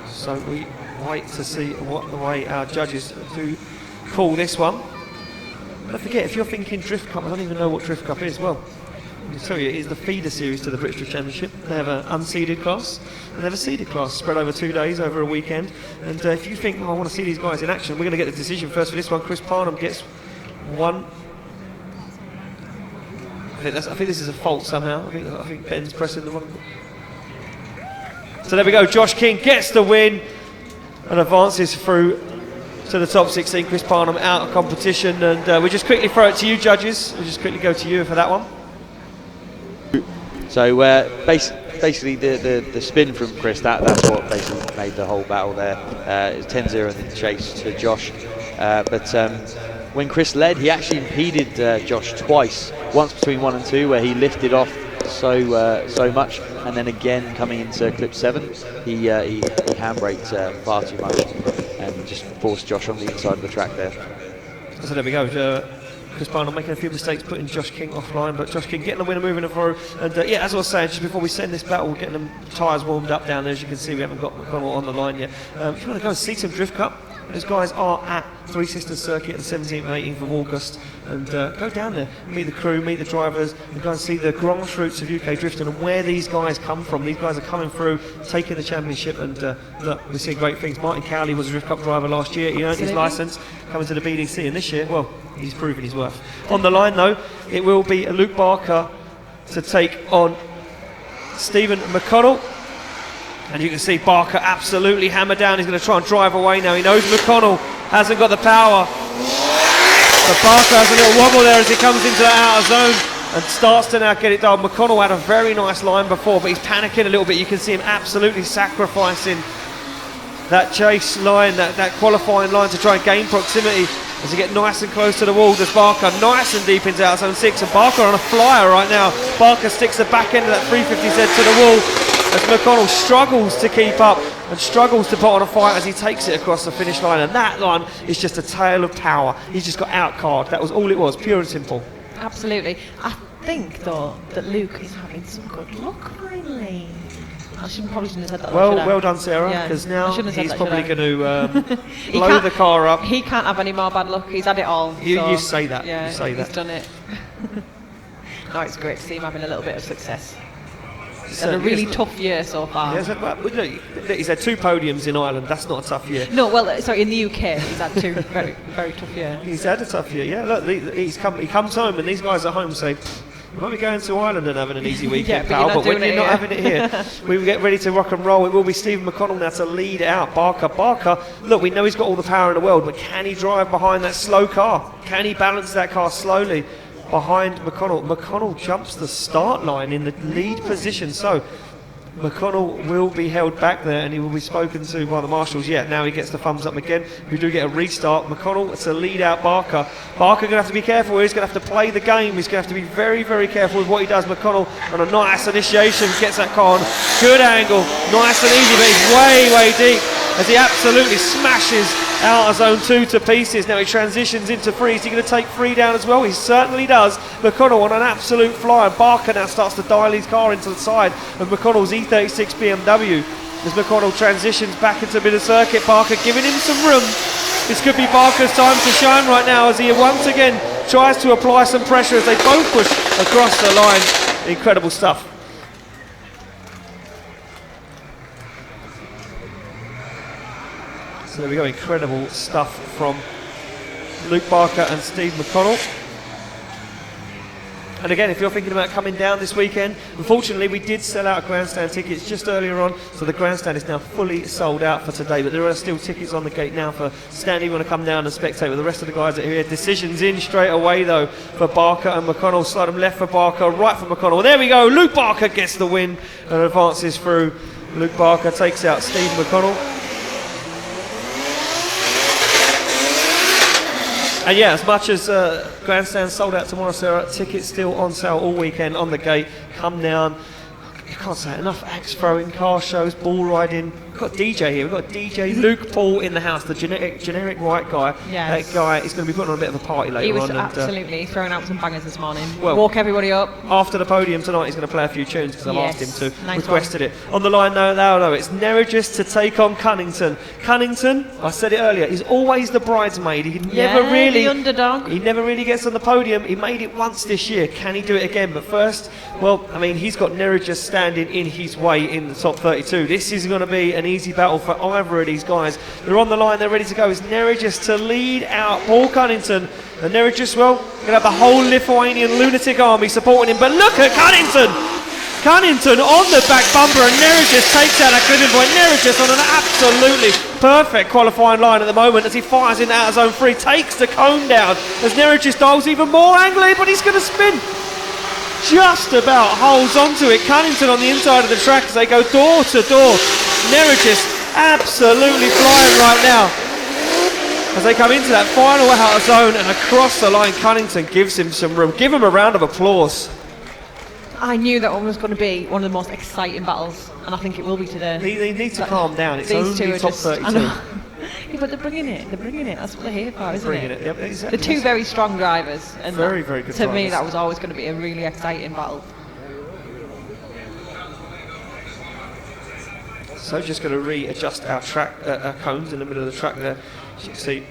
Speaker 5: So we wait to see what the way our judges do call this one. Don't forget, if you're thinking Drift Cup, I don't even know what Drift Cup is. Well, I can tell you, it is the feeder series to the British Drift Championship. They have an unseeded class and they have a seeded class spread over 2 days, over a weekend. And if you think, I want to see these guys in action, we're going to get the decision first for this one. Chris Parnham gets one. I think this is a fault somehow. I think Ben's pressing the wrong. So there we go. Josh King gets the win and advances through to the top 16. Chris Parnham out of competition, and we just quickly throw it to you, judges. We'll just quickly go to you for that one.
Speaker 9: So basically the spin from Chris, that's what basically made the whole battle there. It was 10-0 in the chase to Josh, but when Chris led, he actually impeded Josh twice. Once between 1 and 2, where he lifted off so much, and then again coming into clip 7, he handbraked far too much and just forced Josh on the inside of the track there.
Speaker 5: So there we go. Chris Parnham making a few mistakes, putting Josh King offline, but Josh King getting the winner, moving it through. And as I was saying, just before we send this battle, we're getting them tyres warmed up down there. As you can see, we haven't got McConnell on the line yet. If you want to go and see some Drift Cup, those guys are at Three Sisters Circuit the 17th and 18th of August, and go down there, meet the crew, meet the drivers, and go and see the grassroots of UK drifting and where these guys come from. These guys are coming through, taking the championship, and look, we're seeing great things. Martin Cowley was a Drift Cup driver last year. He earned his licence coming to the BDC, and this year, well, he's proven his worth. On the line though, it will be Luke Barker to take on Stephen McConnell. And you can see Barker absolutely hammered down. He's going to try and drive away now. He knows McConnell hasn't got the power. But Barker has a little wobble there as he comes into the outer zone and starts to now get it done. McConnell had a very nice line before, but he's panicking a little bit. You can see him absolutely sacrificing that chase line, that qualifying line, to try and gain proximity As he get nice and close to the wall, does Barker nice and deep into outside zone 6, and Barker on a flyer right now. Barker sticks the back end of that 350Z to the wall as McConnell struggles to keep up and struggles to put on a fight as he takes it across the finish line, and that line is just a tale of power. He's just got outcard. That was all it was, pure and simple.
Speaker 4: Absolutely. I think though that Luke is having some good luck finally. Probably shouldn't have said that.
Speaker 5: Well done, Sarah, because now he's probably going to blow the car up.
Speaker 4: He can't have any more bad luck. He's had it all.
Speaker 5: You say that.
Speaker 4: Yeah,
Speaker 5: you say that.
Speaker 4: He's done it. No, it's great to see him having a little bit of success. He's had a really tough year so far.
Speaker 5: He's had 2 podiums in Ireland. That's not a tough year.
Speaker 4: No, well, sorry, in the UK, he's had 2 very, very tough years.
Speaker 5: He's had a tough year. Yeah, look, he comes home, and these guys at home say, "We might be going to Ireland and having an easy weekend, pal, but when you're not having it here, we get ready to rock and roll." It will be Stephen McConnell now to lead it out. Barker, look, we know he's got all the power in the world, but can he drive behind that slow car? Can he balance that car slowly behind McConnell? McConnell jumps the start line in the lead position, so McConnell will be held back there, and he will be spoken to by the marshals. Yeah, now he gets the thumbs up again. We do get a restart. McConnell to lead out Barker. Barker going to have to be careful. He's going to have to play the game. He's going to have to be very, very careful with what he does. McConnell on a nice initiation gets that car on. Good angle. Nice and easy, but he's way, way deep as he absolutely smashes out of zone 2 to pieces. Now he transitions into 3. Is he going to take 3 down as well? He certainly does. McConnell on an absolute flyer. Barker now starts to dial his car into the side of McConnell's E36 BMW as McConnell transitions back into mid circuit. Barker giving him some room. This could be Barker's time to shine right now as he once again tries to apply some pressure as they both push across the line. Incredible stuff. So there we go, incredible stuff from Luke Barker and Steve McConnell. And again, if you're thinking about coming down this weekend, unfortunately we did sell out grandstand tickets just earlier on, so the grandstand is now fully sold out for today, but there are still tickets on the gate now for Stanley. You want to come down and spectate with the rest of the guys that are here. Decisions in straight away though for Barker and McConnell. Slide them left for Barker, right for McConnell. There we go, Luke Barker gets the win and advances through. Luke Barker takes out Steve McConnell. And yeah, as much as grandstand sold out tomorrow, Sarah, tickets still on sale all weekend on the gate. Come down. I can't say it enough. Axe throwing, car shows, bull riding. We've got DJ here. We've got DJ Luke Paul in the house, the generic white guy.
Speaker 4: Yes.
Speaker 5: That guy is going to be putting on a bit of a party later on.
Speaker 4: He was
Speaker 5: and,
Speaker 4: absolutely throwing out some bangers this morning.
Speaker 5: Well,
Speaker 4: walk everybody up.
Speaker 5: After the podium tonight, he's going to play a few tunes because I've asked him to.
Speaker 4: Nice
Speaker 5: requested it. On the line now, it's Nerridges to take on Cunnington. Cunnington, I said it earlier, he's always the bridesmaid. He never really
Speaker 4: the underdog.
Speaker 5: He never really gets on the podium. He made it once this year. Can he do it again? But first, well, I mean, he's got Nerridges standing in his way in the top 32. This is going to be an easy battle for either of these guys. They're on the line, they're ready to go. It's Nerridges to lead out Paul Cunnington. And Nerridges, well, going to have the whole Lithuanian lunatic army supporting him. But look at Cunnington! Cunnington on the back bumper, and Nerridges takes out that clipping point. Nerridges on an absolutely perfect qualifying line at the moment as he fires in out of zone 3, takes the cone down as Nerridges dials even more angly, but he's going to spin. Just about holds onto it. Cunnington on the inside of the track as they go door to door. Nerridges absolutely flying right now as they come into that final out of zone and across the line. Cunnington gives him some room. Give him a round of applause.
Speaker 4: I knew that one was going to be one of the most exciting battles, and I think it will be today.
Speaker 5: They need to calm down. It's
Speaker 4: these
Speaker 5: only
Speaker 4: two are
Speaker 5: top
Speaker 4: just,
Speaker 5: 32.
Speaker 4: yeah, but they're bringing it. They're bringing it. That's what they're here for, isn't it?
Speaker 5: Yep, exactly.
Speaker 4: They're two very strong drivers, and
Speaker 5: very good
Speaker 4: to me
Speaker 5: drivers.
Speaker 4: that was always going to be a really exciting battle.
Speaker 5: So just going to readjust our track, our cones in the middle of the track there. As you can see,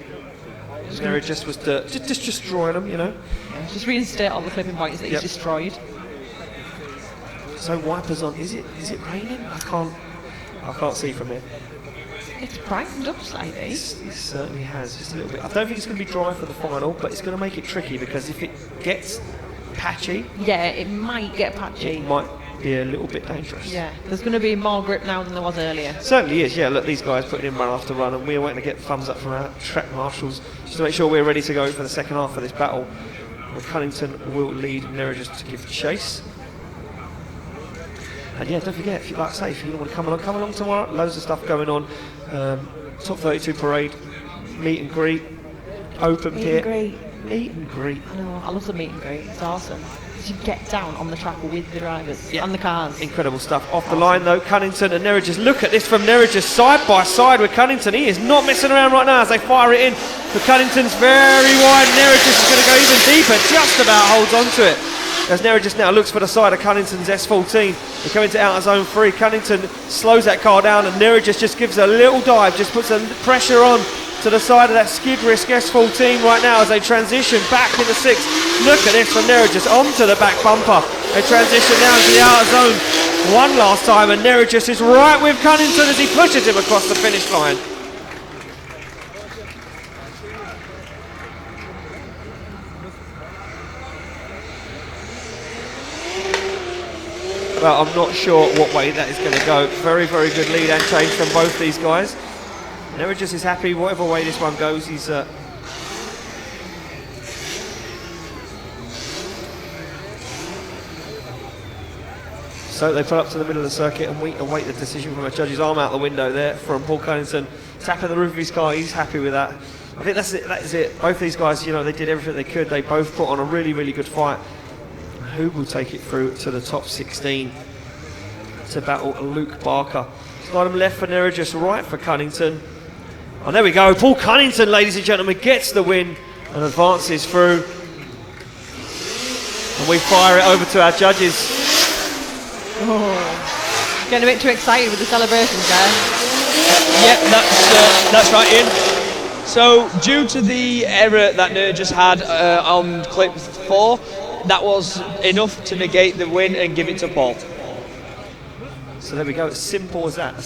Speaker 5: there just was dirt, just destroying them, you know.
Speaker 4: Yeah, just reinstate all the clipping points that he's destroyed.
Speaker 5: So wipers on. Is it raining? I can't see from here.
Speaker 4: It's brightened up slightly.
Speaker 5: It certainly has, just a little bit. I don't think it's going to be dry for the final, but it's going to make it tricky because if it gets patchy,
Speaker 4: yeah, it might get patchy.
Speaker 5: It might be a little bit dangerous.
Speaker 4: Yeah, there's going to be more grip now than there was earlier.
Speaker 5: Certainly is. Yeah, look, these guys putting in run after run, and we're waiting to get thumbs up from our track marshals just to make sure we're ready to go for the second half of this battle. And Cunnington will lead Nerridges to give chase. And yeah, don't forget, like I say, if you want to come along tomorrow. Loads of stuff going on. Top 32 parade, meet and greet. open
Speaker 4: Meet
Speaker 5: pit.
Speaker 4: and greet.
Speaker 5: Meet and greet.
Speaker 4: I know, I love the meet and greet. It's awesome. You get down on the track with the drivers
Speaker 5: Yeah.
Speaker 4: and the cars.
Speaker 5: Incredible stuff. Off the line though, Cunnington and Nerridges. Look at this from Nerridges, side by side with Cunnington. He is not messing around right now as they fire it in. But Cunnington's very wide. Nerridges is going to go even deeper. Just about holds on to it. As Nerridges now looks for the side of Cunnington's S14. They come into outer zone 3. Cunnington slows that car down and Nerridges just gives a little dive, just puts some pressure on to the side of that skid risk S14 right now as they transition back into 6th. Look at this from Nerridges onto the back bumper. They transition down to the outer zone one last time and Nerridges is right with Cunnington as he pushes him across the finish line. Well, I'm not sure what way that is going to go. Very, very good lead and change from both these guys. Nerridges is happy whatever way this one goes. He's so they pull up to the middle of the circuit and await the decision from a judge's arm out the window there from Paul Cunnington. Tapping the roof of his car, he's happy with that. I think that's it. That is it. Both these guys, they did everything they could. They both put on a really, really good fight. Who will take it through to the top 16 to battle Luke Barker? Slide him left for Nerridges, right for Cunnington. Oh, there we go. Paul Cunnington, ladies and gentlemen, gets the win and advances through. And we fire it over to our judges.
Speaker 4: Oh, getting a bit too excited with the celebrations there.
Speaker 8: Yep, that's right, Ian. So, due to the error that Nerd just had on clip 4, that was enough to negate the win and give it to Paul.
Speaker 5: So there we go, as simple as that,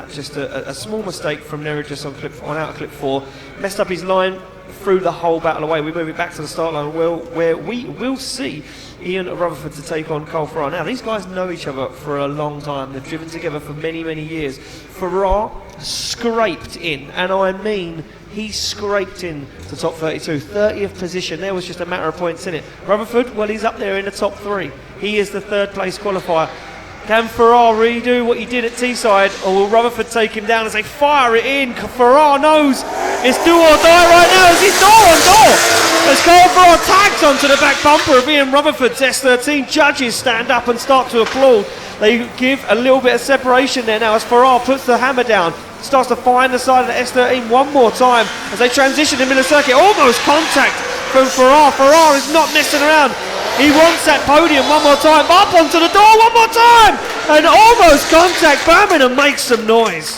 Speaker 5: just a small mistake from Nerridges on out of clip 4, messed up his line, threw the whole battle away. We move it back to the start line where we will see Ian Rutherford to take on Carl Farrar. Now these guys know each other for a long time, they've driven together for many, many years. Farrar scraped in, and I mean he scraped in to top 32, 30th position. There was just a matter of points in it. Rutherford, well, he's up there in the top 3. He is the 3rd place qualifier. Can Farrar redo what he did at Teesside, or will Rutherford take him down as they fire it in? Farrar knows it's do or die right now as he's door on door. As Carl Farrar tags onto the back bumper of Ian Rutherford's S13, judges stand up and start to applaud. They give a little bit of separation there now as Farrar puts the hammer down, starts to find the side of the S13 one more time as they transition him in the circuit. Almost contact from Farrar. Farrar is not messing around. He wants that podium one more time. Up onto the door one more time. And almost contact. Birmingham makes some noise.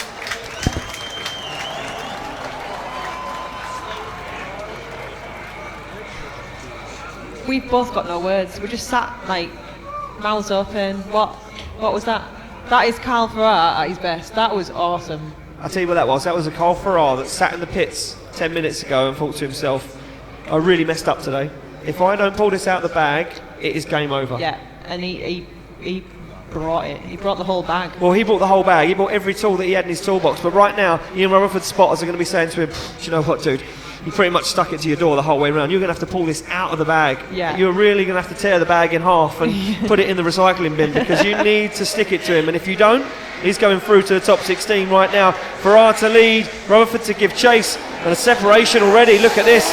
Speaker 4: We've both got no words. We just sat like mouths open. What was that? That is Carl Farrar at his best. That was awesome.
Speaker 5: I'll tell you what that was. That was a Carl Farrar that sat in the pits 10 minutes ago and thought to himself, I really messed up today. If I don't pull this out of the bag, it is game over.
Speaker 4: Yeah, and he brought it. He brought the whole bag.
Speaker 5: Well, he brought the whole bag. He brought every tool that he had in his toolbox. But right now, Ian Rutherford's spotters are going to be saying to him, do you know what, dude? You pretty much stuck it to your door the whole way around. You're going to have to pull this out of the bag.
Speaker 4: Yeah.
Speaker 5: You're really going to have to tear the bag in half and put it in the recycling bin because you need to stick it to him. And if you don't, he's going through to the top 16 right now. Farrar to lead, Rutherford to give chase, and a separation already. Look at this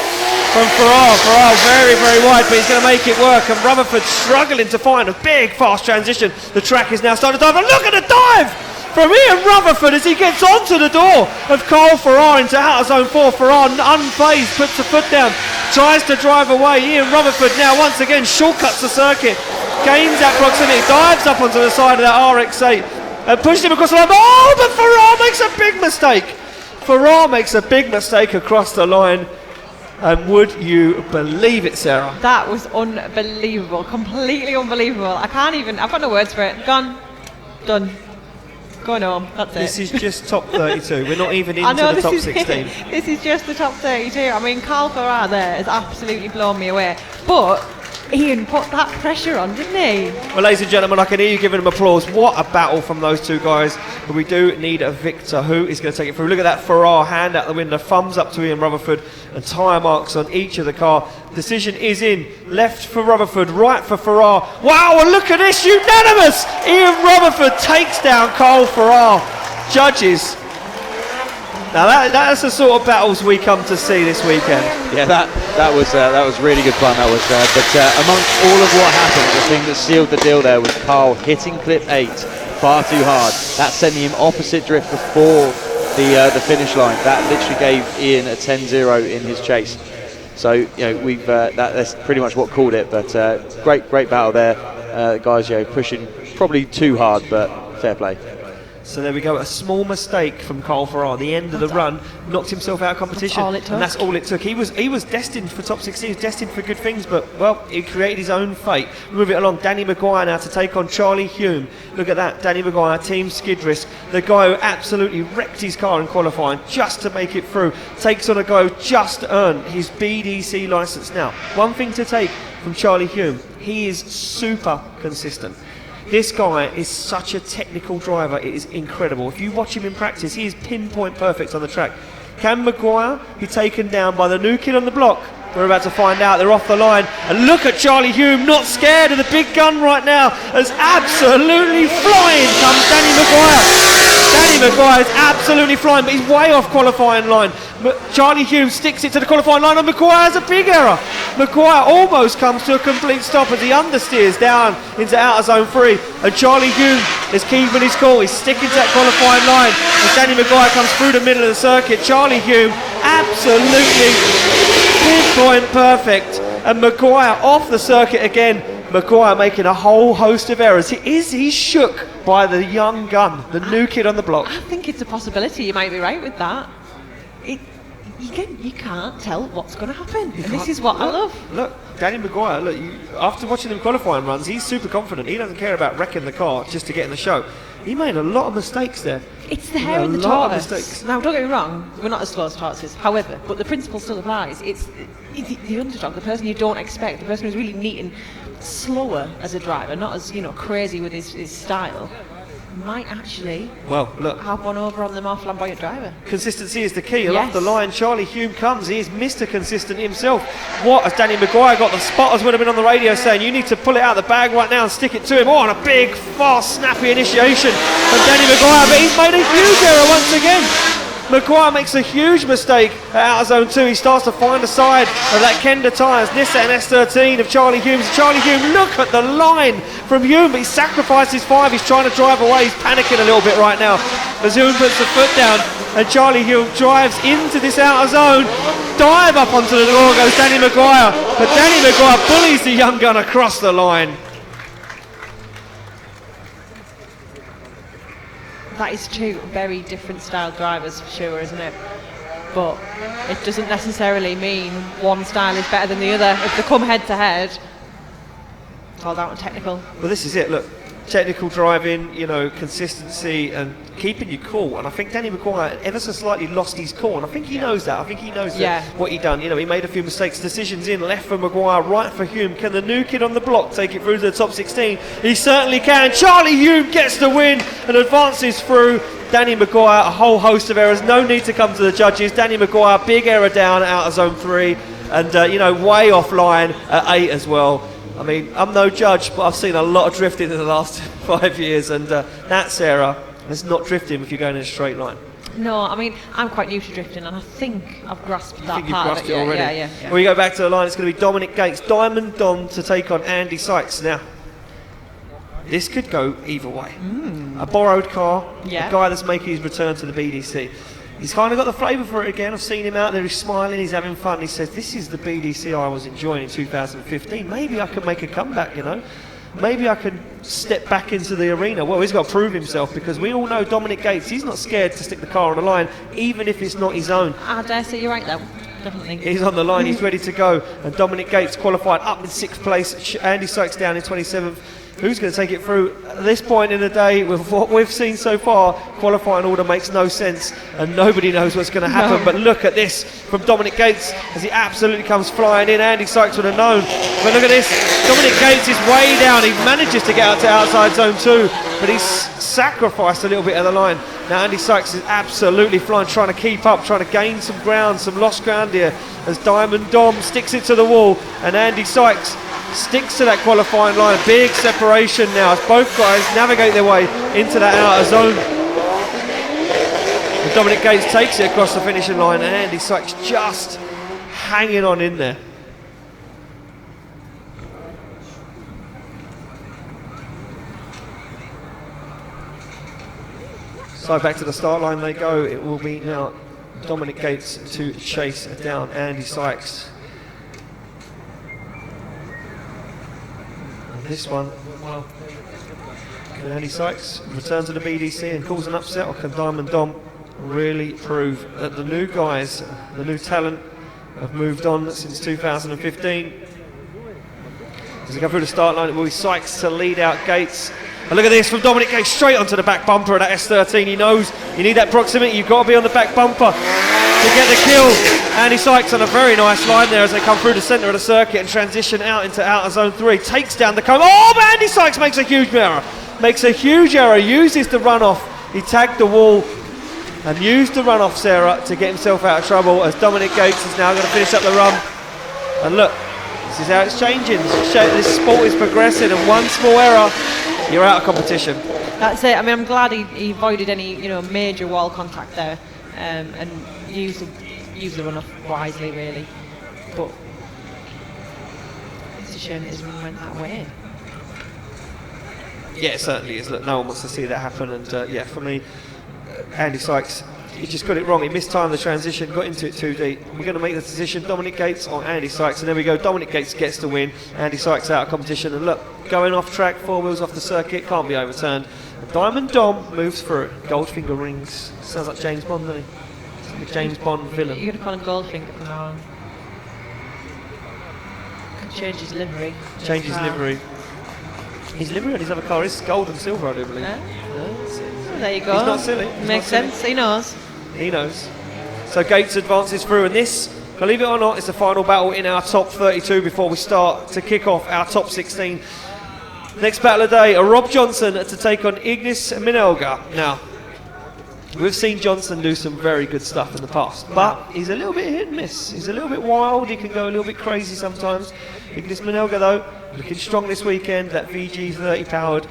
Speaker 5: from Farrar. Farrar very, very wide, but he's going to make it work. And Rutherford struggling to find a big, fast transition. The track is now starting to dive. And look at the dive from Ian Rutherford as he gets onto the door of Carl Farrar into outer zone 4. Farrar unfazed, puts the foot down, tries to drive away. Ian Rutherford now once again shortcuts the circuit, gains that proximity, dives up onto the side of that RX-8 and pushes him across the line. Oh, but Farrar makes a big mistake. Farrar makes a big mistake across the line. And would you believe it, Sarah?
Speaker 4: That was unbelievable, completely unbelievable. I've got no words for it. Gone, done, going home, that's it.
Speaker 5: This is just top 32, we're not even into the top 16.
Speaker 4: This is just the top 32. I mean, Carl Farrar there has absolutely blown me away. But Ian put that pressure on, didn't he?
Speaker 5: Well, ladies and gentlemen, I can hear you giving them applause. What a battle from those two guys. But we do need a victor. Who is going to take it through? Look at that Farrar hand out the window, thumbs up to Ian Rutherford, and tyre marks on each of the car. Decision is in. Left for Rutherford, right for Farrar. Wow, and look at this, unanimous! Ian Rutherford takes down Carl Farrar. Judges Now that's the sort of battles we come to see this weekend.
Speaker 9: Yeah, that was really good fun. That was, but amongst all of what happened, the thing that sealed the deal there was Carl hitting clip 8 far too hard. That sent him opposite drift before the finish line. That literally gave Ian a 10-0 in his chase. So we've that's pretty much what called it. But great battle there, guys. Pushing probably too hard, but fair play.
Speaker 5: So there we go, a small mistake from Carl Farrar. The end of the run knocked himself out of competition.
Speaker 4: That's all it took.
Speaker 5: And that's all it took. He was destined for top 16, he was destined for good things, but, well, he created his own fate. Move it along, Danny Maguire now to take on Charlie Hume. Look at that, Danny Maguire, Team Skid Risk. The guy who absolutely wrecked his car in qualifying just to make it through. Takes on a guy who just earned his BDC licence. Now, one thing to take from Charlie Hume, he is super consistent. This guy is such a technical driver, it is incredible. If you watch him in practice, he is pinpoint perfect on the track. Can Maguire be taken down by the new kid on the block? We're about to find out. They're off the line. And look at Charlie Hume, not scared of the big gun right now. As absolutely flying comes Danny Maguire. Danny Maguire is absolutely flying, but he's way off qualifying line. Charlie Hume sticks it to the qualifying line, and Maguire has a big error. Maguire almost comes to a complete stop as he understeers down into outer zone 3. And Charlie Hume is keeping his cool. He's sticking to that qualifying line. As Danny Maguire comes through the middle of the circuit, Charlie Hume absolutely pinpoint perfect. And Maguire off the circuit again. Maguire making a whole host of errors. He's shook by the young gun, the new kid on the block.
Speaker 4: I think it's a possibility. You might be right with that. You can't tell what's going to happen. And this is what I love.
Speaker 5: Look, Danny Maguire, after watching them qualifying runs, he's super confident. He doesn't care about wrecking the car just to get in the show. He made a lot of mistakes there.
Speaker 4: It's the hair in the tortoise. Now, don't get me wrong, we're not as slow as tortoises. However, but the principle still applies. It's the underdog, the person you don't expect, the person who's really neat and slower as a driver, not as crazy with his style, might actually have one over on the more flamboyant driver.
Speaker 5: Consistency is the key. And off the line, Charlie Hume comes. He is Mr. Consistent himself. What has Danny Maguire got? The spotters would have been on the radio saying, you need to pull it out of the bag right now and stick it to him. Oh, and a big, fast, snappy initiation from Danny Maguire. But he's made a huge error once again. Maguire makes a huge mistake out of zone 2. He starts to find the side of that Kenda Tyres Nissan S13 of Charlie Hume. Charlie Hume, look at the line from Hume, but he sacrificed his 5. He's trying to drive away. He's panicking a little bit right now as Hume puts the foot down, and Charlie Hume drives into this outer zone. Dive up onto the door goes Danny Maguire, but Danny Maguire bullies the young gun across the line.
Speaker 4: That is two very different style drivers for sure, isn't it? But it doesn't necessarily mean one style is better than the other. If they come head to head, it's all down to technical.
Speaker 5: Well, this is it. Look, technical driving, consistency and keeping you cool. And I think Danny Maguire ever so slightly lost his cool, and I think he knows that. I think he knows what he done. He made a few mistakes, decisions in, left for Maguire, right for Hume. Can the new kid on the block take it through to the top 16? He certainly can. Charlie Hume gets the win and advances through. Danny Maguire, a whole host of errors. No need to come to the judges. Danny Maguire, big error down out of zone 3, and way offline at 8 as well. I mean, I'm no judge, but I've seen a lot of drifting in the last 5 years, and that, Sarah, is not drifting if you're going in a straight line.
Speaker 4: No, I mean, I'm quite new to drifting, and I think I've grasped that part
Speaker 5: you've grasped
Speaker 4: of it.
Speaker 5: it already.
Speaker 4: Yeah.
Speaker 5: When we go back to the line, it's going to be Dominic Gates, Diamond Dom, to take on Andy Sykes. Now, this could go either way. A borrowed car, a guy that's making his return to the BDC. He's kind of got the flavour for it again. I've seen him out there, he's smiling, he's having fun. He says, this is the BDC I was enjoying in 2015. Maybe I could make a comeback, Maybe I can step back into the arena. Well, he's got to prove himself, because we all know Dominic Gates, he's not scared to stick the car on the line, even if it's not his own.
Speaker 4: I dare say you're right, though. Definitely.
Speaker 5: He's on the line, he's ready to go. And Dominic Gates qualified up in 6th place. Andy Sykes down in 27th. Who's going to take it through? At this point in the day, with what we've seen so far, qualifying order makes no sense and nobody knows what's going to happen. No. But look at this from Dominic Gates as he absolutely comes flying in. Andy Sykes would have known. But look at this. Dominic Gates is way down. He manages to get out to outside zone 2, but he's sacrificed a little bit of the line. Now Andy Sykes is absolutely flying, trying to keep up, trying to gain some ground, some lost ground here, as Diamond Dom sticks it to the wall, and Andy Sykes sticks to that qualifying line. Big separation now as both guys navigate their way into that outer zone. And Dominic Gates takes it across the finishing line, and Andy Sykes just hanging on in there. So back to the start line they go. It will be now Dominic Gates to chase down Andy Sykes. And this one, well, can Andy Sykes return to the BDC and cause an upset, or can Diamond Dom really prove that the new guys, the new talent, have moved on since 2015? As they go through the start line, it will be Sykes to lead out Gates. And look at this from Dominic Gates, straight onto the back bumper of that S13. He knows you need that proximity, you've got to be on the back bumper to get the kill. Andy Sykes on a very nice line there as they come through the centre of the circuit and transition out into outer zone 3. Takes down the cone. Oh, but Andy Sykes makes a huge error. Makes a huge error, uses the runoff. He tagged the wall and used the runoff, Sarah, to get himself out of trouble, as Dominic Gates is now going to finish up the run. And look, this is how it's changing. This sport is progressing, and one small error, you're out of competition.
Speaker 4: That's it. I mean, I'm glad he avoided any, major wall contact there, and used the runoff wisely, really. But it's a shame his run went that way.
Speaker 5: Yeah, it certainly is. Look, no one wants to see that happen, and for me, Andy Sykes, he just got it wrong. He mistimed the transition, got into it too deep. We're going to make the decision, Dominic Gates or Andy Sykes, and there we go. Dominic Gates gets the win. Andy Sykes out of competition, and look, going off track, 4 wheels off the circuit, can't be overturned. Diamond Dom moves through it. Goldfinger rings. Sounds like James Bond, doesn't he? It's like a James Bond villain.
Speaker 4: You're going to call him Goldfinger from now on. Could change his livery.
Speaker 5: Change his livery. His livery on his other car is gold and silver, I do believe.
Speaker 4: There you go.
Speaker 5: He's not silly.
Speaker 4: Makes sense. He knows.
Speaker 5: He knows. So Gates advances through, and this, believe it or not, is the final battle in our top 32 before we start to kick off our top 16. Next battle of the day, Rob Johnson to take on Ignis Minelga. Now, we've seen Johnson do some very good stuff in the past, but he's a little bit hit and miss. He's a little bit wild, he can go a little bit crazy sometimes. Ignis Minelga, though, looking strong this weekend. That VG30 powered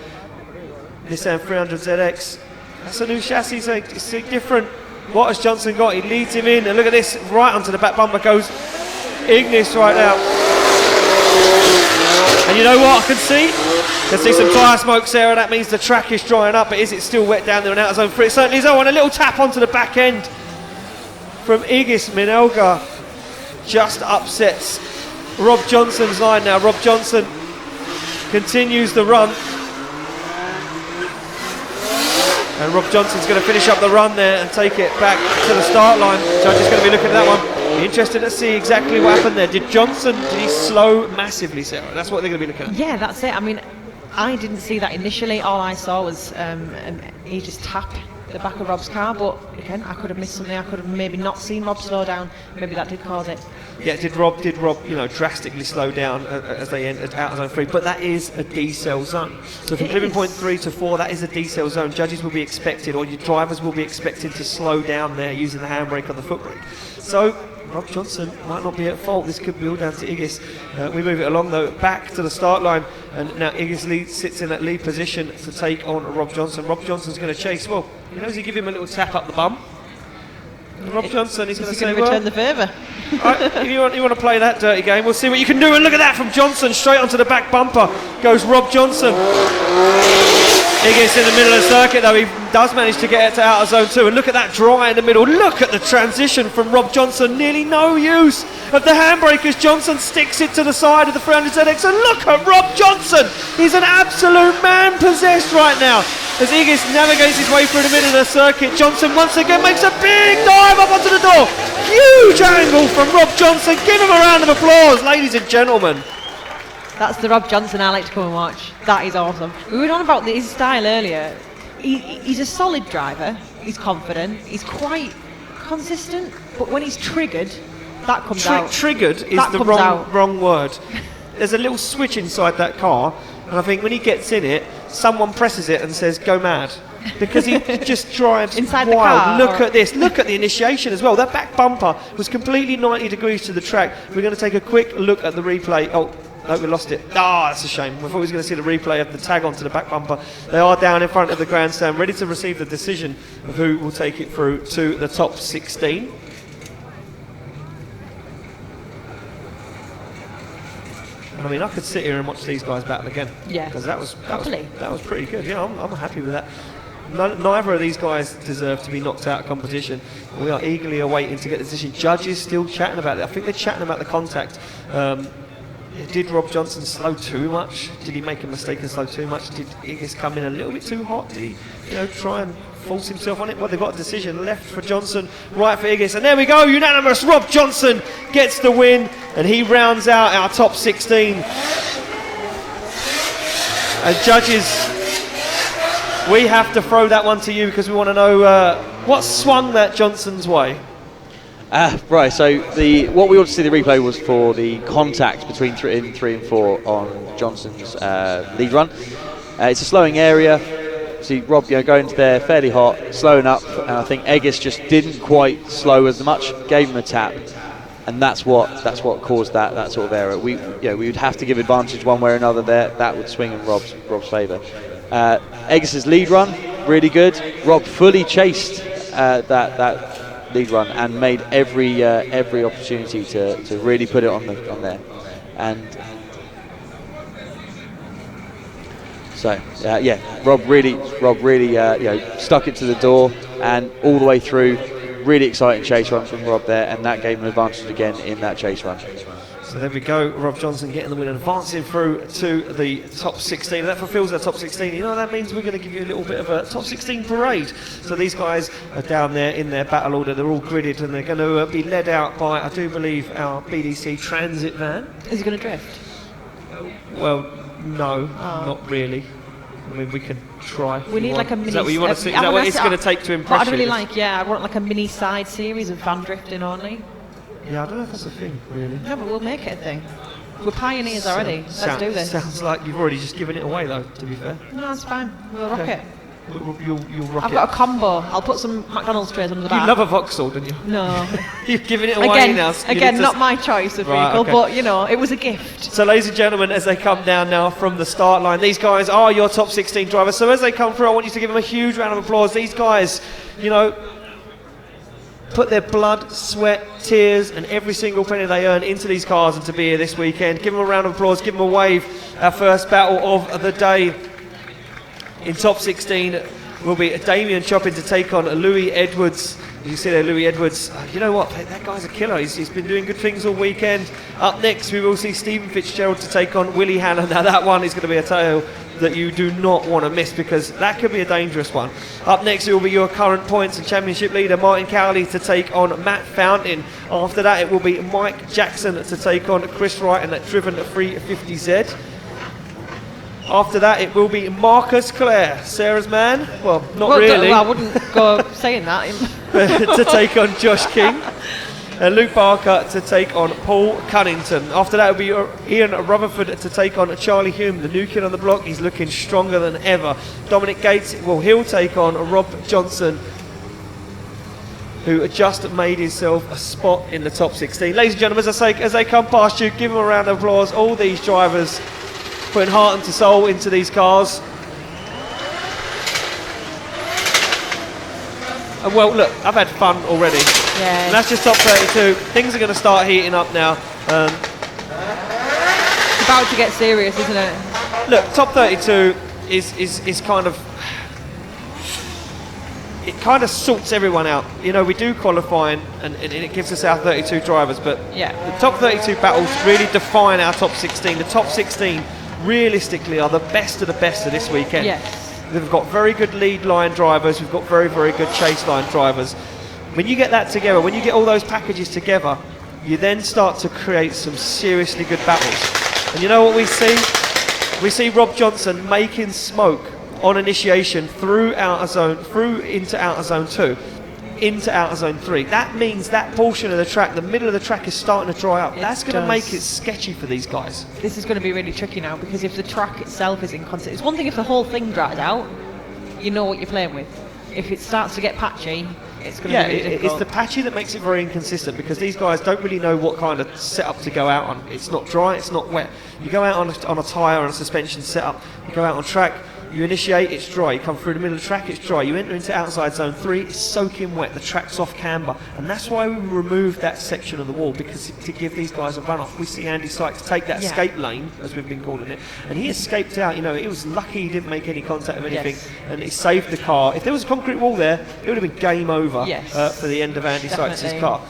Speaker 5: Nissan 300 ZX. That's a new chassis, so it's different. What has Johnson got? He leads him in, and look at this, right onto the back bumper goes Ignis right now. And you know what I can see? I can see some tyre smoke, Sarah. That means the track is drying up, but is it still wet down there in outer zone 3? It certainly is. Oh, and a little tap onto the back end from Ignis Minelga just upsets Rob Johnson's line now. Rob Johnson continues the run. And Rob Johnson's going to finish up the run there and take it back to the start line. Judge is going to be looking at that one. Be interested to see exactly what happened there. Did he slow massively, Sarah? That's what they're going to be looking at.
Speaker 4: Yeah, that's it. I mean, I didn't see that initially. All I saw was he just tapped the back of Rob's car, but again, I could have missed something. I could have maybe not seen Rob slow down. Maybe that did cause it.
Speaker 5: Yeah, did Rob drastically slow down as they entered out of zone 3, but that is a decel zone. So from clipping point 3 to 4, that is a decel zone. Judges will be expected, or your drivers will be expected, to slow down there using the handbrake or the foot brake. So Rob Johnson might not be at fault. This could be all down to Ignis. We move it along though, back to the start line, and now Ignis sits in that lead position to take on Rob Johnson. Rob Johnson's going to chase. Well, he knows he give him a little tap up the bum. And Rob Johnson is going to say,
Speaker 4: return the favour.
Speaker 5: Right, if you want to play that dirty game, we'll see what you can do. And look at that from Johnson, straight onto the back bumper goes Rob Johnson. Ignis in the middle of the circuit though, he does manage to get it to outer zone 2, and look at that dry in the middle. Look at the transition from Rob Johnson, nearly no use of the handbrake as Johnson sticks it to the side of the 300 ZX, and look at Rob Johnson, he's an absolute man possessed right now as Ignis navigates his way through the middle of the circuit. Johnson once again makes a big dive up onto the door. Huge angle from Rob Johnson. Give him a round of applause, ladies and gentlemen.
Speaker 4: That's the Rob Johnson I like to come and watch. That is awesome. We were on about his style earlier. He's a solid driver. He's confident. He's quite consistent. But when he's triggered, that comes out.
Speaker 5: Triggered is the wrong word. There's a little switch inside that car, and I think when he gets in it, someone presses it and says, "Go mad." Because he just drives
Speaker 4: inside
Speaker 5: wild.
Speaker 4: The car.
Speaker 5: Look at this. Look at the initiation as well. That back bumper was completely 90 degrees to the track. We're going to take a quick look at the replay. Oh, No, we lost it. That's a shame. We thought we was going to see the replay of the tag onto the back bumper. They are down in front of the grandstand, ready to receive the decision of who will take it through to the top 16. I mean, I could sit here and watch these guys battle again.
Speaker 4: Yeah.
Speaker 5: Because that was pretty good. Yeah, I'm happy with that. Neither of these guys deserve to be knocked out of competition. We are eagerly awaiting to get the decision. Judges still chatting about it. I think they're chatting about the contact. Did Rob Johnson slow too much? Did he make a mistake and slow too much? Did Iggis come in a little bit too hot? Did he, try and force himself on it? Well, they've got a decision. Left for Johnson, right for Iggis. And there we go, unanimous. Rob Johnson gets the win, and he rounds out our top 16. And judges, we have to throw that one to you because we want to know what swung that Johnson's way.
Speaker 9: Right, so what we want to see the replay was for the contact between 3 and 4 on Johnson's lead run. It's a slowing area. See Rob going into there fairly hot, slowing up, and I think Iggis just didn't quite slow as much, gave him a tap, and that's what caused that sort of error. We would have to give advantage one way or another there. That would swing in Rob's favour. Iggis's lead run, really good. Rob fully chased that lead run and made every opportunity to really put it on there, and so Rob really stuck it to the door and all the way through. Really exciting chase run from Rob there, and that gave him an advantage again in that chase run.
Speaker 5: So there we go, Rob Johnson getting the win, advancing through to the top 16. That fulfills our top 16. That means we're going to give you a little bit of a top 16 parade. So these guys are down there in their battle order. They're all gridded, and they're going to be led out by, I do believe, our BDC transit van.
Speaker 4: Is he going to drift?
Speaker 5: Well, no, not really. I mean, we can try.
Speaker 4: We need like a mini.
Speaker 5: Is that what you want to see? Is that what it's going to take to impress you?
Speaker 4: I'd really I want like a mini side series of van drifting only.
Speaker 5: Yeah, I don't know if that's a thing, really.
Speaker 4: No, but we'll make it a thing. We're pioneers already. Let's do this.
Speaker 5: Sounds like you've already just given it away, though, to be fair.
Speaker 4: No, it's fine. We'll rock it.
Speaker 5: You'll rock
Speaker 4: I've
Speaker 5: it.
Speaker 4: got a combo. I'll put some McDonald's trays under the back.
Speaker 5: You love a Vauxhall, don't you?
Speaker 4: No.
Speaker 5: You've given it away now.
Speaker 4: Again, not my choice of vehicle,
Speaker 5: okay.
Speaker 4: but, it was a gift.
Speaker 5: So, ladies and gentlemen, as they come down now from the start line, these guys are your top 16 drivers. So, as they come through, I want you to give them a huge round of applause. These guys, put their blood, sweat, tears, and every single penny they earn into these cars and to be here this weekend. Give them a round of applause, give them a wave. Our first battle of the day in top 16 will be Damien Choppin to take on Louis Edwards. You see there, Louis Edwards. You know what? That guy's a killer. He's been doing good things all weekend. Up next, we will see Stephen Fitzgerald to take on Willie Hanna. Now, that one is going to be a tale that you do not want to miss because that could be a dangerous one. Up next, it will be your current points and championship leader, Martin Cowley, to take on Matt Fountain. After that, it will be Mike Jackson to take on Chris Wright in that driven 350Z. After that, it will be Marcus Clare, Sarah's man. Well, not really.
Speaker 4: I wouldn't go saying that.
Speaker 5: To take on Josh King. And Luke Barker to take on Paul Cunnington. After that, it will be Ian Rutherford to take on Charlie Hume, the new kid on the block. He's looking stronger than ever. Dominic Gates, he'll take on Rob Johnson, who just made himself a spot in the top 16. Ladies and gentlemen, as they come past you, give them a round of applause. All these drivers putting heart and soul into these cars. And well, look, I've had fun already.
Speaker 4: Yeah.
Speaker 5: And that's just top 32. Things are going to start heating up now.
Speaker 4: It's about to get serious, isn't it?
Speaker 5: Look, top 32 is kind of... It kind of sorts everyone out. We do qualifying and it gives us our 32 drivers, but the top 32 battles really define our top 16. The top 16 realistically are the best of this weekend.
Speaker 4: Yes.
Speaker 5: We've got very good lead line drivers, we've got very, very good chase line drivers. When you get that together, when you get all those packages together, you then start to create some seriously good battles. And you know what we see? We see Rob Johnson making smoke on initiation through into outer zone 2, into outer zone 3. That means that portion of the track, the middle of the track, is starting to dry up. That's going to make it sketchy for these guys.
Speaker 4: This is going to be really tricky now, because if the track itself is inconsistent, it's one thing if the whole thing dries out, you know what you're playing with. If it starts to get patchy, it's going to be really
Speaker 5: it's
Speaker 4: difficult.
Speaker 5: the patchy that makes it very inconsistent because these guys don't really know what kind of setup to go out on. It's not dry, it's not wet. You go out on a tyre or a suspension setup, you go out on track, you initiate, it's dry. You come through the middle of the track, it's dry. You enter into outside zone 3, it's soaking wet. The track's off camber. And that's why we removed that section of the wall, because to give these guys a run off. We see Andy Sykes take that escape lane, as we've been calling it, and he escaped out. You know, it was lucky he didn't make any contact with anything, and he saved the car. If there was a concrete wall there, it would have been game over for the end of Andy Sykes' car.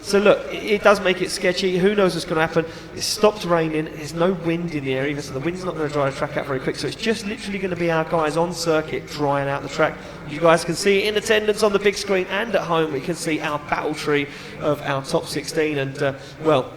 Speaker 5: So look, it does make it sketchy. Who knows what's going to happen? It's stopped raining. There's no wind in the area, so the wind's not going to dry the track out very quick. So it's just literally going to be our guys on circuit drying out the track. You guys can see it in attendance on the big screen and at home. We can see our battle tree of our top 16. And well,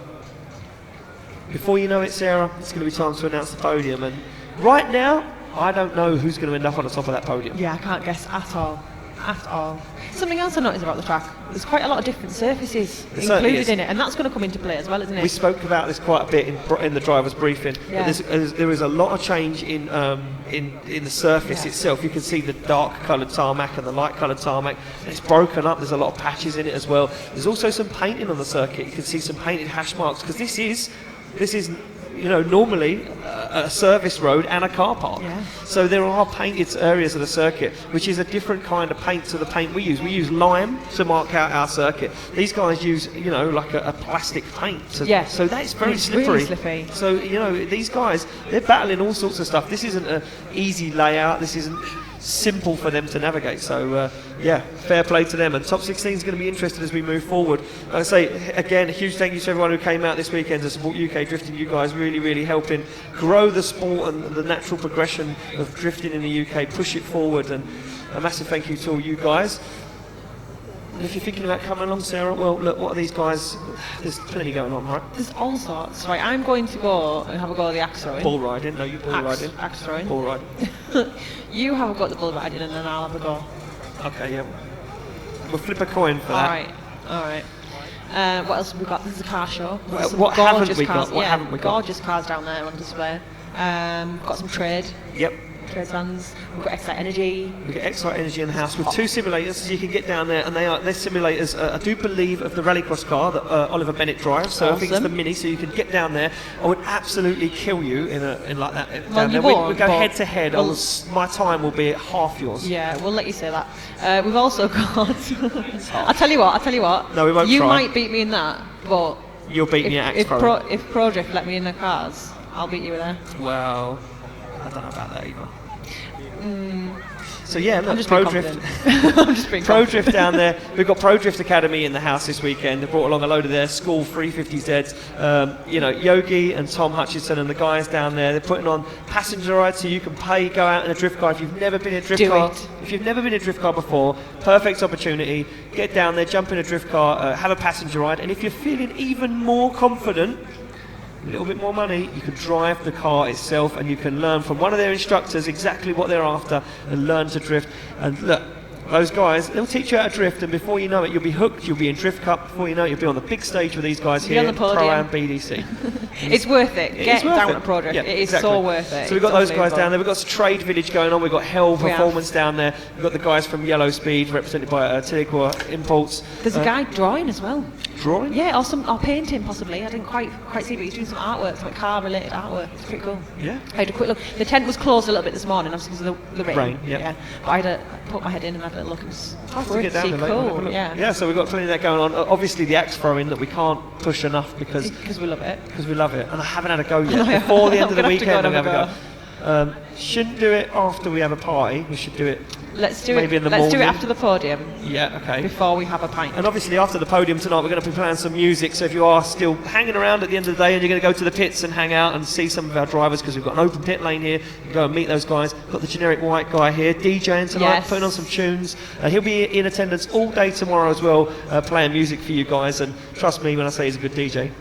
Speaker 5: before you know it, Sarah, it's going to be time to announce the podium. And right now, I don't know who's going to end up on the top of that podium.
Speaker 4: Yeah, I can't guess at all. At all. Something else I noticed about the track, there's quite a lot of different surfaces included in it, and that's going to come into play as well, isn't it?
Speaker 5: We spoke about this quite a bit in the driver's briefing.
Speaker 4: Yeah.
Speaker 5: But there is a lot of change in the surface itself. You can see the dark coloured tarmac and the light coloured tarmac. It's broken up. There's a lot of patches in it as well. There's also some painting on the circuit. You can see some painted hash marks because this is normally a service road and a car park.
Speaker 4: Yeah.
Speaker 5: So there are painted areas of the circuit, which is a different kind of paint to the paint we use. We use lime to mark out our circuit. These guys use, like a plastic paint. So that is very slippery.
Speaker 4: Really slippy.
Speaker 5: So, these guys, they're battling all sorts of stuff. This isn't an easy layout. This isn't simple for them to navigate. So, fair play to them. And top 16 is going to be interested as we move forward. Like I say, again, a huge thank you to everyone who came out this weekend to support UK Drifting. You guys really, really helping grow the sport and the natural progression of drifting in the UK, push it forward. And a massive thank you to all you guys. And if you're thinking about coming along, Sarah, well, look, what are these guys? There's plenty going on, right?
Speaker 4: There's all sorts. Right, I'm going to go and have a go at the axe throwing.
Speaker 5: Bull riding. No, you bull riding.
Speaker 4: Axe throwing.
Speaker 5: Bull riding.
Speaker 4: You have a go at the bull riding and then I'll have a go.
Speaker 5: Okay, yeah. We'll flip a coin for that.
Speaker 4: All right. What else have we got? This is a car show.
Speaker 5: What haven't we got? What haven't we got?
Speaker 4: Gorgeous cars down there on display. Got some trade.
Speaker 5: Yep.
Speaker 4: Trade stands. We've got Excite Energy.
Speaker 5: We've got Excite Energy in the house with 2 simulators, so you can get down there, and they're simulators, I do believe, of the rallycross car that Oliver Bennett drives, so I think it's the Mini, so you can get down there. I would absolutely kill you in like that down there. We go head to head. My time will be half yours.
Speaker 4: Yeah, we'll let you say that. We've also got... I'll tell you what.
Speaker 5: No, we won't
Speaker 4: You
Speaker 5: try.
Speaker 4: might beat me in that, but...
Speaker 5: You'll beat me at Axe Pro.
Speaker 4: If Pro Drift let me in their cars, I'll beat you there.
Speaker 5: Well, I don't know about that either. So yeah, look,
Speaker 4: Pro
Speaker 5: Drift.
Speaker 4: I'm just being
Speaker 5: Pro Drift down there. We've got Pro Drift Academy in the house this weekend. They brought along a load of their school 350Zs. Yogi and Tom Hutchinson and the guys down there. They're putting on passenger rides, so you can go out in a drift car if you've never been in a drift car. If you've never been in a drift car before, perfect opportunity. Get down there, jump in a drift car, have a passenger ride, and if you're feeling even more confident, a little bit more money, you can drive the car itself and you can learn from one of their instructors exactly what they're after and learn to drift. And look, those guys, they'll teach you how to drift, and before you know it, you'll be hooked, you'll be in Drift Cup, before you know it, you'll be on the big stage with these guys here, Pro-Am BDC.
Speaker 4: It's worth it. Get down at Pro Drift.
Speaker 5: Yeah,
Speaker 4: it is so worth it.
Speaker 5: So we've got those guys down there, we've got Trade Village going on, we've got Hell Performance down there, we've got the guys from Yellow Speed, represented by Tiligua Imports.
Speaker 4: There's a guy drawing as well.
Speaker 5: Drawing?
Speaker 4: Yeah, or painting possibly. I didn't quite see, but he's doing some artwork, some car-related artwork. It's pretty cool.
Speaker 5: Yeah.
Speaker 4: I had a quick look. The tent was closed a little bit this morning, obviously because of the rain.
Speaker 5: Yeah.
Speaker 4: But I put my head in and had a little look. It was
Speaker 5: to get down there later,
Speaker 4: cool.
Speaker 5: Yeah, so we've got plenty of that going on. Obviously, the axe throwing that we can't push enough because
Speaker 4: we love it.
Speaker 5: Because we love it, and I haven't had a go yet. Before the end of the weekend, I'm going to have a go. Shouldn't do it after we have a party. We should do it.
Speaker 4: Let's do
Speaker 5: maybe
Speaker 4: it.
Speaker 5: In the
Speaker 4: let's
Speaker 5: morning.
Speaker 4: Do it after the podium.
Speaker 5: Yeah, okay.
Speaker 4: Before we have a pint.
Speaker 5: And obviously after the podium tonight, we're going to be playing some music. So if you are still hanging around at the end of the day and you're going to go to the pits and hang out and see some of our drivers, because we've got an open pit lane here, you can go and meet those guys. Got the generic white guy here, DJing tonight, putting on some tunes. He'll be in attendance all day tomorrow as well, playing music for you guys. And trust me when I say he's a good DJ.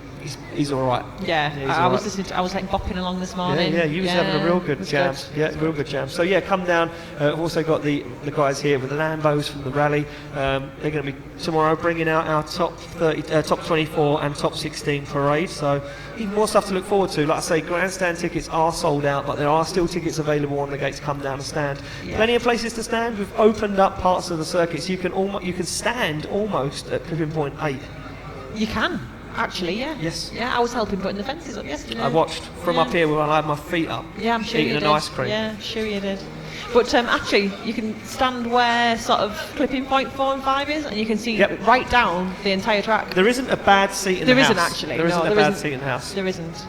Speaker 5: he's all right.
Speaker 4: Yeah,
Speaker 5: he's
Speaker 4: I
Speaker 5: all
Speaker 4: was
Speaker 5: right.
Speaker 4: listening. I was like bopping along this
Speaker 5: Yeah,
Speaker 4: morning.
Speaker 5: he was having a real good
Speaker 4: it was
Speaker 5: jam.
Speaker 4: good.
Speaker 5: Yeah, real good jam. So yeah, come down. We've also got the guys here with the Lambos from the rally. They're going to be tomorrow bringing out our top 30, top 24 and top 16 parade. So even more stuff to look forward to. Like I say, grandstand tickets are sold out, but there are still tickets available on the gates. Come down and stand.
Speaker 4: Yeah.
Speaker 5: Plenty of places to stand. We've opened up parts of the circuits. You can stand almost at clipping point 8.
Speaker 4: You can. Actually, yeah.
Speaker 5: Yes.
Speaker 4: Yeah, I was helping putting the fences up yesterday.
Speaker 5: I watched from up here where I had my feet up.
Speaker 4: Yeah, I'm sure
Speaker 5: eating
Speaker 4: you
Speaker 5: an
Speaker 4: did.
Speaker 5: ice cream.
Speaker 4: Yeah, sure you did. But actually, you can stand where sort of clipping point 4 and 5 is, and you can see right down the entire track.
Speaker 5: There isn't a bad seat in the house.
Speaker 4: There isn't actually.
Speaker 5: There isn't
Speaker 4: no,
Speaker 5: a bad seat in the house.
Speaker 4: There isn't.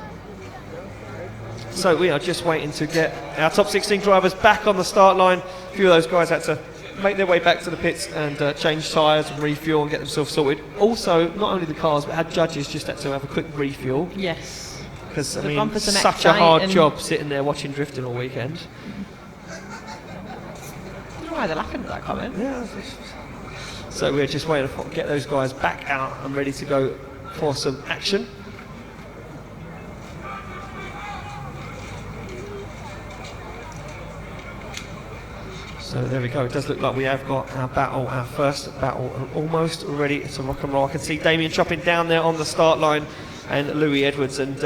Speaker 5: So we are just waiting to get our top 16 drivers back on the start line. A few of those guys had to make their way back to the pits and change tyres and refuel and get themselves sorted. Also, not only the cars, but our judges just had to have a quick refuel.
Speaker 4: Yes.
Speaker 5: Because, I
Speaker 4: They've gone
Speaker 5: mean,
Speaker 4: for some
Speaker 5: such a hard
Speaker 4: Excite
Speaker 5: job sitting there watching drifting all weekend.
Speaker 4: I don't know why they're laughing at that comment.
Speaker 5: Yeah. So we're just waiting to get those guys back out and ready to go for some action. So there we go. It does look like we have got our first battle almost ready to rock and roll. I can see Damien chopping down there on the start line and Louis Edwards, and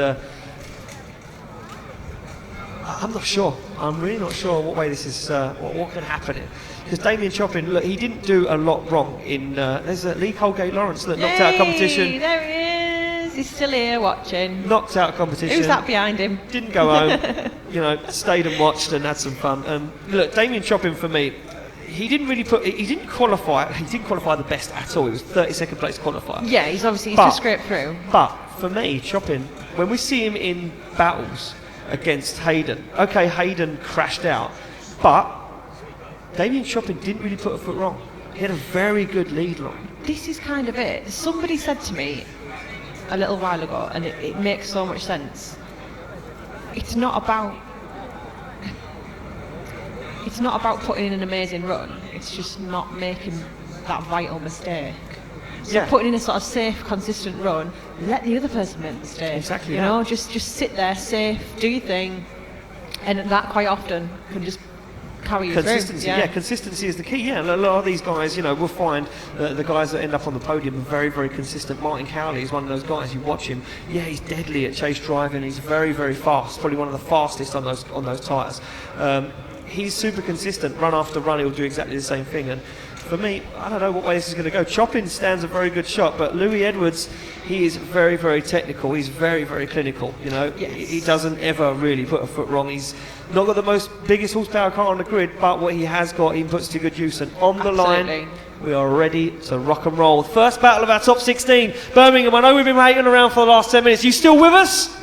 Speaker 5: I'm not sure. I'm really not sure what way this is, what can happen here. Because Damien Chopping, look, he didn't do a lot wrong in, there's Lee Colgate Lawrence that knocked out competition.
Speaker 4: There he is. He's still here watching.
Speaker 5: Knocked out competition.
Speaker 4: Who's that behind him?
Speaker 5: Didn't go home. Stayed and watched and had some fun. Look, Damien Chopping for me, he didn't qualify. He didn't qualify the best at all. He was 32nd place qualifier.
Speaker 4: Yeah, he's just scraped through.
Speaker 5: But for me, Chopping, when we see him in battles against Hayden, okay, Hayden crashed out, but Damien Chopping didn't really put a foot wrong. He had a very good lead line.
Speaker 4: This is kind of it. Somebody said to me a little while ago, and it makes so much sense. It's not about putting in an amazing run. It's just not making that vital mistake. So putting in a sort of safe, consistent run, let the other person make the mistake.
Speaker 5: Exactly.
Speaker 4: You know, just sit there, safe, do your thing, and that quite often can just carry you
Speaker 5: Consistency,
Speaker 4: through.
Speaker 5: Consistency is the key. Yeah, a lot of these guys, we'll find the guys that end up on the podium are very, very consistent. Martin Cowley is one of those guys. You watch him. Yeah, he's deadly at chase driving. He's very, very fast. Probably one of the fastest on those tyres. He's super consistent. Run after run, he'll do exactly the same thing. And for me, I don't know what way this is going to go. Chopping stands a very good shot, but Louis Edwards, he is very, very technical. He's very, very clinical.
Speaker 4: Yes.
Speaker 5: He doesn't ever really put a foot wrong. He's not got the biggest horsepower car on the grid, but what he has got, he puts to good use. And on the line, we are ready to rock and roll. First battle of our top 16, Birmingham. I know we've been waiting around for the last 10 minutes. You still with us?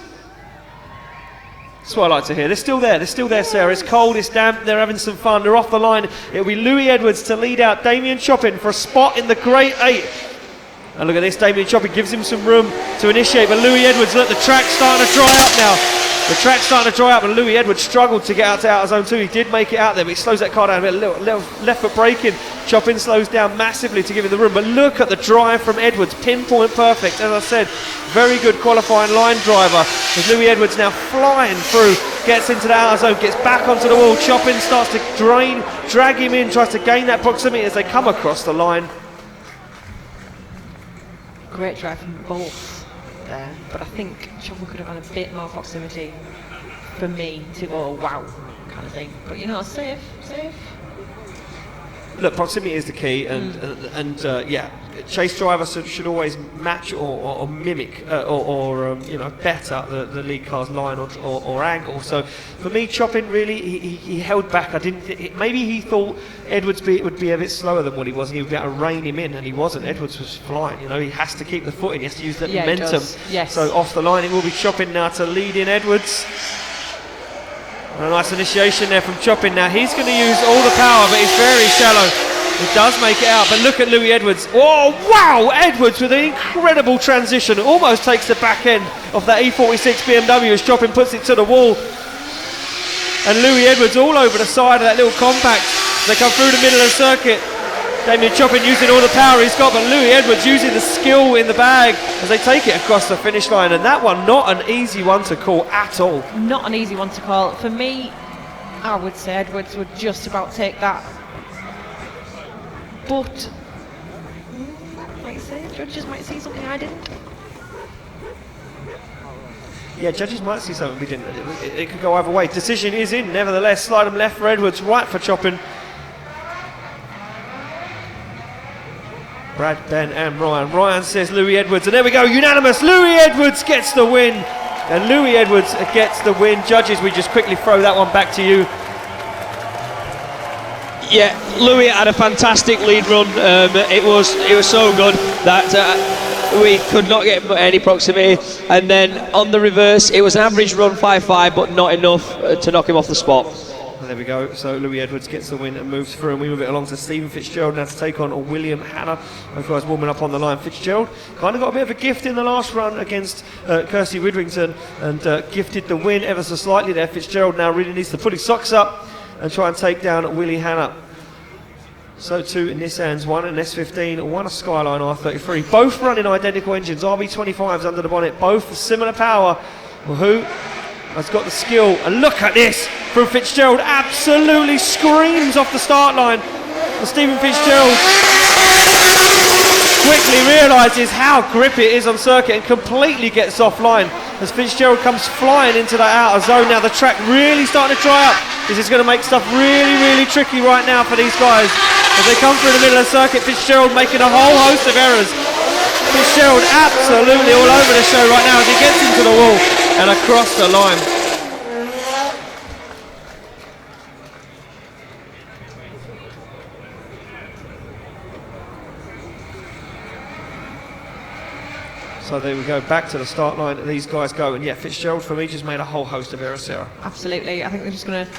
Speaker 5: That's what I like to hear. They're still there, Sarah. It's cold, it's damp, they're having some fun. They're off the line. It'll be Louis Edwards to lead out Damien Chopping for a spot in the Great 8. And look at this, Damien Chopping gives him some room to initiate, but Louis Edwards, look, the track's starting to dry up now. The track's starting to dry up, and Louis Edwards struggled to get out to outer zone 2. He did make it out there, but he slows that car down a bit. Little left foot braking. Chopping slows down massively to give him the room, but look at the drive from Edwards, pinpoint perfect. As I said, very good qualifying line driver. As Louis Edwards now flying through, gets into the outer zone, gets back onto the wall. Chopping starts to drag him in, tries to gain that proximity as they come across the line.
Speaker 4: Great drive from both there, but I think Chopping could have had a bit more proximity for me to go wow kind of thing. But safe.
Speaker 5: Look, proximity is the key, and chase drivers should always match or mimic or better the lead car's line or angle. So for me, Chopping really he held back. Maybe he thought Edwards would be a bit slower than what he was, and he would be able to rein him in, and he wasn't. Edwards was flying. He has to keep the foot in. He has to use that momentum.
Speaker 4: Yes.
Speaker 5: So off the line, it will be Chopping now to lead in Edwards. And a nice initiation there from Chopping. Now he's going to use all the power, but he's very shallow. He does make it out, but look at Louis Edwards. Oh, wow! Edwards with an incredible transition. Almost takes the back end of that E46 BMW as Chopping puts it to the wall. And Louis Edwards all over the side of that little compact. They come through the middle of the circuit. Damien Chopin using all the power he's got, but Louis Edwards using the skill in the bag as they take it across the finish line. And that one, not an easy one to call at all.
Speaker 4: Not an easy one to call. For me, I would say Edwards would just about take that. But, judges might see something I didn't.
Speaker 5: Yeah, judges might see something we didn't. It could go either way. Decision is in, nevertheless. Slide them left for Edwards, right for Chopin. Brad, Ben and Ryan. Ryan says Louis Edwards, and there we go, unanimous. Louis Edwards gets the win. And Louis Edwards gets the win. Judges, we just quickly throw that one back to you.
Speaker 8: Yeah, Louis had a fantastic lead run. It was so good that we could not get any proximity. And then on the reverse, it was an average run 5.5, but not enough to knock him off the spot.
Speaker 5: And there we go. So Louis Edwards gets the win and moves through, and we move it along to Stephen Fitzgerald now to take on William Hanna. Both guys warming up on the line. Fitzgerald kind of got a bit of a gift in the last run against Kirsty Widrington and gifted the win ever so slightly there. Fitzgerald now really needs to put his socks up and try and take down Willie Hanna. So two Nissans, one an S15, one a Skyline R33. Both running identical engines, RB25s under the bonnet, both similar power. Well, who has got the skill? And look at this from Fitzgerald, absolutely screams off the start line. And Stephen Fitzgerald quickly realises how grippy it is on circuit and completely gets offline as Fitzgerald comes flying into that outer zone. Now the track really starting to dry up. This is going to make stuff really, really tricky right now for these guys. As they come through the middle of the circuit, Fitzgerald making a whole host of errors. Fitzgerald absolutely all over the show right now as he gets into the wall and across the line. So there we go, back to the start line, these guys go, and yeah, Fitzgerald for me just made a whole host of errors, Sarah.
Speaker 4: Absolutely, I think they're just going to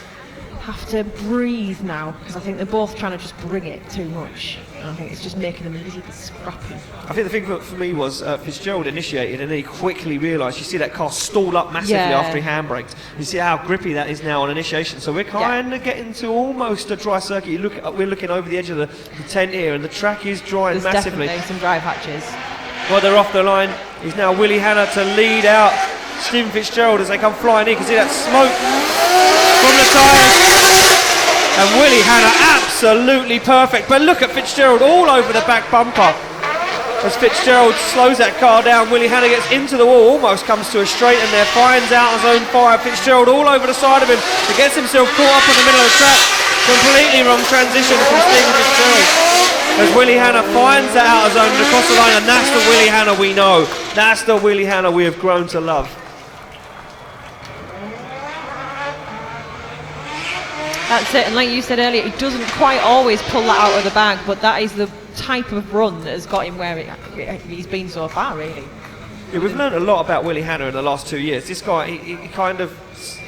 Speaker 4: have to breathe now, because I think they're both trying to just bring it too much. And I think it's just making them a little bit scrappy.
Speaker 5: I think the thing for me was Fitzgerald initiated and then he quickly realised, you see that car stall up massively after he handbraked. You see how grippy that is now on initiation. So we're kind of getting to almost a dry circuit. We're looking over the edge of the tent here and the track is drying massively.
Speaker 4: There's definitely some dry patches.
Speaker 5: Well, they're off the line. Is now Willie Hanna to lead out Stephen Fitzgerald as they come flying in. You can see that smoke from the tyres. And Willie Hanna absolutely perfect. But look at Fitzgerald all over the back bumper. As Fitzgerald slows that car down, Willie Hanna gets into the wall, almost comes to a straight and there, finds out on zone 5. Fitzgerald all over the side of him. He gets himself caught up in the middle of the track. Completely wrong transition from Stephen Fitzgerald. As Willie Hanna finds that outer zone and across the line, and that's the Willie Hanna we know. That's the Willie Hanna we have grown to love.
Speaker 4: That's it, and like you said earlier, he doesn't quite always pull that out of the bag, but that is the type of run that has got him where he's been so far, really.
Speaker 5: Yeah, we've learned a lot about Willie Hanna in the last 2 years. This guy, he kind of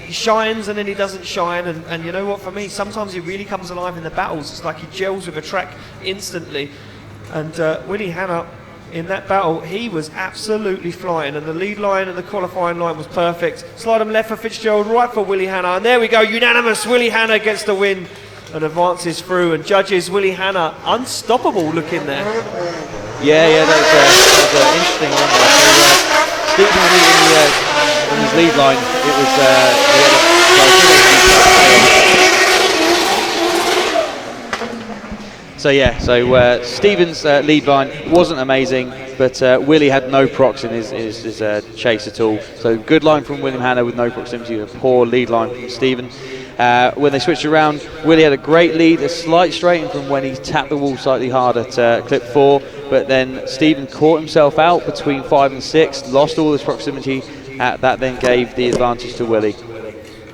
Speaker 5: he shines and then he doesn't shine, and you know what, for me, sometimes he really comes alive in the battles. It's like he gels with a track instantly. And Willie Hanna, in that battle, he was absolutely flying, and the lead line and the qualifying line was perfect. Slide them left for Fitzgerald, right for Willie Hanna, and there we go, unanimous. Willie Hanna gets the win and advances through, and judges Willie Hanna unstoppable looking there.
Speaker 9: Yeah, that was an interesting one there. So, Stephen in his lead line, it was Stephen's lead line wasn't amazing, but Willie had no procs in his chase at all. So good line from William Hanna with no proximity, a poor lead line from Stephen. When they switched around, Willie had a great lead, a slight straighten from when he tapped the wall slightly hard at clip 4, but then Stephen caught himself out between 5 and 6, lost all his proximity. That then gave the advantage to Willie.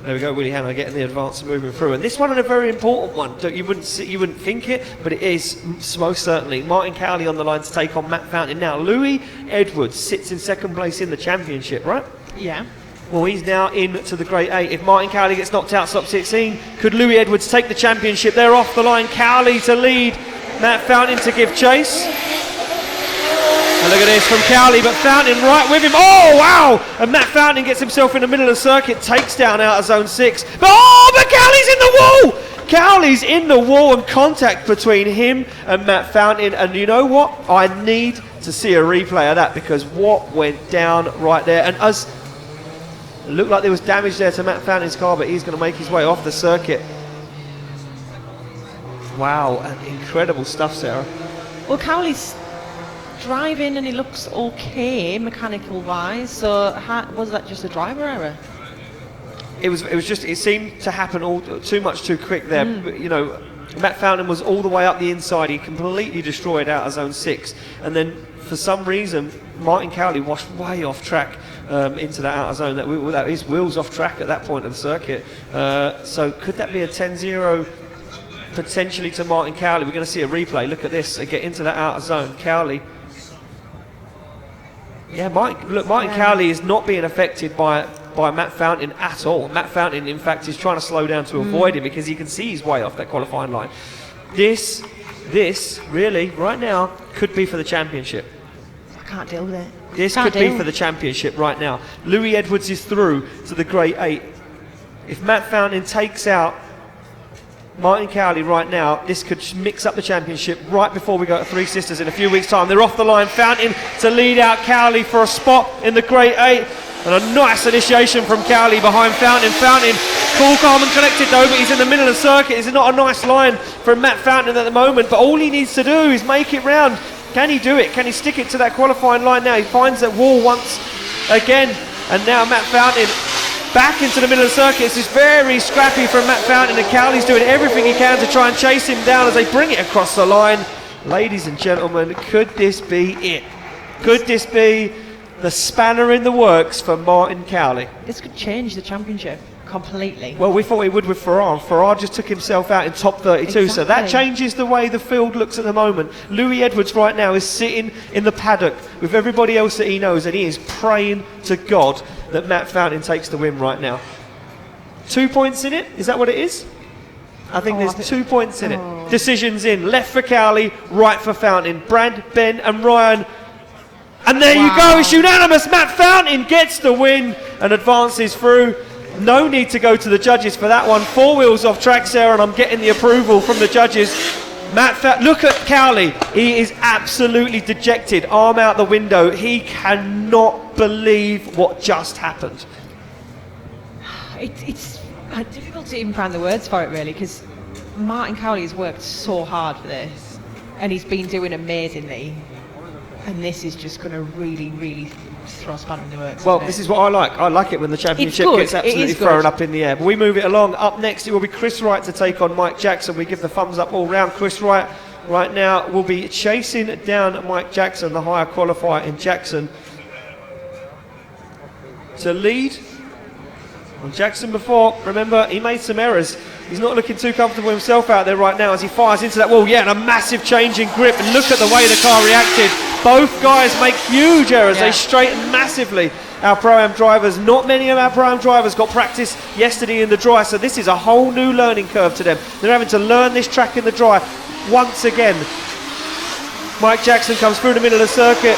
Speaker 5: There we go, Willie Hanna getting the advance and moving through. And this one is a very important one. You wouldn't think it, but it is most certainly. Martin Cowley on the line to take on Matt Fountain. Now, Louis Edwards sits in second place in the championship, right?
Speaker 4: Yeah.
Speaker 5: Well, he's now into the Grade 8. If Martin Cowley gets knocked out, stop 16, could Louis Edwards take the championship? They're off the line. Cowley to lead, Matt Fountain to give chase. And look at this from Cowley, but Fountain right with him. Oh, wow! And Matt Fountain gets himself in the middle of the circuit, takes down out of zone 6. But Cowley's in the wall! Cowley's in the wall and contact between him and Matt Fountain, and you know what? I need to see a replay of that, because what went down right there, and as it looked like there was damage there to Matt Fountain's car, but he's going to make his way off the circuit. Wow, and incredible stuff, Sarah.
Speaker 4: Well, Cowley's driving and he looks okay mechanical wise, so was that just a driver error?
Speaker 5: It was just, it seemed to happen all too much too quick there. You know, Matt Fountain was all the way up the inside. He completely destroyed out of zone 6, and then for some reason Martin Cowley washed way off track into that outer zone. That his wheels off track at that point of the circuit. So could that be a 10-0 potentially to Martin Cowley? We're going to see a replay. Look at this. They get into that outer zone. Cowley. Yeah, Martin Cowley is not being affected by Matt Fountain at all. Matt Fountain, in fact, is trying to slow down to avoid him, because he can see his way off that qualifying line. This really, right now, could be for the championship.
Speaker 4: I can't deal with it.
Speaker 5: This could be for the championship right now. Louis Edwards is through to the Grade 8. If Matt Fountain takes out Martin Cowley right now, this could mix up the championship right before we go to Three Sisters in a few weeks' time. They're off the line. Fountain to lead out Cowley for a spot in the Grade 8. And a nice initiation from Cowley behind Fountain. Fountain, cool, calm and collected though, but he's in the middle of the circuit. It's not a nice line from Matt Fountain at the moment, but all he needs to do is make it round. Can he do it? Can he stick it to that qualifying line now? He finds that wall once again, and now Matt Fountain back into the middle of the circuit. This is very scrappy from Matt Fountain, and Cowley's doing everything he can to try and chase him down as they bring it across the line. Ladies and gentlemen, could this be it? Could this be the spanner in the works for Martin Cowley?
Speaker 4: This could change the championship completely.
Speaker 5: Well, we thought it would with Farrar. Farrar just took himself out in top 32, so that changes the way the field looks at the moment. Louis Edwards right now is sitting in the paddock with everybody else that he knows, and he is praying to God that Matt Fountain takes the win right now. 2 points in it? Is that what it is? I think there's 2 points in it. Decisions in. Left for Cowley, right for Fountain. Brad, Ben and Ryan. And there you go, it's unanimous. Matt Fountain gets the win and advances through. No need to go to the judges for that one. 4 wheels off track, Sarah, and I'm getting the approval from the judges. Look at Cowley. He is absolutely dejected, arm out the window. He cannot believe what just happened.
Speaker 4: It's difficult to even find the words for it, really, because Martin Cowley has worked so hard for this, and he's been doing amazingly. And this is just going to really, really throw a spanner in the works.
Speaker 5: Well, this is what I like. I like it when the championship gets absolutely thrown up in the air. But we move it along. Up next, it will be Chris Wright to take on Mike Jackson. We give the thumbs up all round. Chris Wright right now will be chasing down Mike Jackson, the higher qualifier in Jackson, to lead. And Jackson before, remember, he made some errors. He's not looking too comfortable himself out there right now as he fires into that wall. Yeah, and a massive change in grip. And look at the way the car reacted. Both guys make huge errors. They straighten massively. Our Pro-Am drivers, not many of our Pro-Am drivers got practice yesterday in the dry, so this is a whole new learning curve to them. They're having to learn this track in the dry once again. Mike Jackson comes through the middle of the circuit.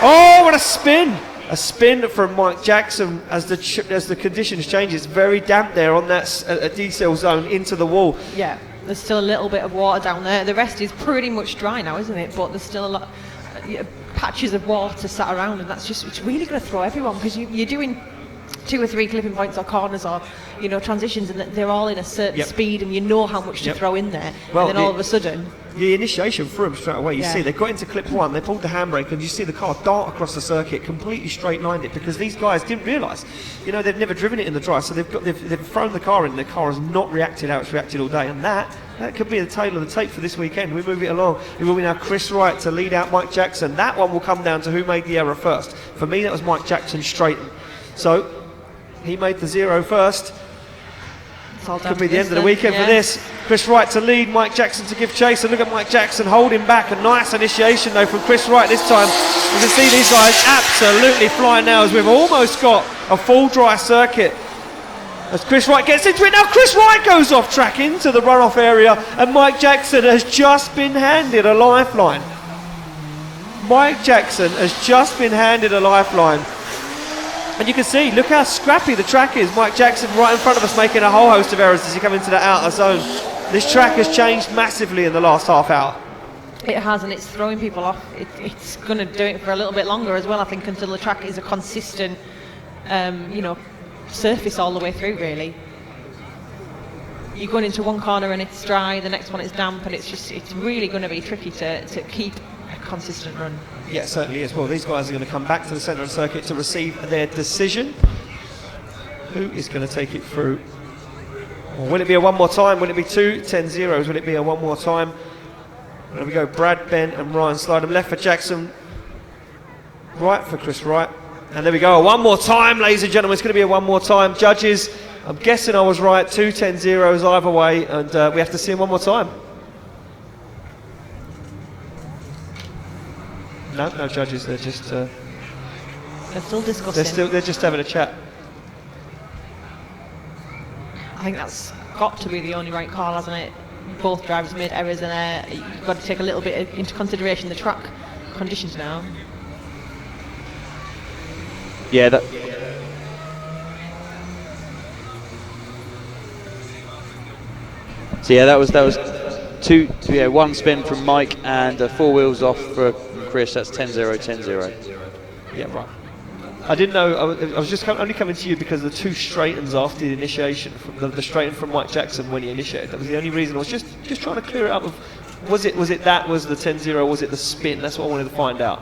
Speaker 5: Oh, what a spin! A spin from Mike Jackson as the conditions change. It's very damp there on that diesel zone into the wall.
Speaker 4: Yeah, there's still a little bit of water down there. The rest is pretty much dry now, isn't it? But there's still a lot patches of water sat around, and it's really going to throw everyone, because you're doing 2 or 3 clipping points or corners or transitions, and they're all in a certain speed, and you know how much to throw in there. Well, and then all of a sudden,
Speaker 5: the initiation threw them straight away. You see, they got into clip 1, they pulled the handbrake, and you see the car dart across the circuit, completely straight lined it, because these guys didn't realise, they've never driven it in the dry, so they've thrown the car in, and the car has not reacted how it's reacted all day, and that could be the tail of the tape for this weekend. We move it along. It will be now Chris Wright to lead out Mike Jackson. That one will come down to who made the error first. For me, that was Mike Jackson straighten. So he made the 0 first. Could be the end of the weekend for this. Chris Wright to lead, Mike Jackson to give chase, and look at Mike Jackson holding back. A nice initiation though from Chris Wright this time. You can see these guys absolutely flying now as we've almost got a full dry circuit. As Chris Wright gets into it now, Chris Wright goes off track into the runoff area, and Mike Jackson has just been handed a lifeline. Mike Jackson has just been handed a lifeline. And you can see, look how scrappy the track is. Mike Jackson right in front of us making a whole host of errors as he comes into that outer zone. This track has changed massively in the last half hour.
Speaker 4: It has, and it's throwing people off. It's going to do it for a little bit longer as well, I think, until the track is a consistent, surface all the way through, really. You're going into one corner and it's dry, the next one is damp, and it's really going to be tricky to keep a consistent run.
Speaker 5: Yeah, it certainly is. Well, these guys are going to come back to the centre of the circuit to receive their decision. Who is going to take it through? Or will it be a one more time? Will it be 2 10-0s? Will it be a one more time? There we go. Brad, Ben and Ryan slide them left for Jackson, right for Chris Wright. And there we go. One more time, ladies and gentlemen. It's going to be a one more time. Judges, I'm guessing I was right. 2 10-0s either way. And we have to see them one more time. No judges. They're just...
Speaker 4: they're still discussing.
Speaker 5: They're just having a chat.
Speaker 4: I think that's got to be the only right call, hasn't it? Both drivers made errors, and you've got to take a little bit into consideration the track conditions now.
Speaker 9: Yeah, that was one spin from Mike and 4 wheels off for Chris. That's 10-0, 10-0.
Speaker 5: Yeah, right. I didn't know. I was just only coming to you because of the 2 straightens after the initiation, from the straighten from Mike Jackson when he initiated. That was the only reason. I was just trying to clear it up. Was it that was the 10-0? Was it the spin? That's what I wanted to find out.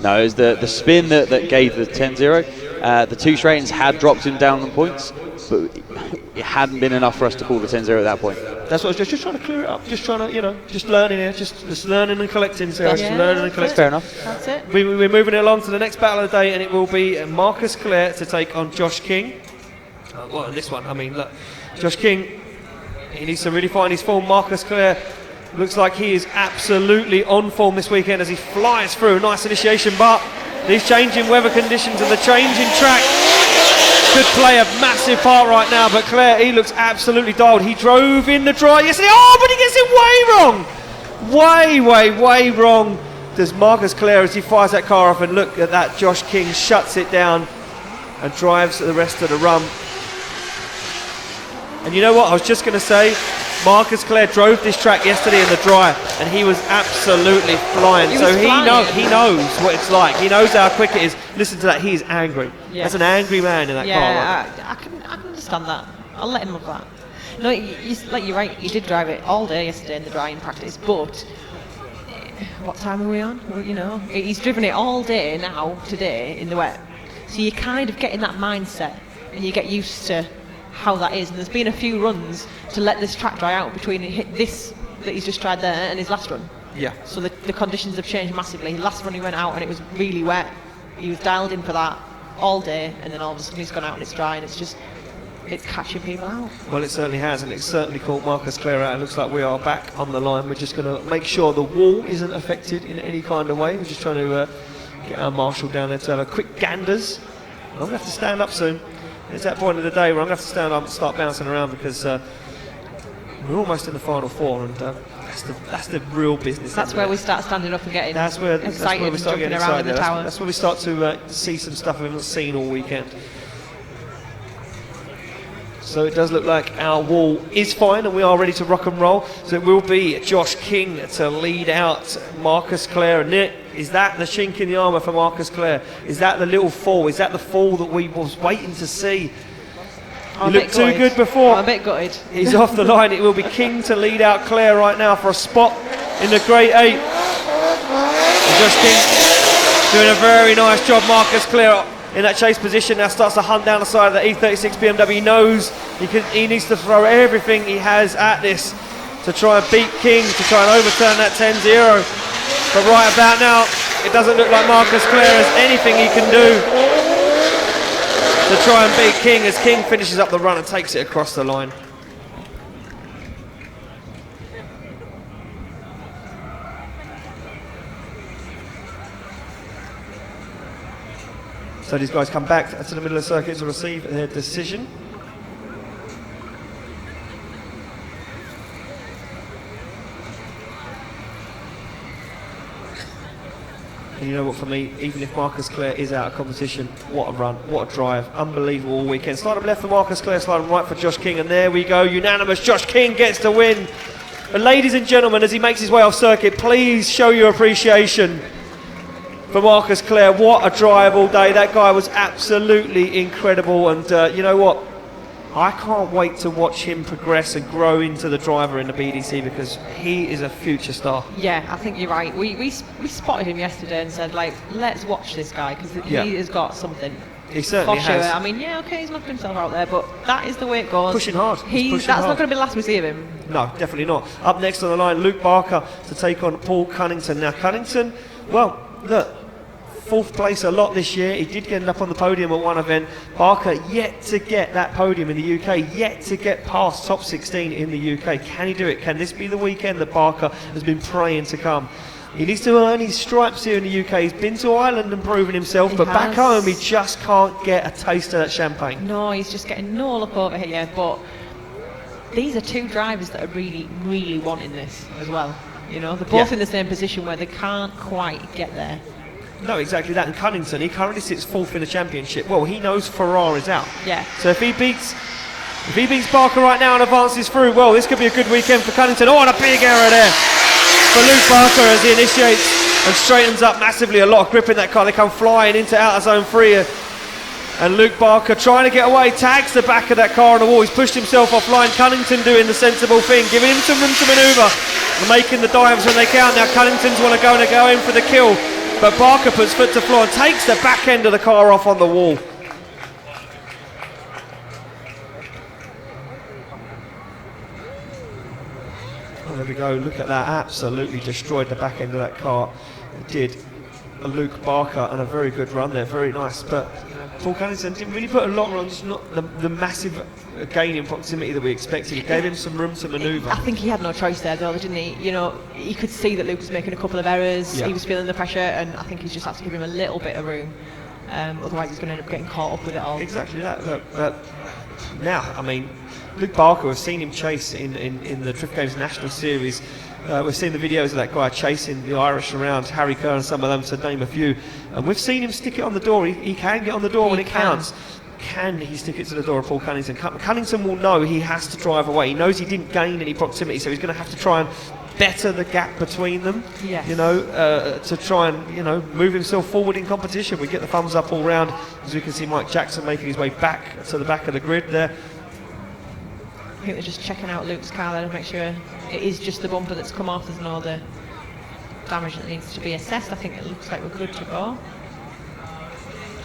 Speaker 9: No, it was the spin that gave the 10-0. The 2 straightens had dropped him down on points, but it hadn't been enough for us to call the 10-0 at that point.
Speaker 5: That's what I was just trying to clear it up. Just trying to, just learning here. Just learning and collecting, Sarah. Just learning and collecting.
Speaker 9: Fair enough.
Speaker 4: That's it.
Speaker 5: We're moving along to the next battle of the day, and it will be Marcus Clare to take on Josh King. Well, this one, I mean, look, Josh King, he needs to really find his form. Marcus Clare looks like he is absolutely on form this weekend as he flies through. Nice initiation, but these changing weather conditions and the changing track could play a massive part right now. But Clare, he looks absolutely dialed. He drove in the dry yesterday. Oh, but he gets it way wrong. Way wrong does Marcus Clare as he fires that car off. And look at that, Josh King shuts it down and drives the rest of the run. And you know what, I was just going to say, Marcus Clare drove this track yesterday in the dry, and he was absolutely flying. He knows what it's like. He knows how quick it is. Listen to that. He is angry. Yes. That's an angry man in that car.
Speaker 4: Yeah, I can understand that. I'll let him have that. No, you're right. He did drive it all day yesterday in the dry in practice. But what time are we on? Well, he's driven it all day now today in the wet. So you kind of get in that mindset, and you get used to how that is. And there's been a few runs to let this track dry out between this that he's just tried there and his last run.
Speaker 5: Yeah.
Speaker 4: So the conditions have changed massively. Last run he went out and it was really wet. He was dialed in for that all day, and then all of a sudden he's gone out and it's dry, and it's catching people out.
Speaker 5: Well, it certainly has, and it's certainly caught Marcus Clare out. It looks like we are back on the line. We're just going to make sure the wall isn't affected in any kind of way. We're just trying to get our marshal down there to have a quick ganders. I'm going to have to stand up soon. It's that point of the day where I'm going to have to stand up and start bouncing around, because we're almost in the final 4, and that's the real business.
Speaker 4: That's where we start standing up and getting excited
Speaker 5: we start
Speaker 4: and jumping
Speaker 5: getting
Speaker 4: around in the tower.
Speaker 5: That's where we start to see some stuff we haven't seen all weekend. So it does look like our wall is fine and we are ready to rock and roll. So it will be Josh King to lead out Marcus Clare. And is that the chink in the armour for Marcus Clare? Is that the little fall? Is that the fall that we was waiting to see? He looked too good before.
Speaker 4: I'm a bit gutted.
Speaker 5: He's off the line. It will be King to lead out Clare right now for a spot in the Grade 8. And Josh King doing a very nice job. Marcus Clare in that chase position now starts to hunt down the side of the E36 BMW. He knows he needs to throw everything he has at this to try and beat King, to try and overturn that 10-0. But right about now, it doesn't look like Marcus Clare has anything he can do to try and beat King, as King finishes up the run and takes it across the line. So these guys come back to the middle of the circuit to receive their decision. And you know what, for me, even if Marcus Clare is out of competition, what a run, what a drive, unbelievable all weekend. Slide him left for Marcus Clare, slide him right for Josh King, and there we go, unanimous. Josh King gets the win. But ladies and gentlemen, as he makes his way off circuit, please show your appreciation for Marcus Clare. What a drive all day. That guy was absolutely incredible, and you know what? I can't wait to watch him progress and grow into the driver in the BDC, because he is a future star.
Speaker 4: Yeah, I think you're right. We spotted him yesterday and said, like, let's watch this guy, because he has got something.
Speaker 5: He certainly
Speaker 4: for sure.
Speaker 5: has.
Speaker 4: I mean, yeah, okay, he's knocking himself out there, but that is the way it goes.
Speaker 5: Pushing hard.
Speaker 4: That's not going to be the last we see of him.
Speaker 5: No, definitely not. Up next on the line, Luke Barker to take on Paul Cunnington. Now, Cunnington, well, look, fourth place a lot this year. He did end up on the podium at one event. Barker yet to get that podium in the UK, yet to get past top 16 in the UK. Can he do it? Can this be the weekend that Barker has been praying to come? He needs to earn his stripes here in the UK. He's been to Ireland and proven himself, but back home he just can't get a taste of that champagne.
Speaker 4: No, he's just getting no luck over here, but these are two drivers that are really, really wanting this as well. You know, they're both in the same position where they can't quite get there.
Speaker 5: No, exactly that. And Cunnington, he currently sits fourth in the championship. Well, he knows Ferrari's out.
Speaker 4: Yeah.
Speaker 5: So if he beats Barker right now and advances through, well, this could be a good weekend for Cunnington. Oh, and a big error there for Luke Barker as he initiates and straightens up massively. A lot of grip in that car. They come flying into outer zone 3. And Luke Barker trying to get away, tags the back of that car on the wall. He's pushed himself offline. Cunnington doing the sensible thing, giving him some room to manoeuvre and making the dives when they count. Now Cunnington's want to go in for the kill. But Barker puts foot to floor and takes the back end of the car off on the wall. Oh, there we go, look at that, absolutely destroyed the back end of that car. It did. Luke Barker, and a very good run there, very nice. But Paul Cunnington didn't really put a lot on, just not the massive gain in proximity that we expected. It gave him some room to manoeuvre.
Speaker 4: I think he had no choice there, though, didn't he? You know, he could see that Luke was making a couple of errors.
Speaker 5: Yeah.
Speaker 4: He was feeling the pressure, and I think he's just had to give him a little bit of room. Otherwise, he's going to end up getting caught up with it all.
Speaker 5: Exactly that. Look, now, I mean, Luke Barker, we've seen him chase in the Drift Games National Series. We've seen the videos of that guy chasing the Irish around, Harry Kerr and some of them, to name a few. And we've seen him stick it on the door. He can get on the door when it counts. Can he stick it to the door of Paul Cunnington? Cunnington will know he has to drive away. He knows he didn't gain any proximity, so he's going to have to try and better the gap between them.
Speaker 4: Yes.
Speaker 5: You know, to try and, you know, move himself forward in competition. We get the thumbs up all round, as we can see Mike Jackson making his way back to the back of the grid there.
Speaker 4: I think they're just checking out Luke's car there to make sure it is just the bumper that's come off. There's no other damage that needs to be assessed. I think it looks like we're good to go.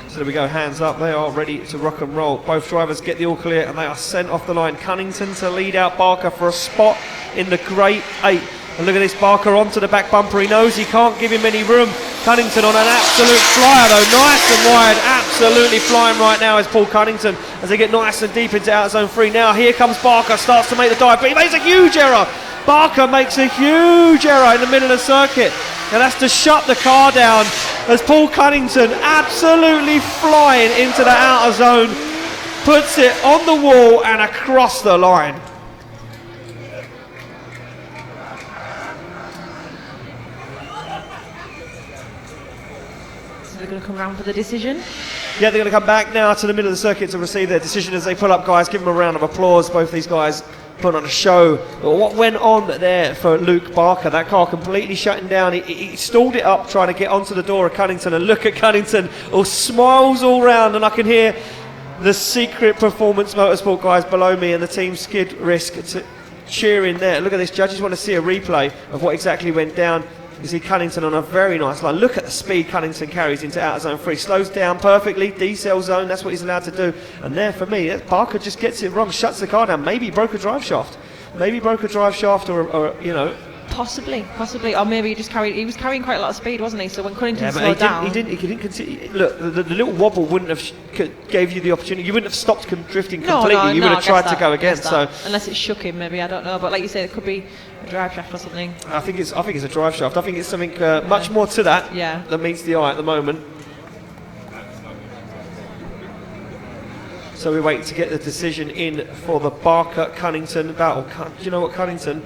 Speaker 5: So there we go, hands up, they are ready to rock and roll. Both drivers get the all clear and they are sent off the line. Cunnington to lead out Barker for a spot in the Great 8. And look at this, Barker onto the back bumper. He knows he can't give him any room. Cunnington on an absolute flyer though, nice and wide, absolutely flying right now is Paul Cunnington as they get nice and deep into outer zone 3. Now here comes Barker, starts to make the dive, but he makes a huge error. Barker makes a huge error in the middle of the circuit and has to shut the car down as Paul Cunnington, absolutely flying into the outer zone, puts it on the wall and across the line.
Speaker 4: They're going to come around for the decision.
Speaker 5: Yeah, they're going to come back now to the middle of the circuit to receive their decision as they pull up, guys. Give them a round of applause. Both these guys put on a show. But what went on there for Luke Barker? That car completely shutting down. He stalled it up trying to get onto the door of Cunnington, and look at Cunnington, all smiles all round, and I can hear the Secret Performance Motorsport guys below me and the team Skid Risk cheering there. Look at this. Judges want to see a replay of what exactly went down. You see Cunnington on a very nice line. Look at the speed Cunnington carries into outer zone 3. Slows down perfectly, decel zone, that's what he's allowed to do. And there for me, Barker just gets it wrong, shuts the car down. Maybe he broke a drive shaft. Maybe broke a drive shaft or you know.
Speaker 4: Possibly. Or maybe he was carrying quite a lot of speed, wasn't he? So when Cunnington slowed
Speaker 5: down.
Speaker 4: He
Speaker 5: didn't continue. Look, the little wobble wouldn't have gave you the opportunity. You wouldn't have stopped drifting completely. You would have tried to go again. So
Speaker 4: unless it shook him, maybe, I don't know. But like you say, it could be a drive shaft or something.
Speaker 5: I think it's a drive shaft. I think it's something much more to that that meets the eye at the moment. So we're waiting to get the decision in for the Barker-Cunnington battle. You know what, Cunnington?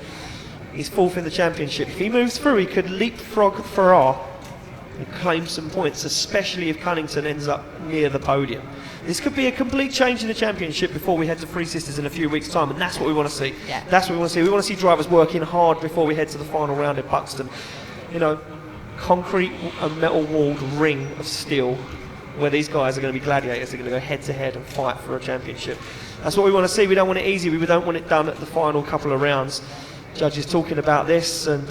Speaker 5: He's fourth in the championship. If he moves through, he could leapfrog Ferrari and claim some points, especially if Cunnington ends up near the podium. This could be a complete change in the championship before we head to Three Sisters in a few weeks' time, and that's what we want to see.
Speaker 4: Yeah.
Speaker 5: That's what we want to see. We want to see drivers working hard before we head to the final round at Buxton. You know, concrete and metal walled ring of steel, where these guys are going to be gladiators. They're going to go head to head and fight for a championship. That's what we want to see. We don't want it easy. We don't want it done at the final couple of rounds. Judges talking about this, and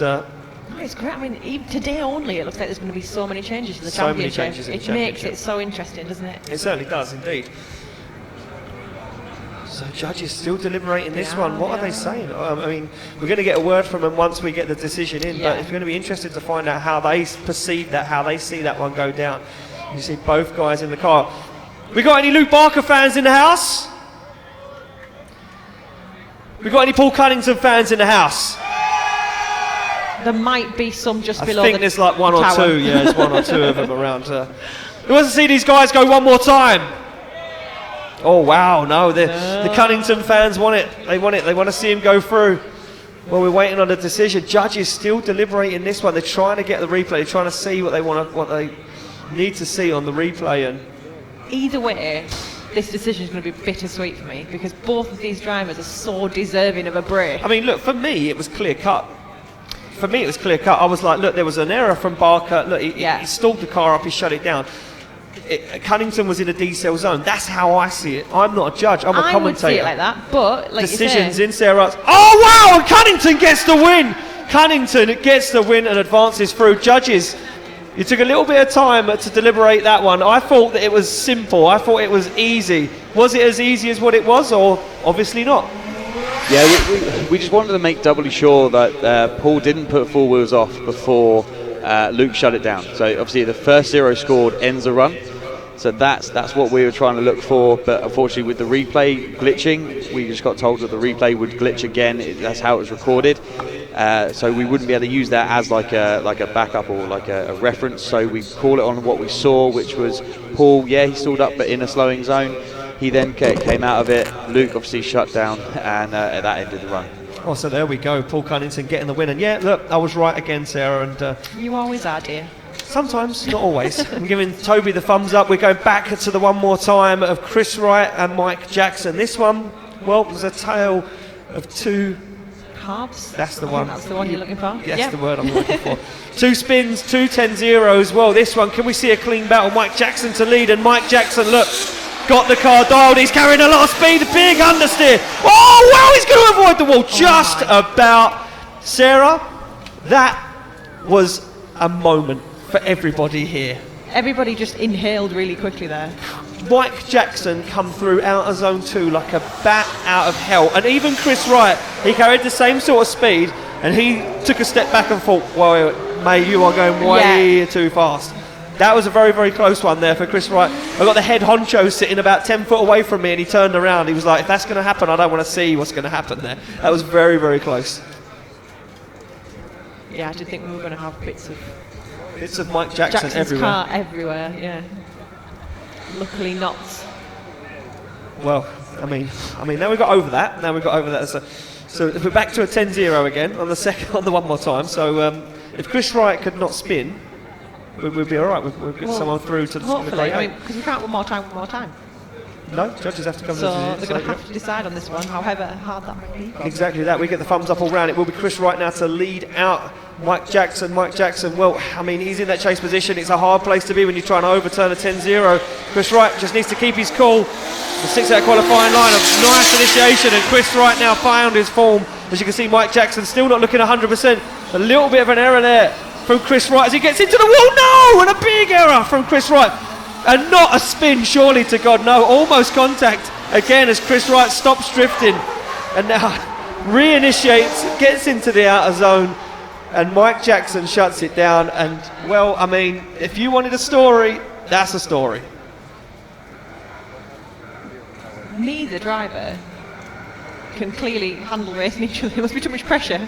Speaker 4: it's great. I mean, even today only, it looks like there's going to be so many changes in the
Speaker 5: So many
Speaker 4: championship.
Speaker 5: changes in the
Speaker 4: It makes
Speaker 5: championship.
Speaker 4: it so interesting, doesn't it?
Speaker 5: it certainly does indeed. So judges still deliberating this
Speaker 4: Yeah,
Speaker 5: one. What are
Speaker 4: yeah.
Speaker 5: they saying? I mean, we're going to get a word from them once we get the decision in,
Speaker 4: Yeah.
Speaker 5: but it's going to be interesting to find out how they perceive that, how they see that one go down. You see both guys in the car. We got any Luke Barker fans in the house? We got any Paul Cunnington fans in the house?
Speaker 4: There might be some just
Speaker 5: I
Speaker 4: below
Speaker 5: think
Speaker 4: the
Speaker 5: there's like one or
Speaker 4: tower.
Speaker 5: two. Yeah, there's one or two of them around. Who wants to see these guys go one more time? Oh wow, no, the Cunnington fans want it. They want it. They want to see him go through. Well, we're waiting on a decision. Judges still deliberating this one. They're trying to get the replay. They're trying to see what they need to see on the replay. And
Speaker 4: Either way, this decision is going to be bittersweet for me because both of these drivers are so deserving of a break.
Speaker 5: I mean, look, for me, it was clear cut. For me, it was clear cut. I was like, look, there was an error from Barker. Look, he stalled the car up. He shut it down. Cunnington was in a D-cell zone. That's how I see it. I'm not a judge. I'm a
Speaker 4: I
Speaker 5: commentator.
Speaker 4: would see it like that, but like
Speaker 5: Decisions
Speaker 4: you
Speaker 5: in Sarah's. Oh wow! And Cunnington gets the win. Cunnington gets the win and advances through. Judges, you took a little bit of time to deliberate that one. I thought that it was simple. I thought it was easy. Was it as easy as what it was, or obviously not?
Speaker 9: Yeah, we just wanted to make doubly sure that Paul didn't put four wheels off before Luke shut it down. So obviously the first zero scored ends a run. So that's what we were trying to look for. But unfortunately with the replay glitching, we just got told that the replay would glitch again. That's how it was recorded. So we wouldn't be able to use that as like a backup or like a reference. So we call it on what we saw, which was Paul, yeah, he stalled up but in a slowing zone. He then came out of it. Luke obviously shut down, and that ended the run.
Speaker 5: Oh, so there we go. Paul Cunnington getting the win. And yeah, look, I was right again, Sarah. And
Speaker 4: You always are, dear.
Speaker 5: sometimes, not always. I'm giving Toby the thumbs up. We're going back to the one more time of Chris Wright and Mike Jackson. This one, well, was a tale of two.
Speaker 4: Carbs?
Speaker 5: That's the
Speaker 4: I
Speaker 5: one.
Speaker 4: think that's the one you're looking for?
Speaker 5: Yes,
Speaker 4: Yep.
Speaker 5: the word I'm looking for. 2 spins, 2 10-0s. Well, this one, can we see a clean battle? Mike Jackson to lead, and Mike Jackson, look, got the car dialed. He's carrying a lot of speed. Big understeer. Oh, wow, he's going to avoid the wall just about. Sarah, that was a moment for everybody here.
Speaker 4: Everybody just inhaled really quickly there.
Speaker 5: Mike Jackson come through out of zone 2 like a bat out of hell, and even Chris Wright, he carried the same sort of speed, and he took a step back and thought, well, mate, you are going way too fast. That was a very, very close one there for Chris Wright. I got the head honcho sitting about 10 foot away from me, and he turned around. He was like, if that's going to happen, I don't want to see what's going to happen there. That was very, very close.
Speaker 4: Yeah, I did think we were going to have bits of
Speaker 5: Mike Jackson
Speaker 4: Jackson's
Speaker 5: everywhere.
Speaker 4: car everywhere, yeah. Luckily not.
Speaker 5: Well, I mean, now we've got over that. So if we're back to a 10-0 again on the one more time. So if Chris Wright could not spin, we'd be all right. We'll get someone through to the
Speaker 4: Hopefully,
Speaker 5: great
Speaker 4: I
Speaker 5: eight.
Speaker 4: mean, because we can't one more time.
Speaker 5: No, judges have to come to
Speaker 4: So
Speaker 5: the decision.
Speaker 4: they're going to have to decide on this one, however hard that might be.
Speaker 5: Exactly that. We get the thumbs up all round. It will be Chris Wright now to lead out Mike Jackson. Mike Jackson, well, I mean, he's in that chase position. It's a hard place to be when you're trying to overturn a 10-0. Chris Wright just needs to keep his cool. The 6-out qualifying line, a nice initiation, and Chris Wright now found his form. As you can see, Mike Jackson still not looking 100%. A little bit of an error there from Chris Wright as he gets into the wall. No! And a big error from Chris Wright. And not a spin, surely to God, no. Almost contact again as Chris Wright stops drifting and now reinitiates, gets into the outer zone, and Mike Jackson shuts it down. And, well, I mean, if you wanted a story, that's a story.
Speaker 4: Neither driver can clearly handle racing each other. There must be too much pressure.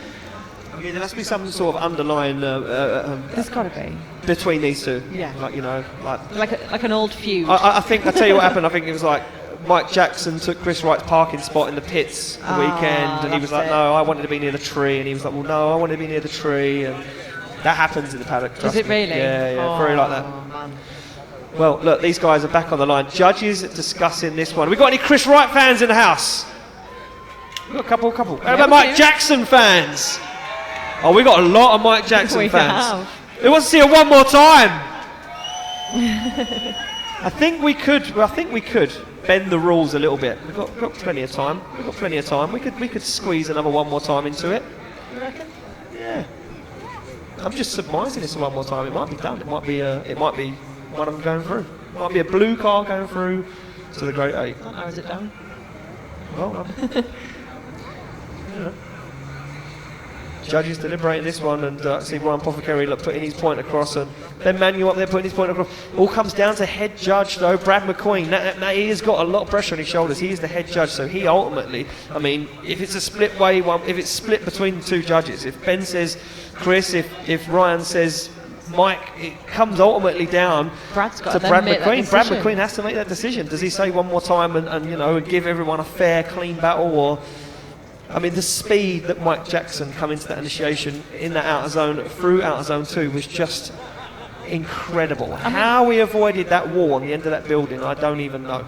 Speaker 5: Yeah, there must be some sort of underlying
Speaker 4: There's got to be.
Speaker 5: between these two.
Speaker 4: Yeah.
Speaker 5: Like, you know,
Speaker 4: Like an old feud.
Speaker 5: I think, I'll tell you what happened. I think it was like Mike Jackson took Chris Wright's parking spot in the pits the weekend, and he was like,
Speaker 4: that's it.
Speaker 5: no, I wanted to be near the tree, and he was like, well, no, I wanted to be near the tree, and That happens in the paddock.
Speaker 4: Does it really?
Speaker 5: Yeah, very like that.
Speaker 4: Man.
Speaker 5: Well, look, these guys are back on the line. Judges discussing this one. We got any Chris Wright fans in the house? We got a couple. How about Mike Jackson fans? Oh, we got a lot of Mike Jackson fans. Who wants to see it one more time? I think we could bend the rules a little bit. We've got plenty of time. We could squeeze another one more time into it. You reckon? Yeah. I'm just surmising this one more time. It might be done. It might be one of them going through. It might be a blue car going through to the Great Eight.
Speaker 4: How is it done?
Speaker 5: Well, judges deliberating this one, and see Ryan Pothecary putting his point across, and then Manuel up there putting his point across. All comes down to head judge though, Brad McQueen. Now he has got a lot of pressure on his shoulders. He is the head judge, so he ultimately, I mean, if it's a split way one, if it's split between the two judges, if Ben says Chris, if Ryan says Mike, it comes ultimately down to Brad McQueen. Brad McQueen has to make that decision. Does he say one more time and give everyone a fair, clean battle, or? I mean, the speed that Mike Jackson come into that initiation in that outer zone, through outer zone 2, was just incredible. How he avoided that wall on the end of that building, I don't even know.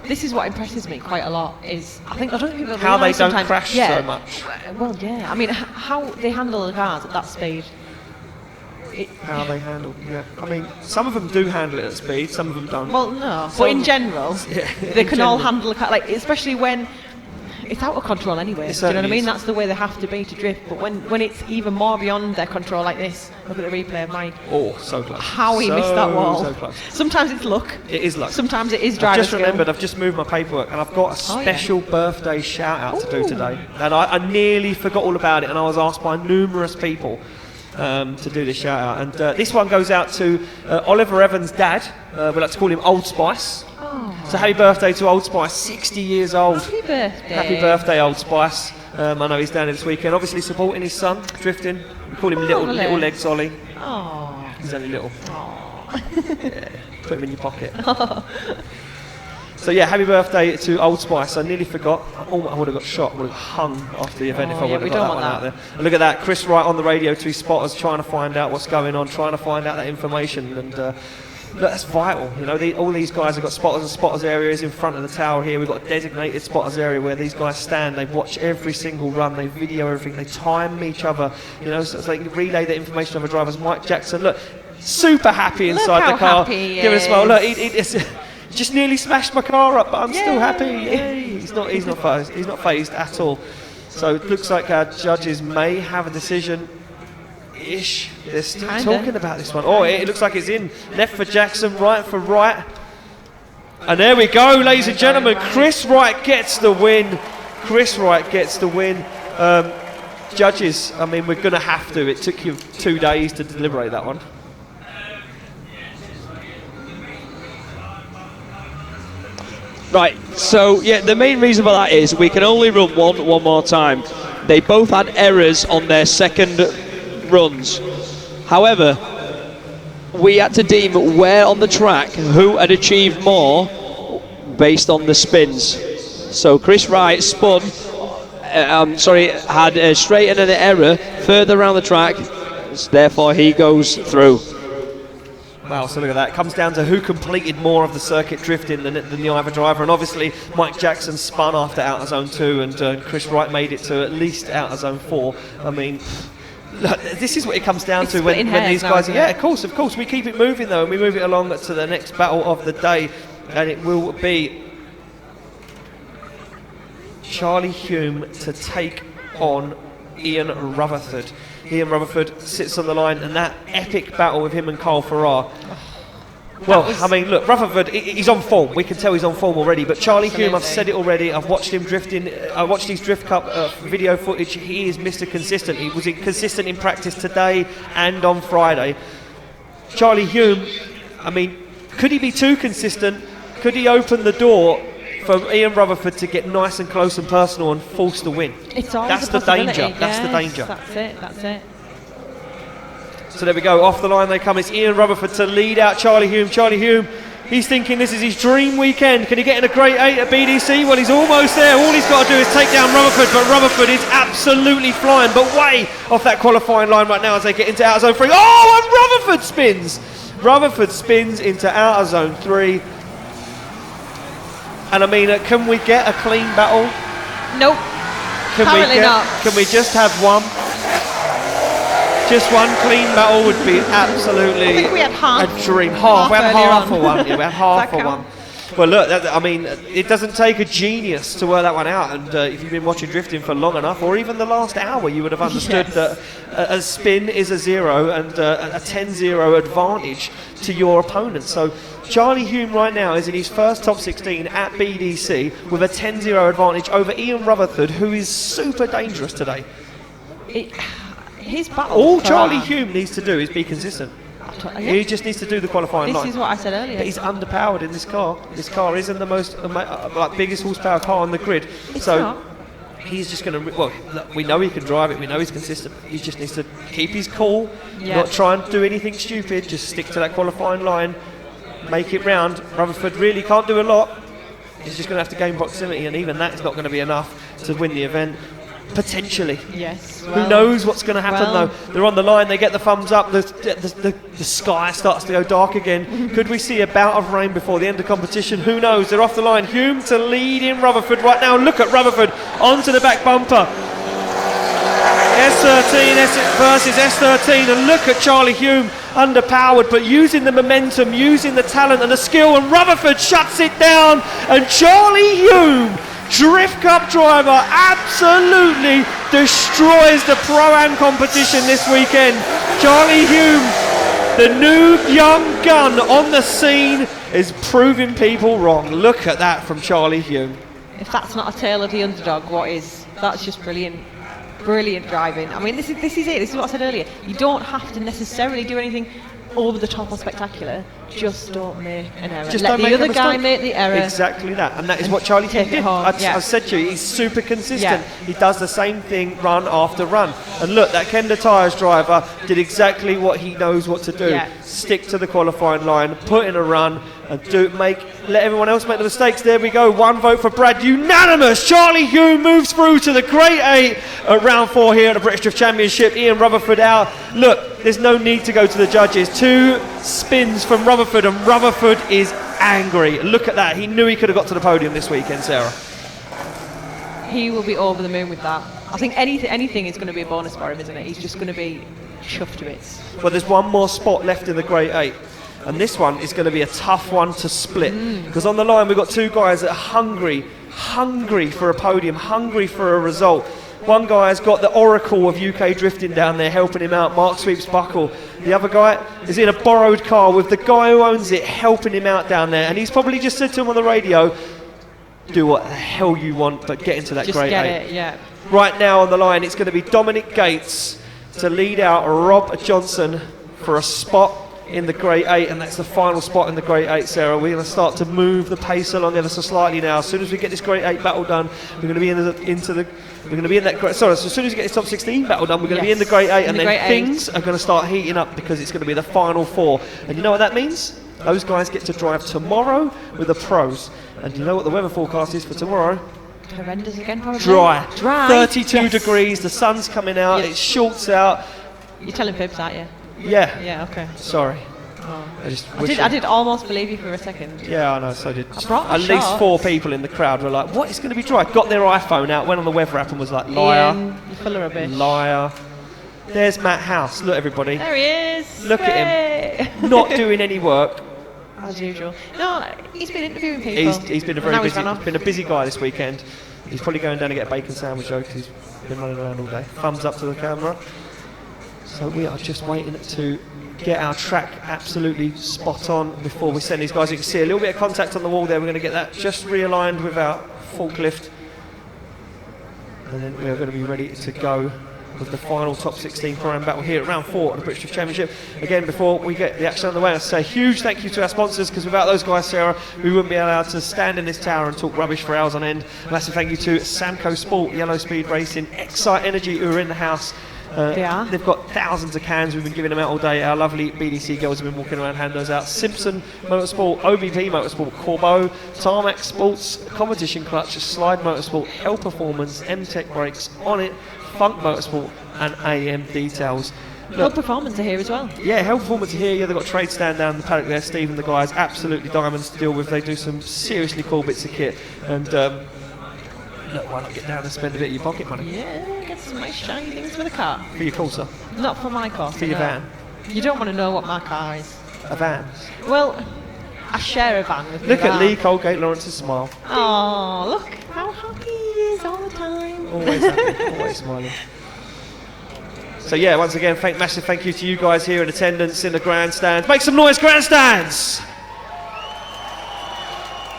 Speaker 4: This is what impresses me quite a lot. I don't think people
Speaker 5: how they don't
Speaker 4: sometimes
Speaker 5: crash so much.
Speaker 4: Well, yeah. I mean, how they handle the cars at that speed.
Speaker 5: How they handle, yeah. I mean, some of them do handle it at speed, some of them don't.
Speaker 4: Well, no. But in general, they can all handle a car, like, especially when it's out of control anyway. Do you know what I mean? That's the way they have to be to drift. But when it's even more beyond their control like this, look at the replay of Mike.
Speaker 5: Oh, so close.
Speaker 4: How he missed that wall.
Speaker 5: So close.
Speaker 4: Sometimes it's luck.
Speaker 5: It is luck.
Speaker 4: Sometimes it is driver skill.
Speaker 5: I've just moved my paperwork, and I've got a special birthday shout out to do today. And I nearly forgot all about it, and I was asked by numerous people to do this shout out. And this one goes out to Oliver Evans' dad. We like to call him Old Spice.
Speaker 4: Oh.
Speaker 5: So happy birthday to Old Spice, 60 years old.
Speaker 4: Happy birthday.
Speaker 5: Happy birthday, Old Spice. I know he's down here this weekend, obviously supporting his son, drifting. We call him Little Legs Ollie.
Speaker 4: Oh.
Speaker 5: He's only little.
Speaker 4: Oh.
Speaker 5: Yeah, put him in your pocket. So yeah, happy birthday to Old Spice. I nearly forgot. I would have got shot, would have hung after the event if I would have got that one out there. And look at that, Chris Wright on the radio to his spotters, trying to find out what's going on, trying to find out that information. And look, that's vital. All these guys have got spotters areas in front of the tower here. We've got a designated spotters area where these guys stand. They watch every single run. They video everything. They time each other. So they can relay the information to other drivers. Mike Jackson, look, super happy inside the car. Give it a smile. Look, he just nearly smashed my car up, but I'm still happy. Yay. He's not phased. He's not phased at all. So it looks like our judges may have a decision. They're still talking about this one. Oh, it looks like it's in. Left for Jackson, right for Wright. And there we go, ladies and gentlemen. Chris Wright gets the win. Judges, I mean, we're going to have to. It took you 2 days to deliberate that one.
Speaker 8: Right, so yeah, the main reason for that is we can only run one more time. They both had errors on their second runs. However, we had to deem where on the track who had achieved more based on the spins. So Chris Wright had a straight and an error further around the track, therefore he goes through.
Speaker 5: Wow, so look at that. It comes down to who completed more of the circuit drifting than the other driver. And obviously, Mike Jackson spun after outer zone 2, and Chris Wright made it to at least outer zone 4. I mean, look, this is what it comes down to when these guys... Yeah, of course. We keep it moving, though, and we move it along to the next battle of the day. And it will be Charlie Hume to take on Ian Rutherford. Ian Rutherford sits on the line, and that epic battle with him and Carl Farrar. Well, I mean, look, Rutherford, he's on form. We can tell he's on form already. But Charlie Hume, I've said it already. I've watched him drifting. I watched his Drift Cup video footage. He is Mr. Consistent. He was consistent in practice today and on Friday. Charlie Hume, I mean, could he be too consistent? Could he open the door for Ian Rutherford to get nice and close and personal and force the win?
Speaker 4: It's always the danger.
Speaker 5: That's the danger.
Speaker 4: That's it.
Speaker 5: So there we go, off the line they come. It's Ian Rutherford to lead out Charlie Hume. Charlie Hume, He's thinking this is his dream weekend. Can he get in a Great 8 at BDC? Well, he's almost there. All he's got to do is take down Rutherford, but Rutherford is absolutely flying, but way off that qualifying line right now as they get into outer zone 3. Oh, and Rutherford spins! Rutherford spins into outer zone 3. And I mean, can we get a clean battle?
Speaker 4: Nope. Apparently not.
Speaker 5: Can we just have one? Just one clean battle would be absolutely
Speaker 4: I think we had half.
Speaker 5: a dream. Half. We had half
Speaker 4: earlier
Speaker 5: for
Speaker 4: on.
Speaker 5: one. Yeah, we had half
Speaker 4: Does
Speaker 5: for
Speaker 4: that
Speaker 5: one. Well, look, I mean, it doesn't take a genius to work that one out. And if you've been watching drifting for long enough, or even the last hour, you would have understood that a spin is a 0 and a 10-0 advantage to your opponent. So Charlie Hume right now is in his first top 16 at BDC with a 10-0 advantage over Ian Rutherford, who is super dangerous today.
Speaker 4: His battle.
Speaker 5: All Charlie Hume needs to do is be consistent.
Speaker 4: Yeah.
Speaker 5: He just needs to do the qualifying line.
Speaker 4: This is what I said earlier.
Speaker 5: But he's underpowered in this car. This car isn't the most biggest horsepower car on the grid.
Speaker 4: It's
Speaker 5: so
Speaker 4: not.
Speaker 5: he's just going to. Well, look, we know he can drive it. We know he's consistent. He just needs to keep his cool, not try and do anything stupid. Just stick to that qualifying line, make it round. Rutherford really can't do a lot. He's just going to have to gain proximity, and even that's not going to be enough to win the event. Potentially.
Speaker 4: Yes.
Speaker 5: Who knows what's going to happen though? They're on the line, they get the thumbs up, the sky starts to go dark again. Could we see a bout of rain before the end of competition? Who knows? They're off the line. Hume to lead in Rutherford right now. Look at Rutherford onto the back bumper. S13 versus S13, and look at Charlie Hume, underpowered but using the momentum, using the talent and the skill, and Rutherford shuts it down, and Charlie Hume, Drift Cup driver, absolutely destroys the Pro-Am competition this weekend. Charlie Hume, the new young gun on the scene, is proving people wrong. Look at that from Charlie Hume.
Speaker 4: If that's not a tale of the underdog, what is? That's just brilliant. Brilliant driving. I mean, this is it. This is what I said earlier. You don't have to necessarily do anything over the top or spectacular. Just don't make an error.
Speaker 5: Just
Speaker 4: let
Speaker 5: don't
Speaker 4: the
Speaker 5: make
Speaker 4: other
Speaker 5: a
Speaker 4: guy
Speaker 5: mistake.
Speaker 4: make the error.
Speaker 5: Exactly that, and that is what Charlie Hume
Speaker 4: take it
Speaker 5: did.
Speaker 4: home.
Speaker 5: I said to you, he's super consistent. He does the same thing run after run. And look, that Kenda Tyres driver did exactly what he knows what to do. Stick to the qualifying line, put in a run, and let everyone else make the mistakes. There we go, 1 vote for Brad, unanimous. Charlie Hume moves through to the Great 8 at round 4 here at the British Drift Championship. Ian Rutherford out. Look, there's no need to go to the judges. 2 spins from Rutherford, and Rutherford is angry. Look at that. He knew he could have got to the podium this weekend, Sarah.
Speaker 4: He will be over the moon with that. I think anything is going to be a bonus for him, isn't it? He's just going to be chuffed to bits.
Speaker 5: Well, there's one more spot left in the Great 8. And this one is going to be a tough one to split. Because on the line, we've got 2 guys that are hungry for a podium, hungry for a result. One guy has got the oracle of UK drifting down there helping him out, Mark Sweeps Buckle. The other guy is in a borrowed car with the guy who owns it helping him out down there. And he's probably just said to him on the radio, do what the hell you want, but get into that
Speaker 4: just
Speaker 5: Great 8.
Speaker 4: Just get it, yeah.
Speaker 5: Right now on the line, it's going to be Dominic Gates to lead out Rob Johnson for a spot in the Great 8, and that's the final spot in the Great 8, Sarah. We're going to start to move the pace along ever so slightly now. As soon as we get this Great 8 battle done, we're going to be as soon as we get this top 16 battle done, we're going to be in the Great 8, and then things are going to start heating up because it's going to be the final 4. And you know what that means? Those guys get to drive tomorrow with the pros. And you know what the weather forecast is for tomorrow?
Speaker 4: Horrendous again, probably.
Speaker 5: Dry. 32 degrees, the sun's coming out, it's shorts out.
Speaker 4: You're telling fibs, aren't you?
Speaker 5: Yeah.
Speaker 4: Yeah, okay.
Speaker 5: Sorry.
Speaker 4: Oh.
Speaker 5: I
Speaker 4: did almost believe you for a second.
Speaker 5: Yeah, I know, so did.
Speaker 4: At
Speaker 5: least 4 people in the crowd were like, what, it's going to be dry? Got their iPhone out, went on the weather app and was like, liar.
Speaker 4: Ian, you're full of rubbish.
Speaker 5: Liar. There's Matt House. Look, everybody.
Speaker 4: There he is.
Speaker 5: Look at him. Not doing any work.
Speaker 4: As usual. No, he's been interviewing people.
Speaker 5: He's been a busy guy this weekend. He's probably going down to get a bacon sandwich though, because he's been running around all day. Thumbs up to the camera. So we are just waiting to get our track absolutely spot on before we send these guys. You can see a little bit of contact on the wall there. We're going to get that just realigned with our forklift. And then we're going to be ready to go with the final top 16 Pro-Am battle here at round 4 of the British Drift Championship. Again, before we get the action on the way, I say a huge thank you to our sponsors, because without those guys, Sarah, we wouldn't be allowed to stand in this tower and talk rubbish for hours on end. A massive thank you to Samco Sport, Yellow Speed Racing, Excite Energy, who are in the house,
Speaker 4: They are.
Speaker 5: They've got thousands of cans. We've been giving them out all day. Our lovely BDC girls have been walking around handing those out. Simpson Motorsport, OBP Motorsport, Corbeau, Tarmac Sports, Competition Clutch, Slide Motorsport, Hell Performance, M-Tech Brakes, On It, Funk Motorsport and AM Details.
Speaker 4: Hell Performance are here as well.
Speaker 5: Yeah, Hell Performance are here. Yeah, they've got trade stand down the paddock there. Steve and the guys, absolutely diamonds to deal with. They do some seriously cool bits of kit. And look, why not get down and spend a bit of your pocket money?
Speaker 4: Yeah, get some nice shiny things for the car.
Speaker 5: For your Corsa?
Speaker 4: Not for my car.
Speaker 5: For your van?
Speaker 4: You don't want to know what my car is.
Speaker 5: A van?
Speaker 4: Well, I share a van with
Speaker 5: Look
Speaker 4: my
Speaker 5: at
Speaker 4: van.
Speaker 5: Lee Colgate Lawrence's smile.
Speaker 4: Oh, look how happy he is all the time.
Speaker 5: Always happy, always smiling. So yeah, once again, massive thank you to you guys here in attendance in the grandstands. Make some noise, grandstands!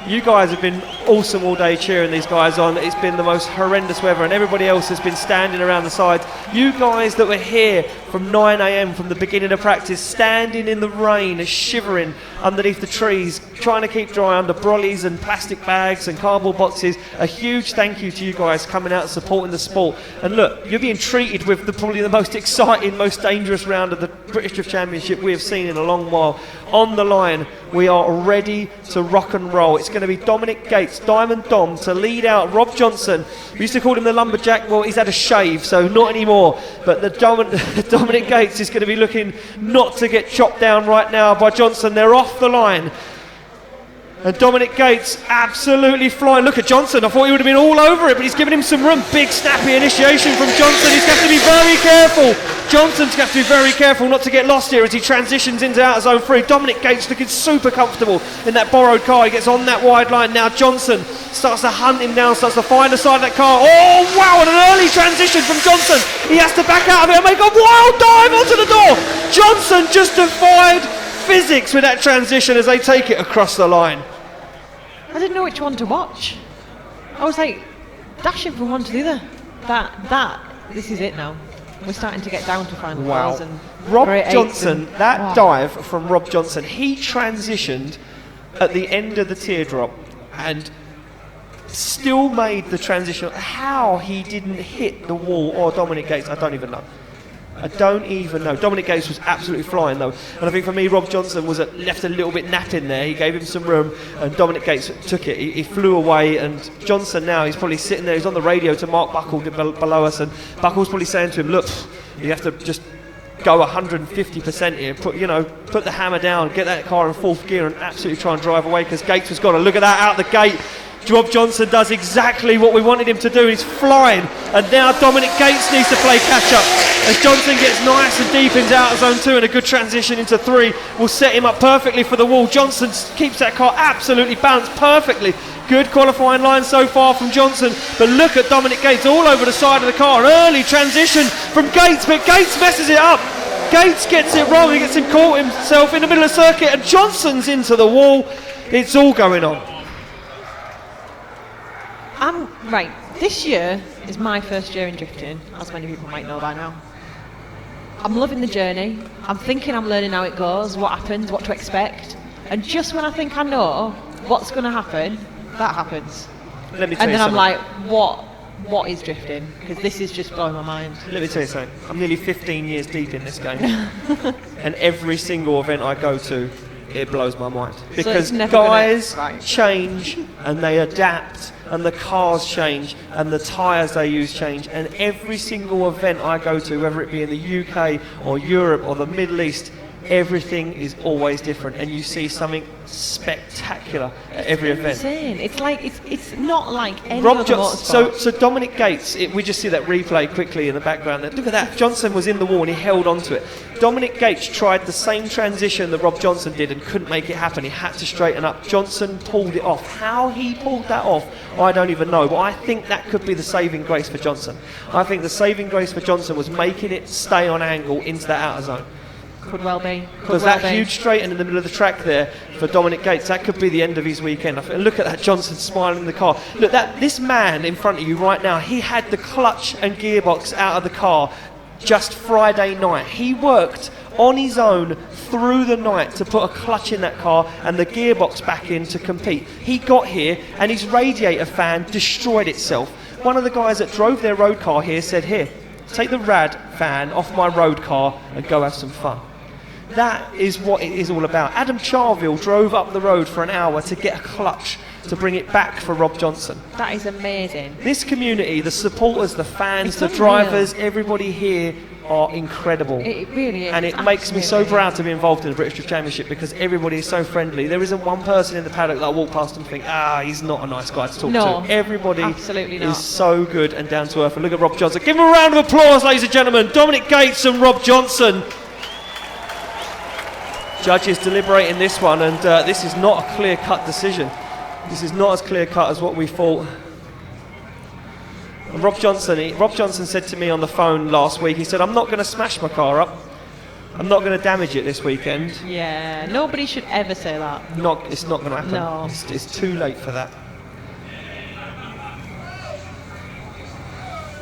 Speaker 5: You guys have been awesome all day cheering these guys on. It's been the most horrendous weather and everybody else has been standing around the sides. You guys that were here from 9 a.m. from the beginning of practice, standing in the rain, shivering underneath the trees, trying to keep dry under brollies and plastic bags and cardboard boxes. A huge thank you to you guys coming out and supporting the sport. And look, you're being treated with probably the most exciting, most dangerous round of the British Drift Championship we have seen in a long while. On the line, we are ready to rock and roll. It's going to be Dominic Gates, Diamond Dom, to lead out Rob Johnson. We used to call him the lumberjack. Well, he's had a shave, so not anymore. But the Dominic Gates is going to be looking not to get chopped down right now by Johnson. They're off the line. And Dominic Gates absolutely flying. Look at Johnson. I thought he would have been all over it, but he's giving him some room. Big snappy initiation from Johnson. He's got to be very careful. Johnson's got to be very careful not to get lost here as he transitions into outer zone 3. Dominic Gates looking super comfortable in that borrowed car. He gets on that wide line. Now Johnson starts to hunt him down, starts to find the side of that car. Oh, wow, and an early transition from Johnson. He has to back out of it and make a wild dive onto the door. Johnson just defied physics with that transition as they take it across the line.
Speaker 4: I didn't know which one to watch. I was like dashing from one to the other. This is it now. We're starting to get down to final fours and
Speaker 5: Rob Johnson, that dive from Rob Johnson, he transitioned at the end of the teardrop and still made the transition. How he didn't hit the wall or Dominic Gates, I don't even know. Dominic Gates was absolutely flying though, and I think for me Rob Johnson was left a little bit napping there. He gave him some room and Dominic Gates took it. He flew away, and Johnson now, he's probably sitting there, he's on the radio to Mark Buckle below us, and Buckle's probably saying to him, look, you have to just go 150% here, put the hammer down, get that car in fourth gear and absolutely try and drive away, because Gates was gone. Look at that out the gate. Rob Johnson does exactly what we wanted him to do. He's flying, and now Dominic Gates needs to play catch-up. As Johnson gets nice and deep into outer zone 2 and a good transition into 3 will set him up perfectly for the wall. Johnson keeps that car absolutely balanced perfectly. Good qualifying line so far from Johnson, but look at Dominic Gates all over the side of the car. An early transition from Gates, but Gates messes it up. Gates gets it wrong. He gets him caught himself in the middle of the circuit, and Johnson's into the wall. It's all going on.
Speaker 4: Right, this year is my first year in drifting, as many people might know by now. I'm loving the journey. I'm thinking I'm learning how it goes, what happens, what to expect. And just when I think I know what's going to happen, that happens.
Speaker 5: Let me tell you
Speaker 4: and then
Speaker 5: something.
Speaker 4: I'm like, what is drifting? Because this is just blowing my mind.
Speaker 5: Let me tell you something. I'm nearly 15 years deep in this game. And every single event I go to, it blows my mind. Because guys change and they adapt, and the cars change and the tyres they use change, and every single event I go to, whether it be in the UK or Europe or the Middle East, everything is always different, and you see something spectacular at every event.
Speaker 4: Insane. It's like it's not like any other motorsport.
Speaker 5: So Dominic Gates, we just see that replay quickly in the background there. Look at that. Johnson was in the wall and he held on to it. Dominic Gates tried the same transition that Rob Johnson did and couldn't make it happen. He had to straighten up. Johnson pulled it off. How he pulled that off, I don't even know, but I think that could be the saving grace for Johnson. I think the saving grace for Johnson was making it stay on angle into that outer zone.
Speaker 4: Could well be.
Speaker 5: Because that huge straighten in the middle of the track there for Dominic Gates, that could be the end of his weekend. And look at that Johnson smiling in the car. Look, this man in front of you right now, he had the clutch and gearbox out of the car just Friday night. He worked on his own through the night to put a clutch in that car and the gearbox back in to compete. He got here and his radiator fan destroyed itself. One of the guys that drove their road car here said, here, take the rad van, off my road car, and go have some fun. That is what it is all about. Adam Charville drove up the road for an hour to get a clutch to bring it back for Rob Johnson.
Speaker 4: That is amazing.
Speaker 5: This community, the supporters, the fans,
Speaker 4: It's
Speaker 5: the
Speaker 4: unreal.
Speaker 5: drivers, everybody here are incredible.
Speaker 4: It really is.
Speaker 5: And it makes me so
Speaker 4: Absolutely.
Speaker 5: proud to be involved in the British Drift Championship because everybody is so friendly. There isn't one person in the paddock that I walk past and think, he's not a nice guy to talk
Speaker 4: No,
Speaker 5: to. Everybody
Speaker 4: absolutely not.
Speaker 5: is so good and down to earth. And look at Rob Johnson. Give him a round of applause, ladies and gentlemen. Dominic Gates and Rob Johnson. Judges deliberating this one, and this is not a clear-cut decision. This is not as clear-cut as what we thought. And Rob Johnson said to me on the phone last week, he said, I'm not going to smash my car up. I'm not going to damage it this weekend.
Speaker 4: Yeah, nobody should ever say that.
Speaker 5: It's not going to happen.
Speaker 4: No.
Speaker 5: It's too late for that.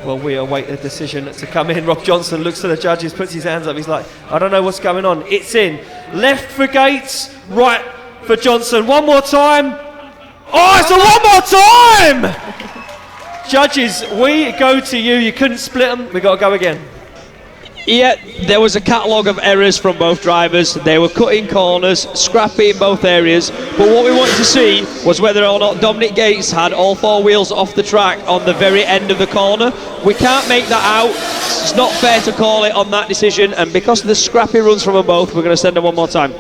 Speaker 5: Well, we await a decision to come in. Rob Johnson looks to the judges, puts his hands up. He's like, I don't know what's going on. It's in. Left for Gates, right for Johnson. One more time. Oh, it's a one more time! Judges, we go to you. You couldn't split them. We got to go again.
Speaker 8: Yeah, there was a catalogue of errors from both drivers. They were cutting corners, scrappy in both areas. But what we wanted to see was whether or not Dominic Gates had all four wheels off the track on the very end of the corner. We can't make that out. It's not fair to call it on that decision. And because of the scrappy runs from them both, we're going to send them one more time.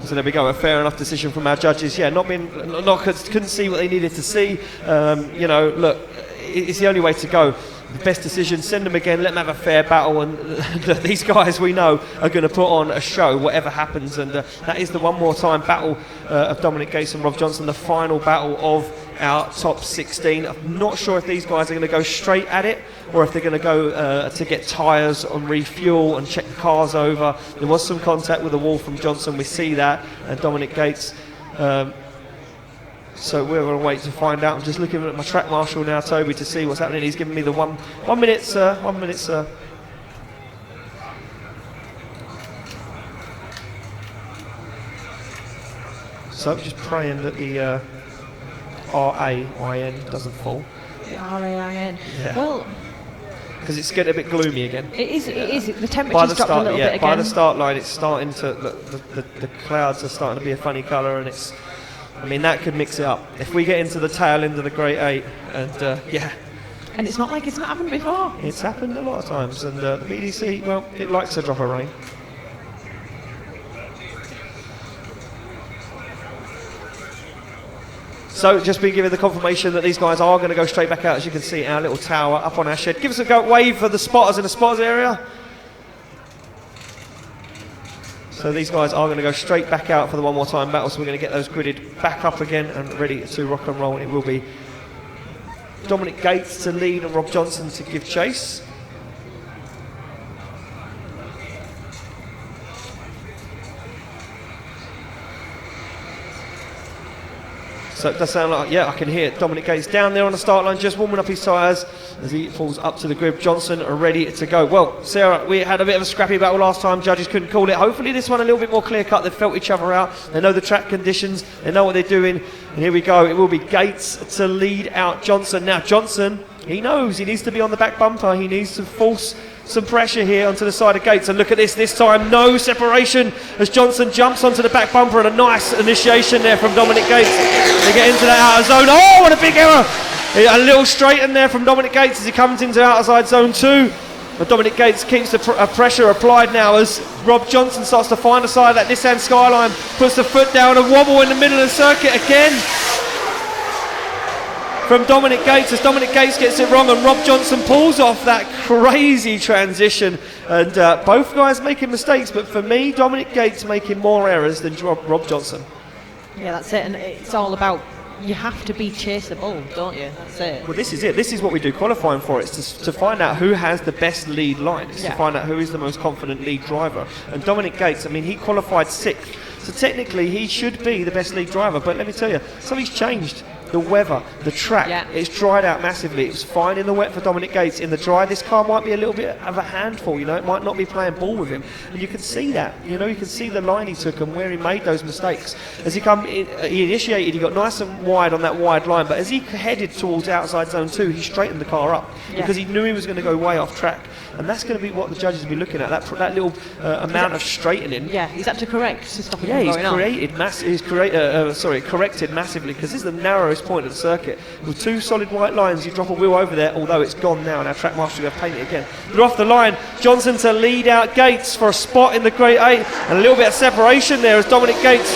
Speaker 5: So there we go, a fair enough decision from our judges. Yeah, couldn't see what they needed to see. Look, it's the only way to go. The best decision, send them again, let them have a fair battle, and these guys we know are going to put on a show whatever happens, and that is the one more time battle of Dominic Gates and Rob Johnson, the final battle of our top 16. I'm not sure if these guys are going to go straight at it or if they're going to go to get tyres and refuel and check the cars over. There was some contact with the wall from Johnson, we see that, and Dominic Gates. So we're going to wait to find out. I'm just looking at my track marshal now, Toby, to see what's happening. He's giving me the 1 minute, sir. 1 minute, sir. So just praying that the R-A-I-N doesn't fall.
Speaker 4: R-A-I-N.
Speaker 5: Yeah.
Speaker 4: Well,
Speaker 5: because it's getting a bit gloomy again.
Speaker 4: it is. The temperature's dropped a little bit again.
Speaker 5: By the start line, it's starting to. The clouds are starting to be a funny colour, and it's. I mean, that could mix it up. If we get into the tail end of the Great Eight, and yeah.
Speaker 4: And it's not like it's not happened before.
Speaker 5: It's happened a lot of times, and the BDC, well, it likes a drop of rain. So just been given the confirmation that these guys are going to go straight back out, as you can see, our little tower up on our shed. Give us a wave for the spotters in the spotters area. So these guys are going to go straight back out for the one more time battle, so we're going to get those gridded back up again and ready to rock and roll. It will be Dominic Gates to lead and Rob Johnson to give chase. So it does sound like, yeah, I can hear it. Dominic Gates down there on the start line, just warming up his tyres as he falls up to the grid. Johnson are ready to go. Well, Sarah, we had a bit of a scrappy battle last time. Judges couldn't call it. Hopefully this one a little bit more clear-cut. They've felt each other out. They know the track conditions. They know what they're doing. And here we go. It will be Gates to lead out Johnson. Now, Johnson, he knows he needs to be on the back bumper. He needs to force some pressure here onto the side of Gates, and look at this time, no separation as Johnson jumps onto the back bumper, and a nice initiation there from Dominic Gates. They get into that outer zone. Oh, what a big error! A little straighten there from Dominic Gates as he comes into outside zone 2. But Dominic Gates keeps the pressure applied now as Rob Johnson starts to find the side of that Nissan Skyline, puts the foot down, a wobble in the middle of the circuit again from Dominic Gates as Dominic Gates gets it wrong and Rob Johnson pulls off that crazy transition, and both guys making mistakes, but for me Dominic Gates making more errors than Rob Johnson.
Speaker 4: Yeah, that's it, and it's all about, you have to be chaseable, don't you? That's it.
Speaker 5: Well, this is it. This is what we do qualifying for. It's to find out who has the best lead line. It's to find out who is the most confident lead driver. And Dominic Gates, I mean, he qualified 6th. So technically, he should be the best lead driver. But let me tell you, something's changed. the weather, the track,
Speaker 4: Yeah.
Speaker 5: it's dried out massively. It was fine in the wet for Dominic Gates. In the dry, this car might be a little bit of a handful, it might not be playing ball with him. And you can see that, you can see the line he took and where he made those mistakes. As he initiated, he got nice and wide on that wide line, but as he headed towards outside zone 2, he straightened the car up because he knew he was going to go way off track. And that's going to be what the judges will be looking at, that little amount of straightening.
Speaker 4: Yeah, he's had to correct to stop him
Speaker 5: Yeah,
Speaker 4: from going on.
Speaker 5: corrected massively because this is the narrowest point of the circuit. With 2 solid white lines, you drop a wheel over there, although it's gone now, and our track master will paint it again. They're off the line. Johnson to lead out Gates for a spot in the Great 8, and a little bit of separation there as Dominic Gates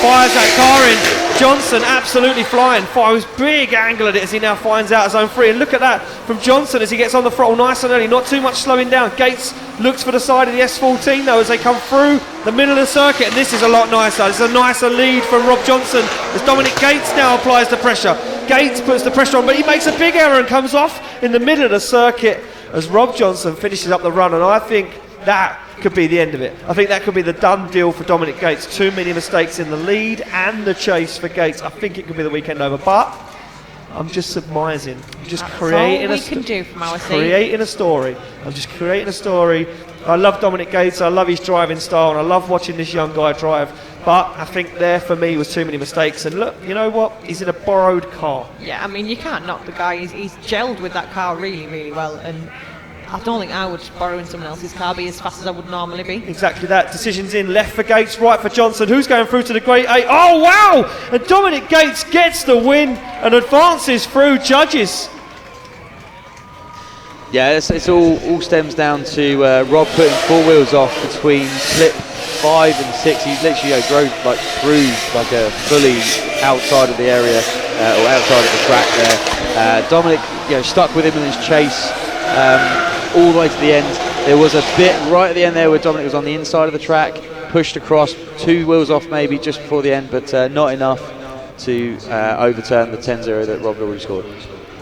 Speaker 5: fires that car in. Johnson absolutely flying. Fires big angle at it as he now finds out zone 3. And look at that from Johnson as he gets on the throttle nice and early, not too much slowing down. Gates looks for the side of the S14 though as they come through the middle of the circuit, and this is a lot nicer. It's a nicer lead from Rob Johnson as Dominic Gates now applies the pressure. Gates puts the pressure on, but he makes a big error and comes off in the middle of the circuit as Rob Johnson finishes up the run, and I think that could be the end of it. I think that could be the done deal for Dominic Gates. Too many mistakes in the lead and the chase for Gates. I think it could be the weekend over, but I'm just surmising. I'm just creating
Speaker 4: all we can do from our seat.
Speaker 5: creating a story. I'm just creating a story. I love Dominic Gates. I love his driving style, and I love watching this young guy drive. But I think there for me was too many mistakes. And look, you know what? He's in a borrowed car.
Speaker 4: Yeah, I mean, you can't knock the guy. He's gelled with that car really, really well. And I don't think I would borrow in someone else's car, be as fast as I would normally be.
Speaker 5: Exactly that. Decisions in, left for Gates, right for Johnson. Who's going through to the Great 8? Oh, wow! And Dominic Gates gets the win and advances through judges.
Speaker 9: Yeah, it's all stems down to Rob putting 4 wheels off between slip 5 and 6. He literally drove through fully outside of the area or outside of the track there. Dominic stuck with him in his chase all the way to the end. There was a bit right at the end there where Dominic was on the inside of the track, pushed across, 2 wheels off maybe just before the end, but not enough to overturn the 10-0 that Rob already scored.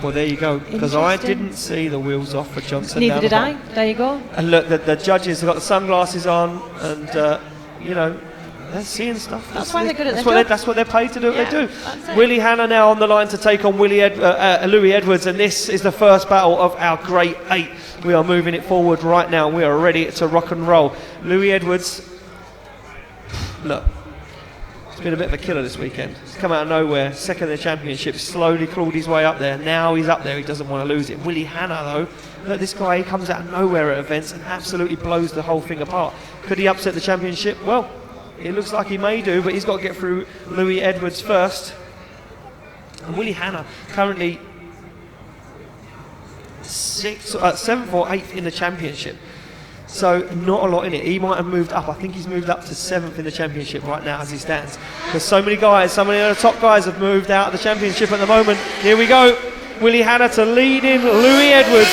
Speaker 5: Well, there you go, because I didn't see the wheels off for Johnson.
Speaker 4: Neither did I. There you go.
Speaker 5: And look, the judges have got the sunglasses on, and they're seeing stuff.
Speaker 4: That's why they're good at their job.
Speaker 5: That's what they're paid to do.
Speaker 4: Yeah,
Speaker 5: They do.
Speaker 4: that's it.
Speaker 5: Willie Hanna now on the line to take on Louis Edwards, and this is the first battle of our Great 8. We are moving it forward right now. We are ready to rock and roll. Louis Edwards, look, he's been a bit of a killer this weekend. He's come out of nowhere, second in the championship, slowly crawled his way up there. Now he's up there, he doesn't want to lose it. Willie Hanna though, look, this guy, he comes out of nowhere at events and absolutely blows the whole thing apart. Could he upset the championship? Well, it looks like he may do, but he's got to get through Louis Edwards first. And Willie Hanna currently 7th or 8th in the championship. So not a lot in it. He might have moved up. I think he's moved up to 7th in the championship right now as he stands. Because so many guys, some of the top guys have moved out of the championship at the moment. Here we go. Willie Hanna to lead in Louis Edwards.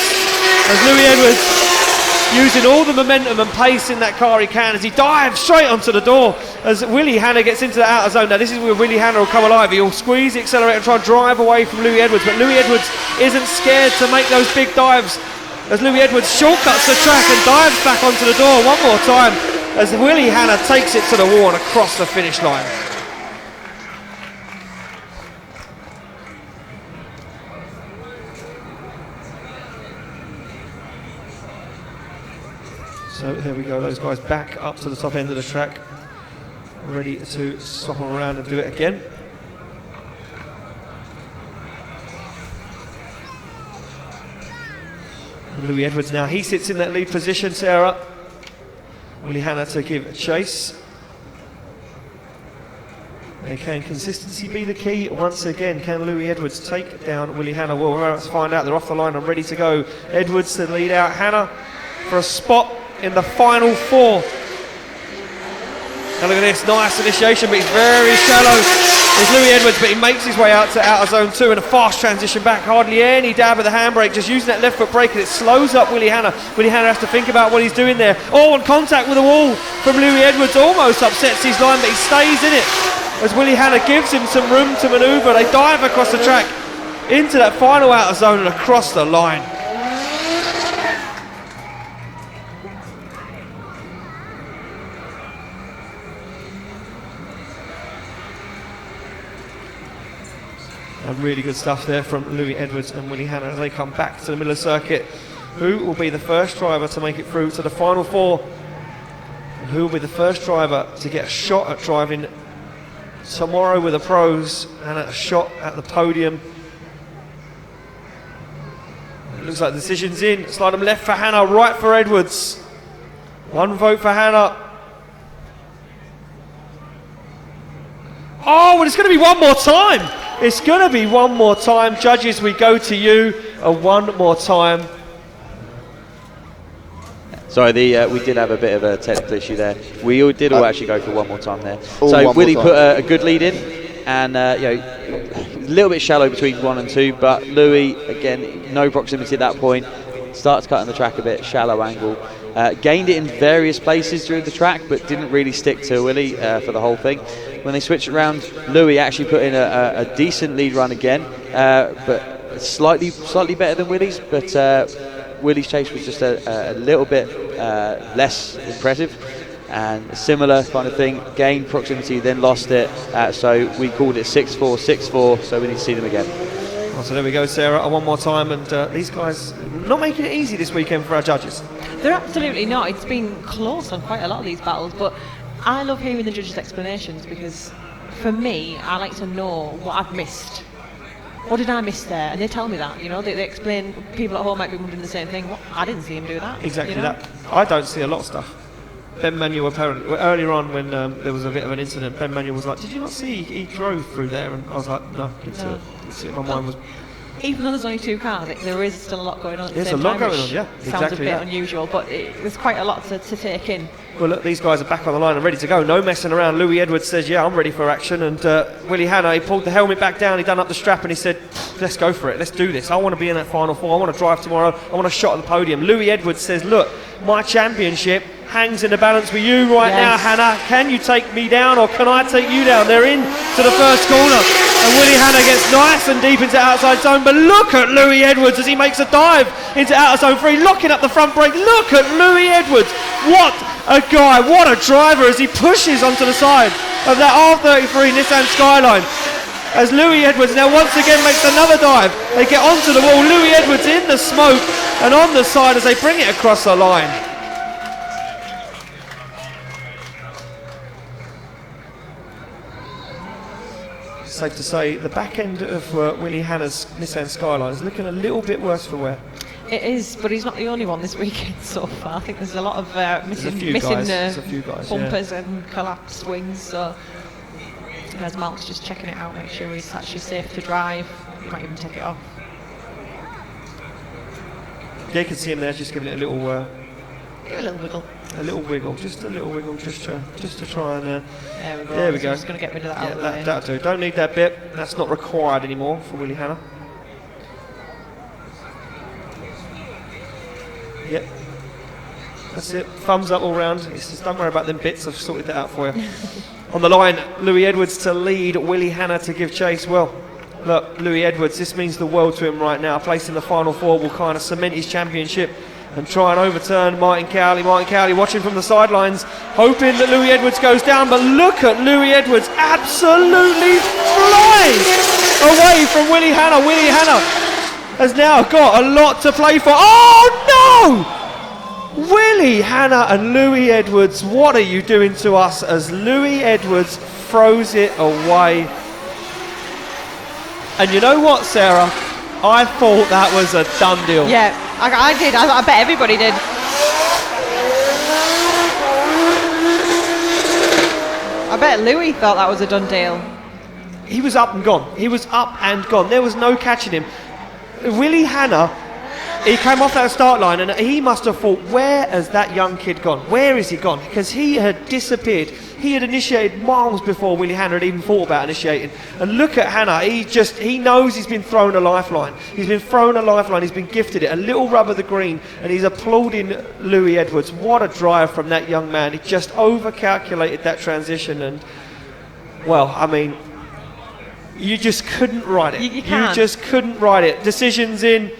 Speaker 5: As Louis Edwards using all the momentum and pace in that car he can as he dives straight onto the door as Willie Hanna gets into the outer zone. Now this is where Willie Hanna will come alive. He'll squeeze the accelerator and try and drive away from Louis Edwards, but Louis Edwards isn't scared to make those big dives as Louis Edwards shortcuts the track and dives back onto the door one more time as Willie Hanna takes it to the wall and across the finish line. So there we go, those guys back up to the top end of the track, ready to swap them around and do it again. Louis Edwards now, he sits in that lead position, Sarah. Willie Hanna to give chase. Can consistency be the key? Once again, can Louis Edwards take down Willie Hanna? Well, we're about to find out. They're off the line and ready to go. Edwards to lead out Hanna for a spot in the final 4. Now look at this, nice initiation, but he's very shallow. There's Louis Edwards, but he makes his way out to outer zone 2 and a fast transition back. Hardly any dab of the handbrake, just using that left foot brake, and it slows up Willie Hanna. Willie Hanna has to think about what he's doing there. Oh, and contact with the wall from Louis Edwards almost upsets his line, but he stays in it as Willie Hanna gives him some room to manoeuvre. They dive across the track into that final outer zone and across the line. And really good stuff there from Louis Edwards and Willie Hannah as they come back to the middle of the circuit. Who will be the first driver to make it through to the final four? And who will be the first driver to get a shot at driving tomorrow with the pros and a shot at the podium? It looks like the decision's in. Slide them left for Hannah, right for Edwards. One vote for Hannah. Oh, well, it's going to be one more time. It's going to be one more time. Judges, we go to you. One more time.
Speaker 9: Sorry, we did have a bit of a technical issue there. We all did actually go for one more time there.
Speaker 7: All
Speaker 9: So
Speaker 7: one
Speaker 9: Willie
Speaker 7: more
Speaker 9: put
Speaker 7: time.
Speaker 9: a good lead in, and a little bit shallow between 1 and 2. But Louis, again, no proximity at that point. Starts cutting the track a bit, shallow angle. Gained it in various places during the track, but didn't really stick to Willie for the whole thing. When they switched around, Louis actually put in a decent lead run again, but slightly better than Willie's. But Willie's chase was just a little bit less impressive, and a similar kind of thing. Gained proximity, then lost it. So we called it 6-4, 6-4. So we need to see them again.
Speaker 5: Oh, so there we go, Sarah, one more time. And these guys not making it easy this weekend for our judges.
Speaker 4: They're absolutely not. It's been close on quite a lot of these battles, but I love hearing the judges' explanations because for me, I like to know what I've missed. What did I miss there? And they tell me that, you know, they explain. People at home might be wondering the same thing. What? I didn't see him do that.
Speaker 5: Exactly,
Speaker 4: you know?
Speaker 5: that. I don't see a lot of stuff. Ben Manuel apparently, earlier on when there was a bit of an incident, Ben Manuel was like, did you not see he drove through there? And I was like, no, didn't see it. My mind was...
Speaker 4: Even though there's only 2 cars, there is still a lot going on at the
Speaker 5: There's
Speaker 4: same
Speaker 5: a lot
Speaker 4: time,
Speaker 5: going
Speaker 4: which
Speaker 5: on, yeah,
Speaker 4: sounds
Speaker 5: exactly
Speaker 4: a bit
Speaker 5: that.
Speaker 4: unusual, but there's quite a lot to take in.
Speaker 5: Well, look, these guys are back on the line and ready to go. No messing around. Louis Edwards says, yeah, I'm ready for action. And Willie Hannah, he pulled the helmet back down, he done up the strap and he said, let's go for it. Let's do this. I want to be in that final four. I want to drive tomorrow. I want a shot at the podium. Louis Edwards says, look, my championship hangs in the balance with you right now, Hannah. Can you take me down or can I take you down? They're in to the first corner. And Willie Hannah gets nice and deep into outside zone. But look at Louis Edwards as he makes a dive into outer zone 3, locking up the front brake. Look at Louis Edwards. What a guy, what a driver as he pushes onto the side of that R33 Nissan Skyline. As Louis Edwards now once again makes another dive. They get onto the wall. Louis Edwards in the smoke and on the side as they bring it across the line. Safe to say the back end of Willie Hannah's Nissan Skyline is looking a little bit worse for wear.
Speaker 4: It is, but he's not the only one this weekend so far. I think there's a lot of missing
Speaker 5: guys,
Speaker 4: bumpers and collapsed wings. So as Mark's just checking it out, make sure he's actually safe to drive. He might even take it off.
Speaker 5: Yeah, you can see him there, just giving it a little
Speaker 4: wiggle.
Speaker 5: A little wiggle, just a little wiggle, just to try and.
Speaker 4: There we go.
Speaker 5: There we go.
Speaker 4: I'm just going to get rid of that out of the way.
Speaker 5: That'll do. Don't need that bit. That's not required anymore for Willie Hannah. Yep. That's it. Thumbs up all round. It's just, don't worry about them bits. I've sorted that out for you. On the line, Louis Edwards to lead, Willie Hannah to give chase. Well, look, Louis Edwards, this means the world to him right now. Placing the final four will kind of cement his championship and try and overturn Martin Cowley. Martin Cowley watching from the sidelines, hoping that Louis Edwards goes down. But look at Louis Edwards absolutely flying away from Willie Hannah. Willie Hannah has now got a lot to play for. Oh no! Willie Hannah and Louis Edwards, what are you doing to us as Louis Edwards throws it away? And you know what, Sarah? I thought that was a done deal.
Speaker 4: Yeah, I did. I bet everybody did. I bet Louis thought that was a done deal.
Speaker 5: He was up and gone. He was up and gone. There was no catching him. Willie Hannah, he came off that start line and he must have thought, where has that young kid gone? Where is he gone? Because he had disappeared. He had initiated miles before Willie Hannah had even thought about initiating. And look at Hannah, he knows he's been thrown a lifeline. He's been thrown a lifeline, he's been gifted it, a little rub of the green, and he's applauding Louis Edwards. What a drive from that young man. He just over-calculated that transition and, well, I mean, you just couldn't write it.
Speaker 4: You can't.
Speaker 5: You just couldn't write it. Decisions in.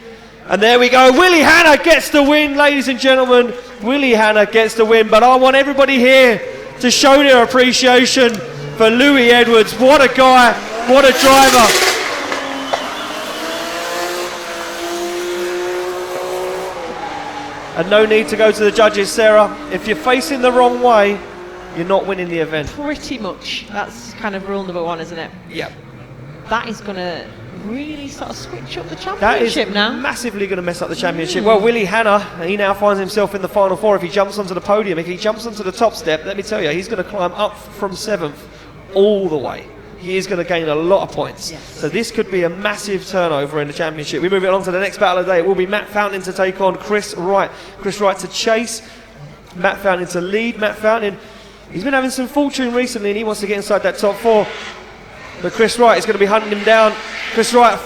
Speaker 5: And there we go. Willie Hannah gets the win, ladies and gentlemen. Willie Hannah gets the win. But I want everybody here to show their appreciation for Louis Edwards. What a guy. What a driver. And no need to go to the judges, Sarah. If you're facing the wrong way, you're not winning the event.
Speaker 4: Pretty much. That's kind of rule number one, isn't it?
Speaker 5: Yep.
Speaker 4: That is going to really sort of switch up the
Speaker 5: That is
Speaker 4: championship now.
Speaker 5: massively going to mess up the championship. Well, Willie Hanna, he now finds himself in the final four. If he jumps onto the podium, if he jumps onto the top step, let me tell you, he's going to climb up from 7th all the way. He is going to gain a lot of points.
Speaker 4: Yes.
Speaker 5: So this could be a massive turnover in the championship. We move it along to the next battle of the day. It will be Matt Fountain to take on Chris Wright. Chris Wright to chase, Matt Fountain to lead. Matt Fountain, he's been having some fortune recently and he wants to get inside that top 4. But Chris Wright is going to be hunting him down. Chris Wright,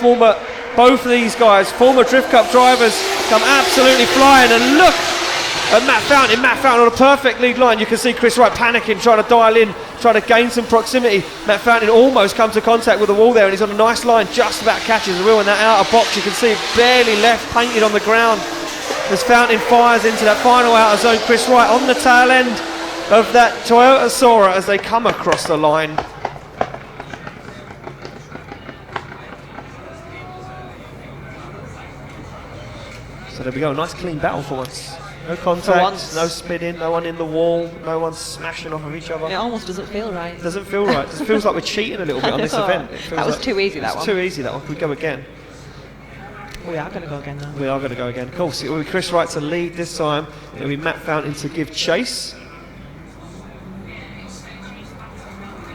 Speaker 5: both of these guys, former Drift Cup drivers, come absolutely flying. And look at Matt Fountain. Matt Fountain on a perfect lead line. You can see Chris Wright panicking, trying to dial in, trying to gain some proximity. Matt Fountain almost comes to contact with the wall there, and he's on a nice line, just about catches the wheel in that outer box. You can see it barely left, painted on the ground. As Fountain fires into that final outer zone, Chris Wright on the tail end of that Toyota Sora as they come across the line. So there we go, nice clean battle for once. No contact, no spinning, no one in the wall, no one smashing off of each other.
Speaker 4: It almost doesn't feel right.
Speaker 5: It doesn't feel right. It feels like we're cheating a little bit on this event.
Speaker 4: That was too easy, that one.
Speaker 5: Too easy, that one. Can we go again?
Speaker 4: We are going to go again now.
Speaker 5: We are going to go again. Cool. So it will be Chris Wright to lead this time. It will be Matt Fountain to give chase.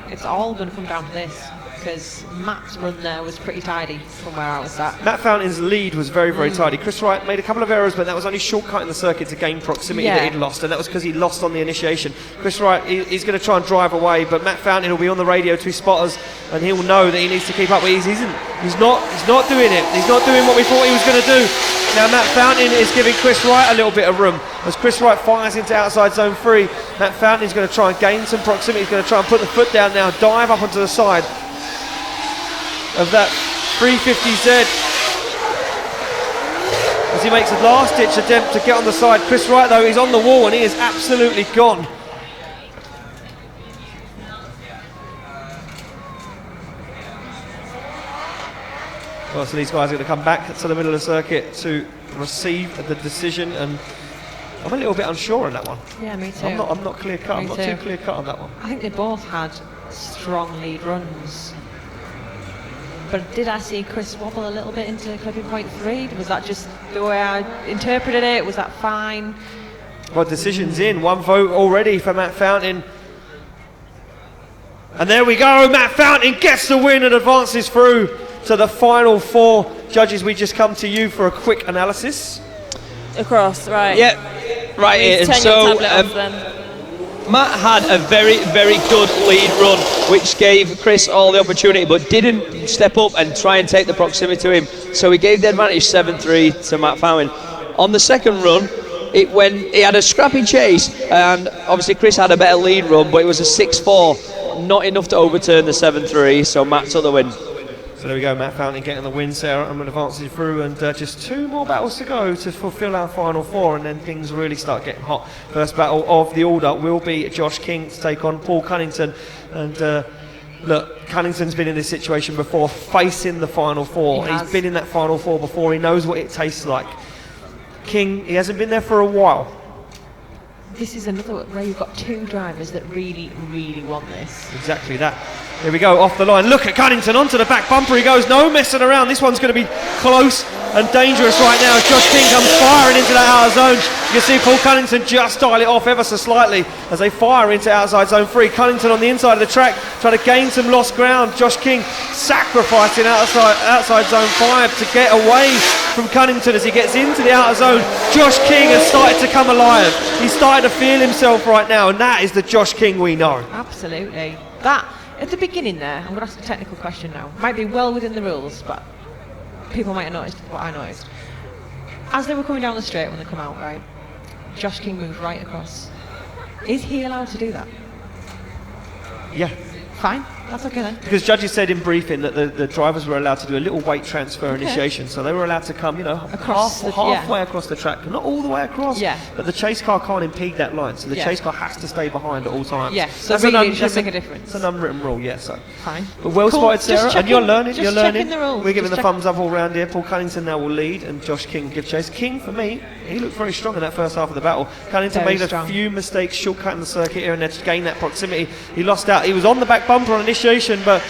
Speaker 4: It's all going to come down to this, because Matt's run there was pretty tidy from where I was at.
Speaker 5: Matt Fountain's lead was very, very tidy. Chris Wright made a couple of errors, but that was only shortcutting the circuit to gain proximity that he'd lost, and that was because he lost on the initiation. Chris Wright, he's going to try and drive away, but Matt Fountain will be on the radio to his spotters, and he'll know that he needs to keep up. But he's not doing it. He's not doing what we thought he was going to do. Now Matt Fountain is giving Chris Wright a little bit of room. As Chris Wright fires into outside zone 3, Matt Fountain is going to try and gain some proximity. He's going to try and put the foot down now, dive up onto the side of that 350Z as he makes a last-ditch attempt to get on the side. Chris Wright, though, is on the wall and he is absolutely gone. Well, so these guys are going to come back to the middle of the circuit to receive the decision, and I'm a little bit unsure on that one.
Speaker 4: Yeah, me too.
Speaker 5: I'm not clear cut. I'm not too clear cut on that one.
Speaker 4: I think they both had strong lead runs. But did I see Chris wobble a little bit into clipping point 3? Was that just the way I interpreted it? Was that fine?
Speaker 5: Well, decision's in. 1 vote already for Matt Fountain. And there we go. Matt Fountain gets the win and advances through to the final 4. Judges, we just come to you for a quick analysis.
Speaker 10: Across, right.
Speaker 8: Yeah, right here.
Speaker 10: Turn
Speaker 8: So
Speaker 10: your tablet off then.
Speaker 8: Matt had a very, very good lead run, which gave Chris all the opportunity, but didn't step up and try and take the proximity to him. So he gave the advantage 7-3 to Matt Fountain. On the second run, he had a scrappy chase, and obviously Chris had a better lead run, but it was a 6-4, not enough to overturn the 7-3. So Matt took the win.
Speaker 5: So there we go, Matt Fountain getting the win, Sarah. I'm advancing through, and just 2 more battles to go to fulfil our final 4, and then things really start getting hot. First battle of the order will be Josh King to take on Paul Cunnington. And look, Cunnington's been in this situation before, facing the final 4. He's been in that final 4 before. He knows what it tastes like. King, he hasn't been there for a while.
Speaker 4: This is another where you've got 2 drivers that really, really want this.
Speaker 5: Exactly that. Here we go, off the line. Look at Cunnington, onto the back bumper he goes. No messing around. This one's going to be close and dangerous right now. Josh King comes firing into that outer zone. You can see Paul Cunnington just dial it off ever so slightly as they fire into outside zone 3. Cunnington on the inside of the track trying to gain some lost ground. Josh King sacrificing outside zone 5 to get away from Cunnington as he gets into the outer zone. Josh King has started to come alive. He's started to feel himself right now, and that is the Josh King we know.
Speaker 4: Absolutely. That, at the beginning there, I'm going to ask a technical question now. Might be well within the rules, but people might have noticed what I noticed. As they were coming down the straight when they come out, right, Josh King moved right across. Is he allowed to do that?
Speaker 5: Yeah.
Speaker 4: Fine. That's okay then.
Speaker 5: Because judges said in briefing that the drivers were allowed to do a little weight transfer initiation, so they were allowed to come, halfway across the track, not all the way across.
Speaker 4: Yeah.
Speaker 5: But the chase car can't impede that line, so the chase car has to stay behind at all times.
Speaker 4: Yeah. So really, it does make a difference.
Speaker 5: It's an unwritten rule, yeah. So.
Speaker 4: Fine.
Speaker 5: But well spotted, Sarah, and you're learning.
Speaker 4: Just checking the rules.
Speaker 5: We're giving the thumbs up all round here. Paul Cunnington now will lead, and Josh King give chase. King, for me, he looked very strong in that first half of the battle. Cunnington made a few mistakes shortcutting the circuit here and there to gain that proximity. He lost out. He was on the back bumper on initiation, but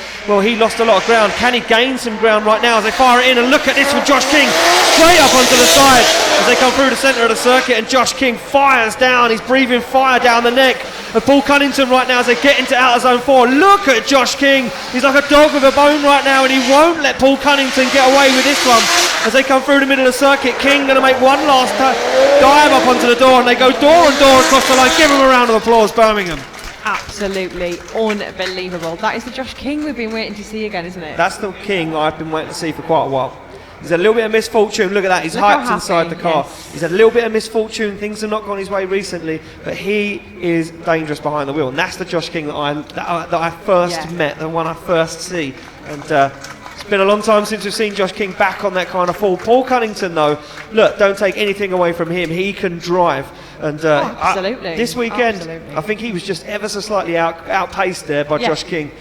Speaker 5: he lost a lot of ground. Can he gain some ground right now as they fire it in? And look at this with Josh King straight up onto the side as they come through the centre of the circuit, and Josh King fires down. He's breathing fire down the neck of Paul Cunnington right now as they get into outer zone 4. Look at Josh King. He's like a dog with a bone right now, and he won't let Paul Cunnington get away with this one as they come through the middle of the circuit. King going to make one last dive up onto the door, and they go door and door across the line. Give him a round of applause, Birmingham.
Speaker 4: Absolutely unbelievable. That is the Josh King we've been waiting to see again, isn't it?
Speaker 5: That's the King I've been waiting to see for quite a while. He's had a little bit of misfortune. Look at that. He's hyped inside the car. Yes. He's had a little bit of misfortune. Things have not gone his way recently, but he is dangerous behind the wheel. And that's the Josh King that I first met, the one I first see. And it's been a long time since we've seen Josh King back on that kind of fall. Paul Cunnington, though, look, don't take anything away from him. He can drive. And
Speaker 4: absolutely.
Speaker 5: This weekend, I think he was just ever so slightly outpaced there by Josh King.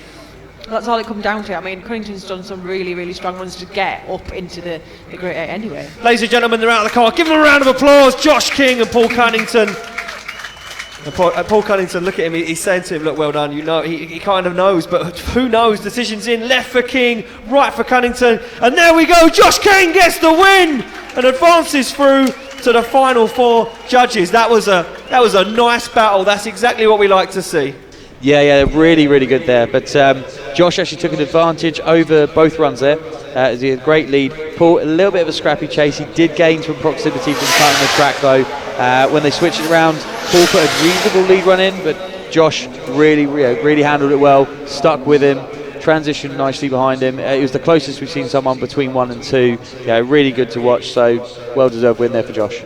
Speaker 4: That's all it comes down to. I mean, Cunnington's done some really, really strong runs to get up into the Great 8 anyway.
Speaker 5: Ladies and gentlemen, they're out of the car. Give them a round of applause. Josh King and Paul Cunnington. And Paul Cunnington, look at him. He's saying to him, look, well done. You know, he kind of knows, but who knows? Decision's in. Left for King, right for Cunnington. And there we go. Josh King gets the win and advances through to the final 4 judges. That was a nice battle. That's exactly what we like to see.
Speaker 9: Yeah, really, really good there. But Josh actually took an advantage over both runs there. He had a great lead. Paul, a little bit of a scrappy chase. He did gain some proximity from cutting the track, though. When they switched it around, Paul put a reasonable lead run in, but Josh really handled it well, stuck with him, transitioned nicely behind him. It was the closest we've seen someone between 1 and 2. Yeah, really good to watch. So well-deserved win there for Josh.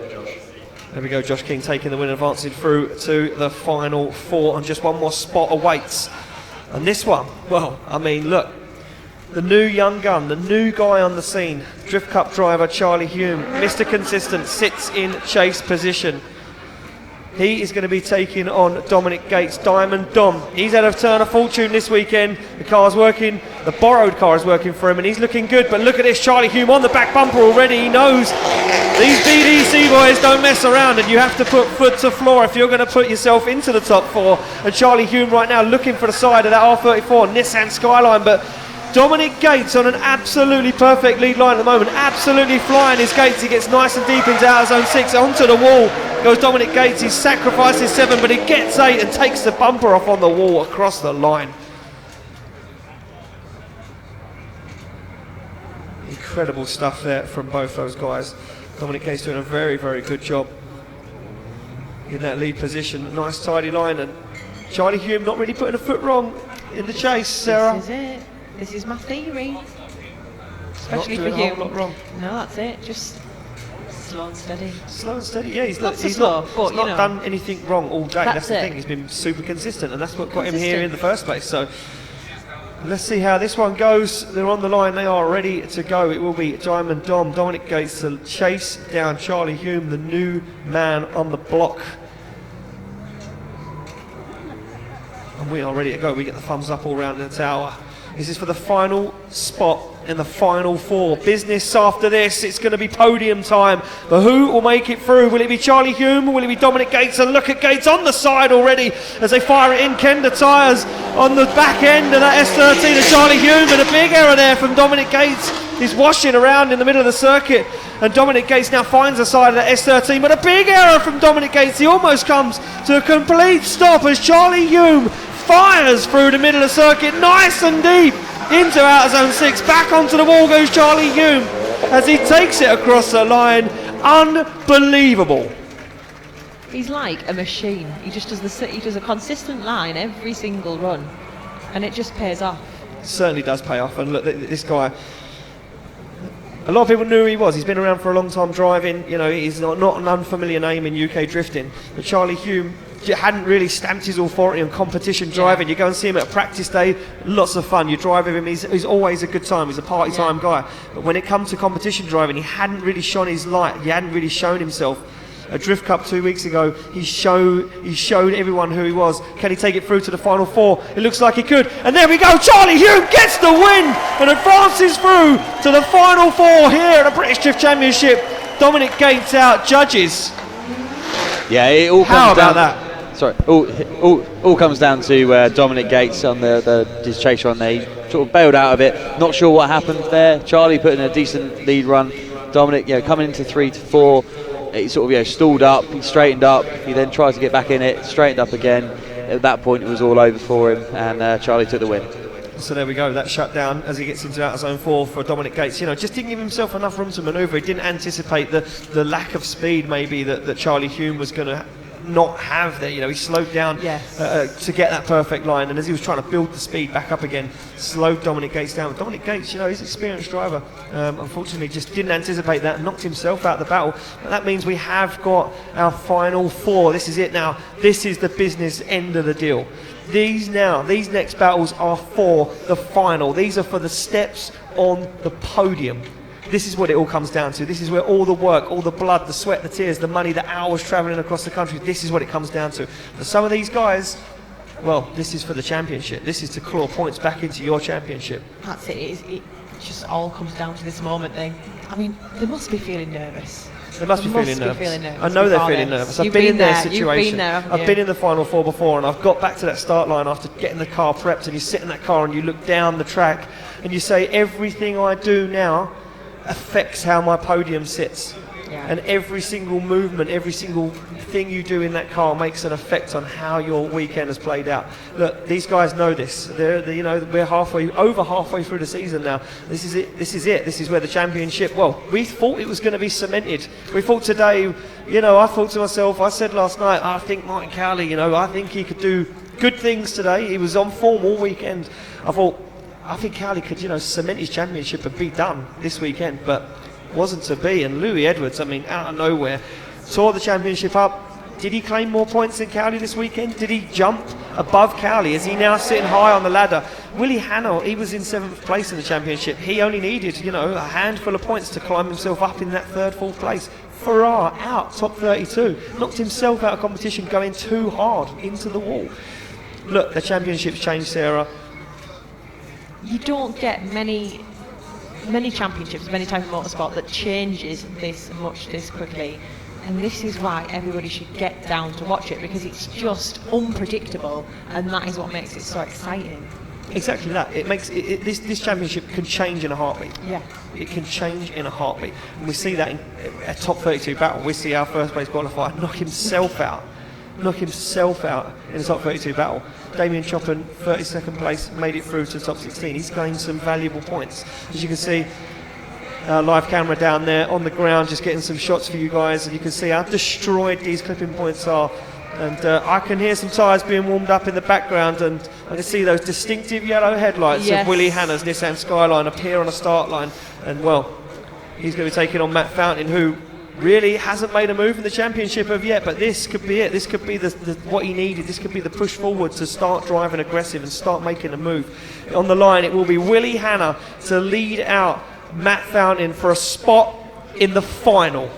Speaker 5: There we go, Josh King taking the win, advancing through to the final 4, and just one more spot awaits. And this one, well, I mean, look, the new young gun, the new guy on the scene, Drift Cup driver Charlie Hume, Mr. Consistent, sits in chase position. He is going to be taking on Dominic Gates, Diamond Dom. He's had a turn of fortune this weekend. The car's working, the borrowed car is working for him, and he's looking good. But look at this, Charlie Hume on the back bumper already. He knows these DDC boys don't mess around, and you have to put foot to floor if you're going to put yourself into the top 4. And Charlie Hume right now looking for the side of that R34 Nissan Skyline, but Dominic Gates on an absolutely perfect lead line at the moment, absolutely flying his Gates. He gets nice and deep into outer zone 6, onto the wall goes Dominic Gates. He sacrifices 7, but he gets 8 and takes the bumper off on the wall across the line. Incredible stuff there from both those guys. Dominic Gates doing a very, very good job in that lead position. Nice tidy line, and Charlie Hume not really putting a foot wrong in the chase, Sarah.
Speaker 4: This is it. This is my theory. Especially for Hume.
Speaker 5: Wrong.
Speaker 4: No, that's it. Just slow and steady.
Speaker 5: Slow and steady, yeah. He's not done anything wrong all day. That's the thing. He's been super consistent, and that's what got him here in the first place. So let's see how this one goes. They're on the line. They are ready to go. It will be Diamond Dom, Dominic Gates to chase down Charlie Hume, the new man on the block. And we are ready to go. We get the thumbs up all round the tower. This is for the final spot in the final 4. Business after this, it's going to be podium time. But who will make it through? Will it be Charlie Hume or will it be Dominic Gates? And look at Gates on the side already as they fire it in. Kenda tyres on the back end of that S13 of Charlie Hume, and a big error there from Dominic Gates. He's washing around in the middle of the circuit, and Dominic Gates now finds the side of that S13, but a big error from Dominic Gates. He almost comes to a complete stop as Charlie Hume fires through the middle of the circuit, nice and deep into outer zone 6. Back onto the wall goes Charlie Hume as he takes it across the line. Unbelievable.
Speaker 4: He's like a machine. He just does a consistent line every single run, and it just pays off.
Speaker 5: It certainly does pay off. And look, this guy, a lot of people knew who he was. He's been around for a long time driving. You know, he's not an unfamiliar name in UK drifting. But Charlie Hume, hadn't really stamped his authority on competition driving. You go and see him at a practice day, lots of fun. You drive with him, he's always a good time. He's a party time guy. But when it comes to competition driving, he hadn't really shone his light. He hadn't really shown himself. A Drift Cup 2 weeks ago, he showed everyone who he was. Can he take it through to the final 4? It looks like he could. And there we go, Charlie Hume gets the win and advances through to the final 4 here at the British Drift Championship. Dominic Gates out judges.
Speaker 9: Yeah, it all
Speaker 5: How
Speaker 9: comes
Speaker 5: about
Speaker 9: down.
Speaker 5: that?
Speaker 9: Sorry, all comes down to Dominic Gates on his chaser on there. He sort of bailed out of it. Not sure what happened there. Charlie put in a decent lead run. Dominic, coming into 3 to 4. He sort of stalled up, he straightened up, he then tried to get back in it, straightened up again. At that point it was all over for him, and Charlie took the win.
Speaker 5: So there we go, that shut down as he gets into outer zone 4 for Dominic Gates. Just didn't give himself enough room to manoeuvre. He didn't anticipate the lack of speed maybe that Charlie Hume was going to not have there. He slowed down to get that perfect line, and as he was trying to build the speed back up again, slowed Dominic Gates down. Dominic Gates, he's an experienced driver. Unfortunately, just didn't anticipate that, knocked himself out of the battle. But that means we have got our final 4. This is it now. This is the business end of the deal. These next battles are for the final. These are for the steps on the podium. This is what it all comes down to. This is where all the work, all the blood, the sweat, the tears, the money, the hours travelling across the country, this is what it comes down to. For some of these guys, well, this is for the championship. This is to claw points back into your championship.
Speaker 4: That's it. It just all comes down to this moment thing. I mean, they must be feeling nervous.
Speaker 5: They must be feeling nervous. I know they're feeling nervous. I've been in their situation. I've been in the final 4 before, and I've got back to that start line after getting the car prepped, and you sit in that car and you look down the track and you say, everything I do now affects how my podium sits. And every single movement, every single thing you do in that car makes an effect on how your weekend has played out. Look, these guys know this. We're over halfway through the season now. This is it. This is where the championship. Well, we thought it was going to be cemented. We thought today. I thought to myself. I said last night. I think Martin Cowley. I think he could do good things today. He was on form all weekend. I think Cowley could, cement his championship and be done this weekend, but wasn't to be. And Louis Edwards, out of nowhere, tore the championship up. Did he claim more points than Cowley this weekend? Did he jump above Cowley? Is he now sitting high on the ladder? Willie Hannah, he was in 7th place in the championship. He only needed, a handful of points to climb himself up in that 3rd, 4th place. Farrar out, top 32. Knocked himself out of competition, going too hard into the wall. Look, the championship's changed, Sarah.
Speaker 4: You don't get many championships, many type of motorsport that changes this much this quickly, and this is why everybody should get down to watch it, because it's just unpredictable, and that is what makes it so exciting.
Speaker 5: Exactly that. It makes this championship can change in a heartbeat.
Speaker 4: Yeah.
Speaker 5: It can change in a heartbeat, and we see that in a top 32 battle. We see our first place qualifier knock himself out in the top 32 battle. Damien Choppin, 32nd place, made it through to the top 16. He's gained some valuable points. As you can see, live camera down there on the ground, just getting some shots for you guys, and you can see how destroyed these clipping points are. And I can hear some tyres being warmed up in the background, and I can see those distinctive yellow headlights of Willie Hannah's Nissan Skyline appear on a start line. And well, he's going to be taking on Matt Fountain, who really hasn't made a move in the championship of yet, but this could be it. This could be what he needed. This could be the push forward to start driving aggressive and start making a move. On the line, it will be Willie Hannah to lead out Matt Fountain for a spot in the final.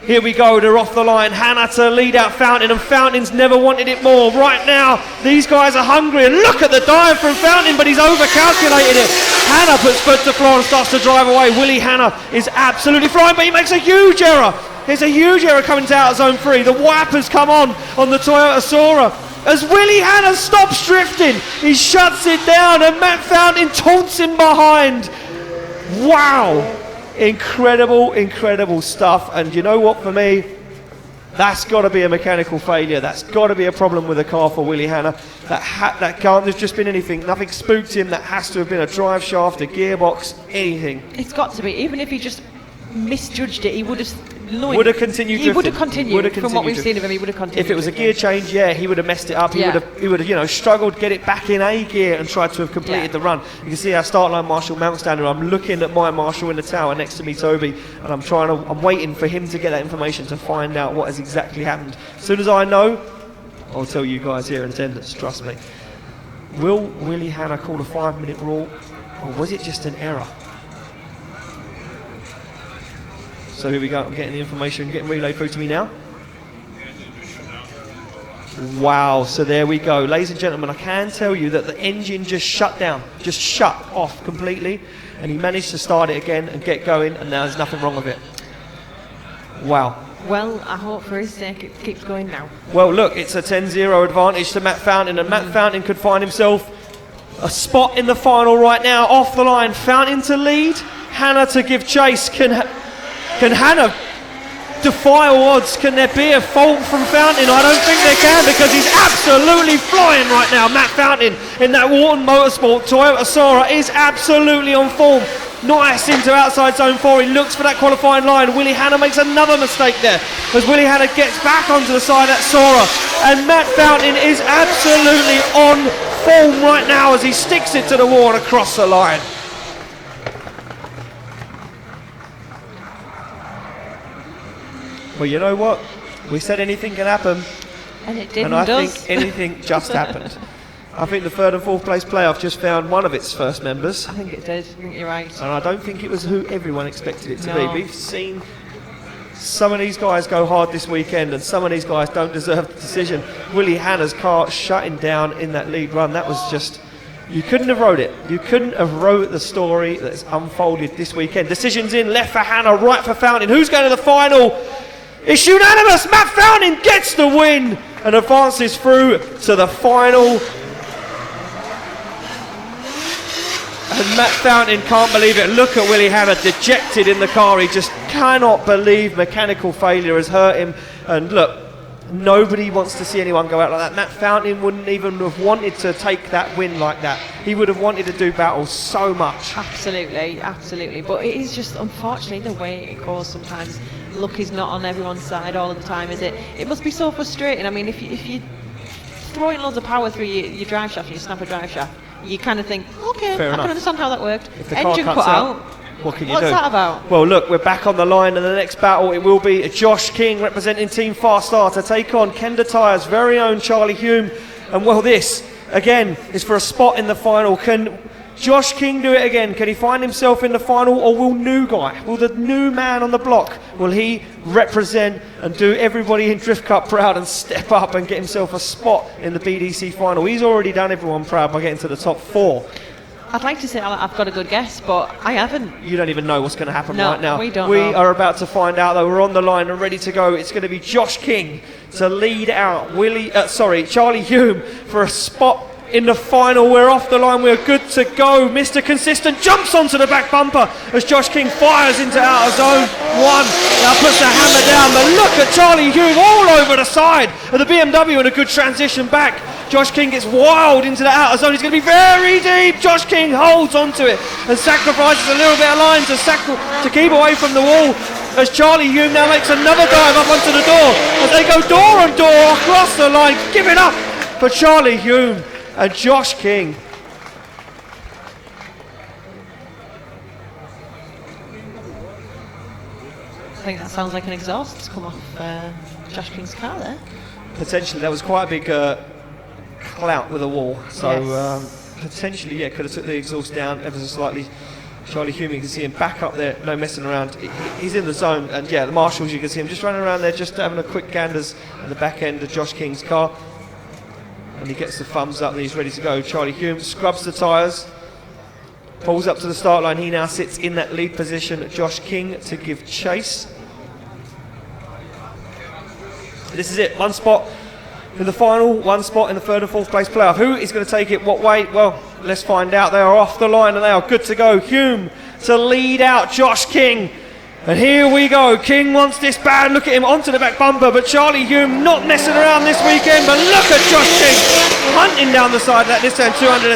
Speaker 5: Here we go, they're off the line. Hannah to lead out Fountain, and Fountain's never wanted it more. Right now, these guys are hungry, and look at the dive from Fountain, but he's overcalculated it. Hannah puts foot to floor and starts to drive away. Willie Hannah is absolutely flying, but he makes a huge error. There's a huge error coming to out zone 3. The wipers come on the Toyota Sora. As Willie Hannah stops drifting, he shuts it down, and Matt Fountain taunts him behind. Wow. Incredible stuff. And you know what, for me, that's got to be a mechanical failure. That's got to be a problem with the car for Willie Hannah. That can't have just been anything. Nothing spooked him. That has to have been a drive shaft, a gearbox, anything.
Speaker 4: It's got to be. Even if he just misjudged it, he would have
Speaker 5: would have continued
Speaker 4: He would
Speaker 5: drifting.
Speaker 4: have continued. From what we've seen of him, he would have continued.
Speaker 5: If it was a
Speaker 4: drifting.
Speaker 5: gear change, yeah, he would have messed it up. He would have, struggled to get it back in A gear and tried to have completed the run. You can see our start line marshal Mount Standard. I'm looking at my marshal in the tower next to me, Toby, and I'm waiting for him to get that information to find out what has exactly happened. As soon as I know, I'll tell you guys here in attendance. Trust me. Will Willie Hannah call a 5-minute rule, or was it just an error? So here we go, I'm getting the information, getting relayed through to me now. Wow, so there we go. Ladies and gentlemen, I can tell you that the engine just shut down, just shut off completely, and he managed to start it again and get going, and now there's nothing wrong with it. Wow.
Speaker 4: Well, I hope for his sake it keeps going now.
Speaker 5: Well, look, it's a 10-0 advantage to Matt Fountain, and Matt Fountain could find himself a spot in the final right now, off the line. Fountain to lead, Hannah to give chase. Can Hannah defy all odds? Can there be a fault from Fountain? I don't think there can, because he's absolutely flying right now. Matt Fountain in that Wharton Motorsport Toyota Sora is absolutely on form. Nice into outside zone 4. He looks for that qualifying line. Willie Hannah makes another mistake there as Willie Hannah gets back onto the side of that Sora. And Matt Fountain is absolutely on form right now as he sticks it to the wall and across the line. Well, you know what? We said anything can happen.
Speaker 4: And it did.
Speaker 5: And I think anything just happened. I think the third and fourth place playoff just found one of its first members.
Speaker 4: I think it did. I think you're right.
Speaker 5: And I don't think it was who everyone expected it to
Speaker 4: No.
Speaker 5: be. We've seen some of these guys go hard this weekend, and some of these guys don't deserve the decision. Willie Hannah's car shutting down in that lead run. That was just... You couldn't have wrote it. You couldn't have wrote the story that's unfolded this weekend. Decisions in, left for Hannah, right for Fountain. Who's going to the final? It's unanimous. Matt Fountain gets the win and advances through to the final. And Matt Fountain can't believe it. Look at Willie Hannah dejected in the car. He just cannot believe mechanical failure has hurt him. And look, nobody wants to see anyone go out like that. Matt Fountain wouldn't even have wanted to take that win like that. He would have wanted to do battle so much.
Speaker 4: Absolutely, absolutely. But it is just, unfortunately, the way it goes sometimes. Luck is not on everyone's side all of the time, is it? It must be so frustrating. I mean, if you throw in loads of power through your drive shaft and you snap a drive shaft, you kind of think, okay,
Speaker 5: Fair
Speaker 4: I
Speaker 5: enough.
Speaker 4: can understand how that worked.
Speaker 5: If the car
Speaker 4: Engine
Speaker 5: cuts
Speaker 4: cut out.
Speaker 5: What can you
Speaker 4: What's
Speaker 5: do?
Speaker 4: that about?
Speaker 5: Well, look, we're back on the line, and the next battle it will be Josh King representing Team Fast Star to take on Kenda Tyres' very own Charlie Hume. And well, this again is for a spot in the final. Can Josh King do it again? Can he find himself in the final, or will the new man on the block, will he represent and do everybody in Drift Cup proud and step up and get himself a spot in the BDC final? He's already done everyone proud by getting to the top 4.
Speaker 4: I'd like to say I've got a good guess, but I haven't.
Speaker 5: You don't even know what's going to happen
Speaker 4: No,
Speaker 5: right now.
Speaker 4: we don't
Speaker 5: We
Speaker 4: know.
Speaker 5: are about to find out, though. We're on the line and ready to go. It's going to be Josh King to lead out Charlie Hume for a spot in the final. We're off the line. We're good to go. Mr. Consistent jumps onto the back bumper as Josh King fires into outer zone 1. Now puts the hammer down. But look at Charlie Hume all over the side of the BMW and a good transition back. Josh King gets wild into the outer zone. He's going to be very deep. Josh King holds onto it and sacrifices a little bit of line to keep away from the wall as Charlie Hume now makes another dive up onto the door as they go door on door across the line. Give it up for Charlie Hume and Josh King.
Speaker 4: I think that sounds like an exhaust that's come off Josh King's car there.
Speaker 5: Potentially, that was quite a big clout with a wall. So
Speaker 4: Yes.
Speaker 5: potentially, yeah, could have took the exhaust down ever so slightly. Charlie Hume, you can see him back up there, no messing around. He's in the zone, and yeah, the marshals, you can see him just running around there, just having a quick ganders at the back end of Josh King's car. And he gets the thumbs up and he's ready to go. Charlie Hume scrubs the tyres, pulls up to the start line. He now sits in that lead position. Josh King to give chase. This is it, one spot in the final, one spot in the third and fourth place playoff. Who is going to take it? What way? Well, let's find out. They are off the line and they are good to go. Hume to lead out Josh King And here we go. King wants this bad. Look at him onto the back bumper, but Charlie Hume not messing around this weekend. But look at Josh King hunting down the side of that this time 206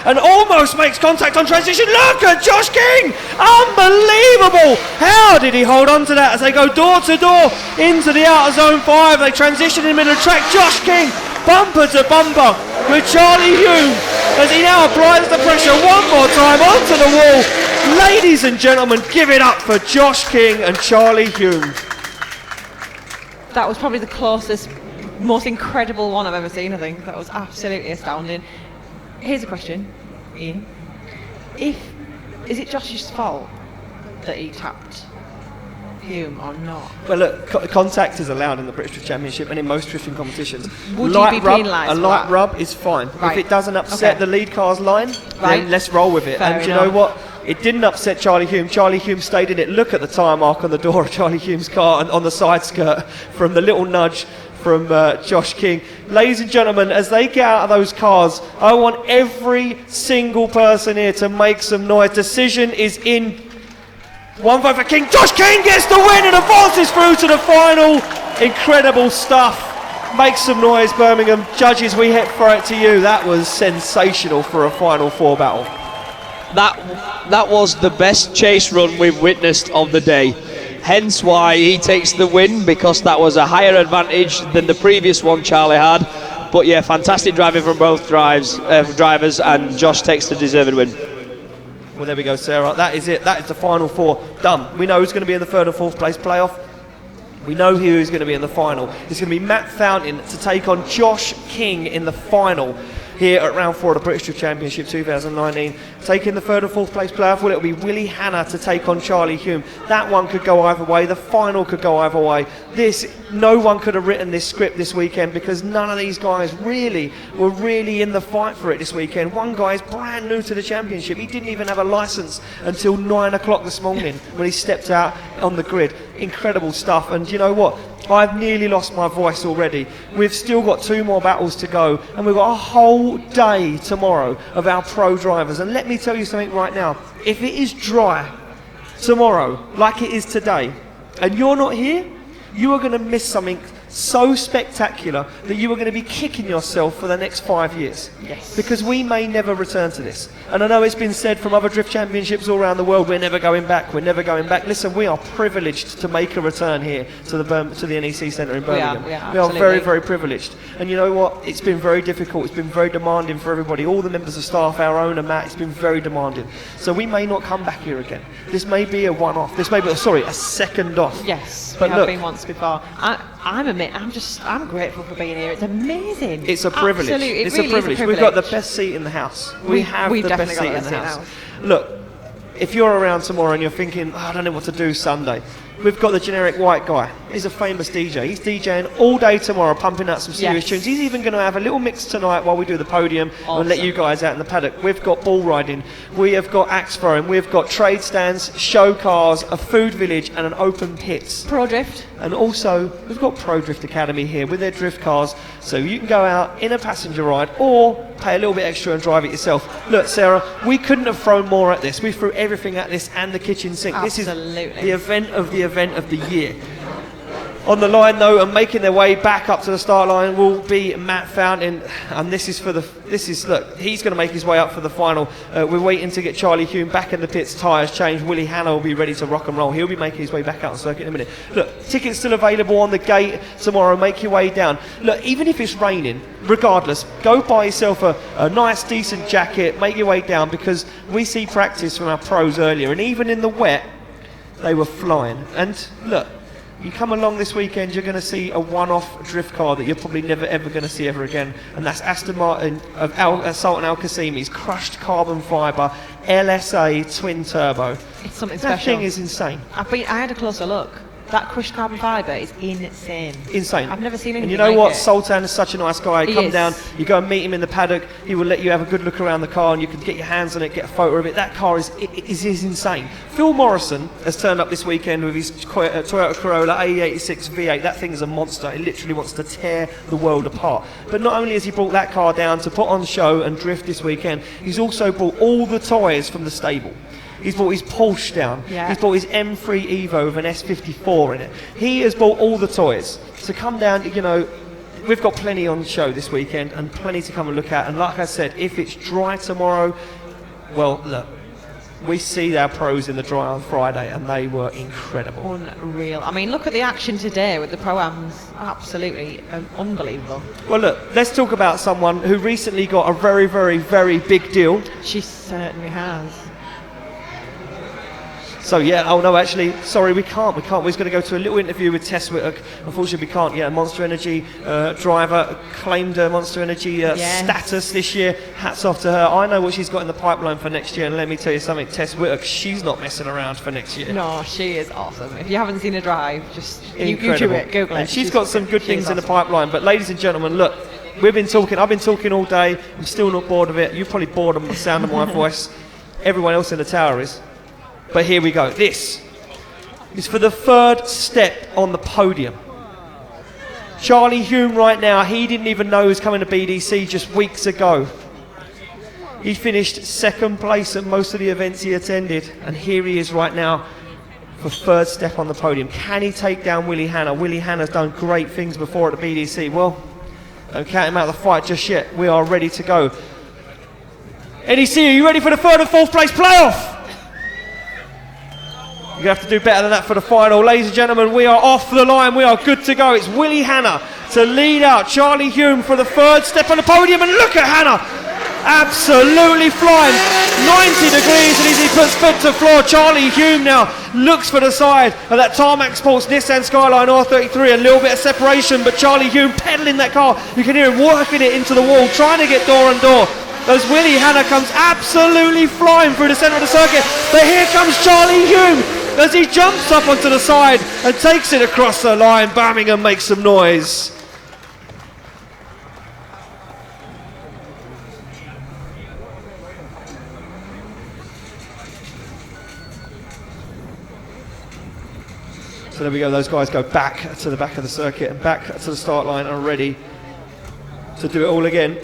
Speaker 5: and almost makes contact on transition. Look at Josh King! Unbelievable! How did he hold on to that as they go door to door into the outer zone 5? They transition him in the track. Josh King bumper to bumper with Charlie Hume as he now applies the pressure one more time onto the wall. Ladies and gentlemen, give it up for Josh King and Charlie Hume.
Speaker 4: That was probably the closest, most incredible one I've ever seen, I think. That was absolutely astounding. Here's a question, Ian. Is it Josh's fault that he tapped Hume or not?
Speaker 5: Well, look, contact is allowed in the British Drift Championship and in most drifting competitions.
Speaker 4: Would you be penalised
Speaker 5: A
Speaker 4: for
Speaker 5: light
Speaker 4: that?
Speaker 5: rub is fine.
Speaker 4: Right.
Speaker 5: If it doesn't upset
Speaker 4: Okay.
Speaker 5: the lead car's line,
Speaker 4: Right.
Speaker 5: then let's roll with it.
Speaker 4: Fair
Speaker 5: and do you
Speaker 4: enough.
Speaker 5: know what? It didn't upset Charlie Hume. Charlie Hume stayed in it. Look at the tyre mark on the door of Charlie Hume's car and on the side skirt from the little nudge from Josh King. Ladies and gentlemen, as they get out of those cars, I want every single person here to make some noise. Decision is in. 1 vote for King. Josh King gets the win and advances through to the final. Incredible stuff. Make some noise, Birmingham. Judges, we throw it to you. That was sensational for a Final Four battle.
Speaker 8: That was the best chase run we've witnessed of the day. Hence why he takes the win, because that was a higher advantage than the previous one Charlie had. But yeah, fantastic driving from both drivers, and Josh takes the deserved win.
Speaker 5: Well, there we go, Sarah. That is it. That is the Final Four. Done. We know who's going to be in the 3rd and 4th place playoff. We know who's going to be in the final. It's going to be Matt Fountain to take on Josh King in the final here at round 4 of the British Drift Championship 2019. Taking the 3rd and 4th place playoff, well, it'll be Willie Hanna to take on Charlie Hume. That one could go either way. The final could go either way. No one could have written this script this weekend because none of these guys were really in the fight for it this weekend. One guy is brand new to the championship. He didn't even have a licence until 9 o'clock this morning when he stepped out on the grid. Incredible stuff. And you know what? I've nearly lost my voice already. We've still got 2 more battles to go, and we've got a whole day tomorrow of our pro drivers. And let me tell you something right now. If it is dry tomorrow, like it is today, and you're not here, you are going to miss something so spectacular that you are going to be kicking yourself for the next 5 years.
Speaker 4: Yes.
Speaker 5: Because we may never return to this. And I know it's been said from other drift championships all around the world, we're never going back, we're never going back. Listen, we are privileged to make a return here to the NEC Centre in Birmingham.
Speaker 4: We are
Speaker 5: We are
Speaker 4: absolutely.
Speaker 5: very, very privileged. And you know what? It's been very difficult. It's been very demanding for everybody. All the members of staff, our owner Matt, it's been very demanding. So we may not come back here again. This may be a one-off. This may be, a second off.
Speaker 4: Yes,
Speaker 5: But
Speaker 4: we have
Speaker 5: look,
Speaker 4: been once before. I'm grateful for being here. It's amazing.
Speaker 5: it's a privilege.
Speaker 4: Absolutely, it
Speaker 5: It's
Speaker 4: really
Speaker 5: a privilege.
Speaker 4: is a
Speaker 5: We've got the
Speaker 4: privilege.
Speaker 5: best seat in the house.
Speaker 4: We've
Speaker 5: the
Speaker 4: definitely
Speaker 5: best
Speaker 4: got
Speaker 5: seat
Speaker 4: the
Speaker 5: in the
Speaker 4: best
Speaker 5: house.
Speaker 4: seat
Speaker 5: Look, if you're around tomorrow and you're thinking, I don't know what to do Sunday, we've got the generic white guy. He's a famous DJ. He's DJing all day tomorrow, pumping out some serious
Speaker 4: Yes.
Speaker 5: tunes. He's even going to have a little mix tonight while we do the podium and let
Speaker 4: Awesome.
Speaker 5: you guys out in the paddock. We've got ball riding, we have got axe throwing, we've got trade stands, show cars, a food village and an open pits.
Speaker 4: Pro Drift.
Speaker 5: And also, we've got Pro Drift Academy here with their drift cars, so you can go out in a passenger ride or pay a little bit extra and drive it yourself. Look, Sarah, we couldn't have thrown more at this. We threw everything at this and the kitchen sink. This is
Speaker 4: Absolutely.
Speaker 5: the event of the year. On the line though, and making their way back up to the start line will be Matt Fountain, and look, he's going to make his way up for the final. We're waiting to get Charlie Hume back in the pits, tyres changed. Willie Hanna will be ready to rock and roll. He'll be making his way back out on circuit in a minute. Look, tickets still available on the gate tomorrow. Make your way down. Look, even if it's raining, regardless, go buy yourself a nice, decent jacket. Make your way down because we see practice from our pros earlier, and even in the wet, they were flying. And look, you come along this weekend, you're going to see a one-off drift car that you're probably never ever going to see ever again, and that's Aston Martin of Sultan Al Qassimi's crushed carbon fibre LSA twin turbo.
Speaker 4: It's something
Speaker 5: That
Speaker 4: special.
Speaker 5: thing is insane.
Speaker 4: I had a closer look. That crushed carbon fibre is insane.
Speaker 5: Insane.
Speaker 4: I've never seen anything
Speaker 5: And you know
Speaker 4: like
Speaker 5: what?
Speaker 4: it.
Speaker 5: Sultan is such a nice guy.
Speaker 4: He
Speaker 5: Come
Speaker 4: is.
Speaker 5: down, you go and meet him in the paddock. He will let you have a good look around the car, and you can get your hands on it, get a photo of it. That car is insane. Phil Morrison has turned up this weekend with his Toyota Corolla AE86 V8. That thing is a monster. It literally wants to tear the world apart. But not only has he brought that car down to put on show and drift this weekend, he's also brought all the toys from the stable. He's brought his Porsche down.
Speaker 4: Yeah.
Speaker 5: He's brought his M3 Evo with an S54 in it. He has bought all the toys. So come down, we've got plenty on show this weekend and plenty to come and look at. And like I said, if it's dry tomorrow, well, look, we see our pros in the dry on Friday and they were incredible.
Speaker 4: Unreal. I mean, look at the action today with the Pro-Ams. Absolutely unbelievable.
Speaker 5: Well, look, let's talk about someone who recently got a very, very, very big deal.
Speaker 4: She certainly has.
Speaker 5: So yeah, oh no, actually, sorry, we can't. We're going to go to a little interview with Tess Whittock. Unfortunately, we can't. Yeah, Monster Energy driver, claimed Monster Energy status this year. Hats off to her. I know what she's got in the pipeline for next year, and let me tell you something, Tess Whittock, she's not messing around for next year.
Speaker 4: No, she is awesome. If you haven't seen her drive, just
Speaker 5: Incredible.
Speaker 4: YouTube it, Google it.
Speaker 5: And she's got some good things in the pipeline. But ladies and gentlemen, look, I've been talking all day. I'm still not bored of it. You're probably bored of the sound of my voice. Everyone else in the tower is. But here we go. This is for the third step on the podium. Charlie Hume right now, he didn't even know he was coming to BDC just weeks ago. He finished second place at most of the events he attended, and here he is right now for third step on the podium. Can he take down Willie Hanna? Willie Hanna's done great things before at the BDC. Well, don't count him out of the fight just yet. We are ready to go. NEC, are you ready for the third and fourth place playoff? You have to do better than that for the final. Ladies and gentlemen, we are off the line. We are good to go. It's Willie Hanna to lead out Charlie Hume for the third step on the podium. And look at Hanna, absolutely flying. 90 degrees, and as he puts foot to floor, Charlie Hume now looks for the side of that Tarmac Sports Nissan Skyline R33. A little bit of separation, but Charlie Hume pedaling that car. You can hear him working it into the wall, trying to get door on door. As Willie Hanna comes absolutely flying through the centre of the circuit. But here comes Charlie Hume as he jumps up onto the side and takes it across the line. Birmingham makes some noise. So there we go, those guys go back to the back of the circuit and back to the start line and are ready to do it all again.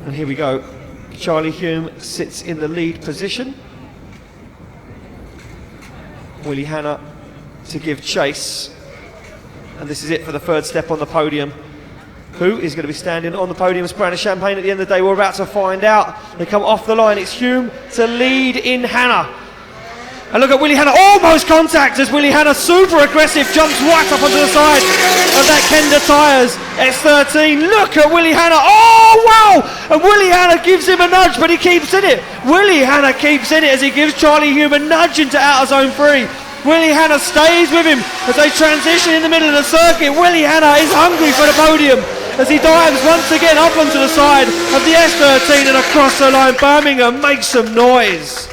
Speaker 5: And here we go. Charlie Hume sits in the lead position. Willie Hanna to give chase. And this is it for the third step on the podium. Who is going to be standing on the podium spraying a champagne at the end of the day? We're about to find out. They come off the line. It's Hume to lead in Hanna. And look at Willie Hanna, almost contact as Willie Hanna, super aggressive, jumps right up onto the side of that Kenda Tyres S13. Look at Willie Hanna, oh wow! And Willie Hanna gives him a nudge, but he keeps in it. Willie Hanna keeps in it as he gives Charlie Hume a nudge into outer zone 3. Willie Hanna stays with him as they transition in the middle of the circuit. Willie Hanna is hungry for the podium as he dives once again up onto the side of the S13 and across the line. Birmingham makes some noise.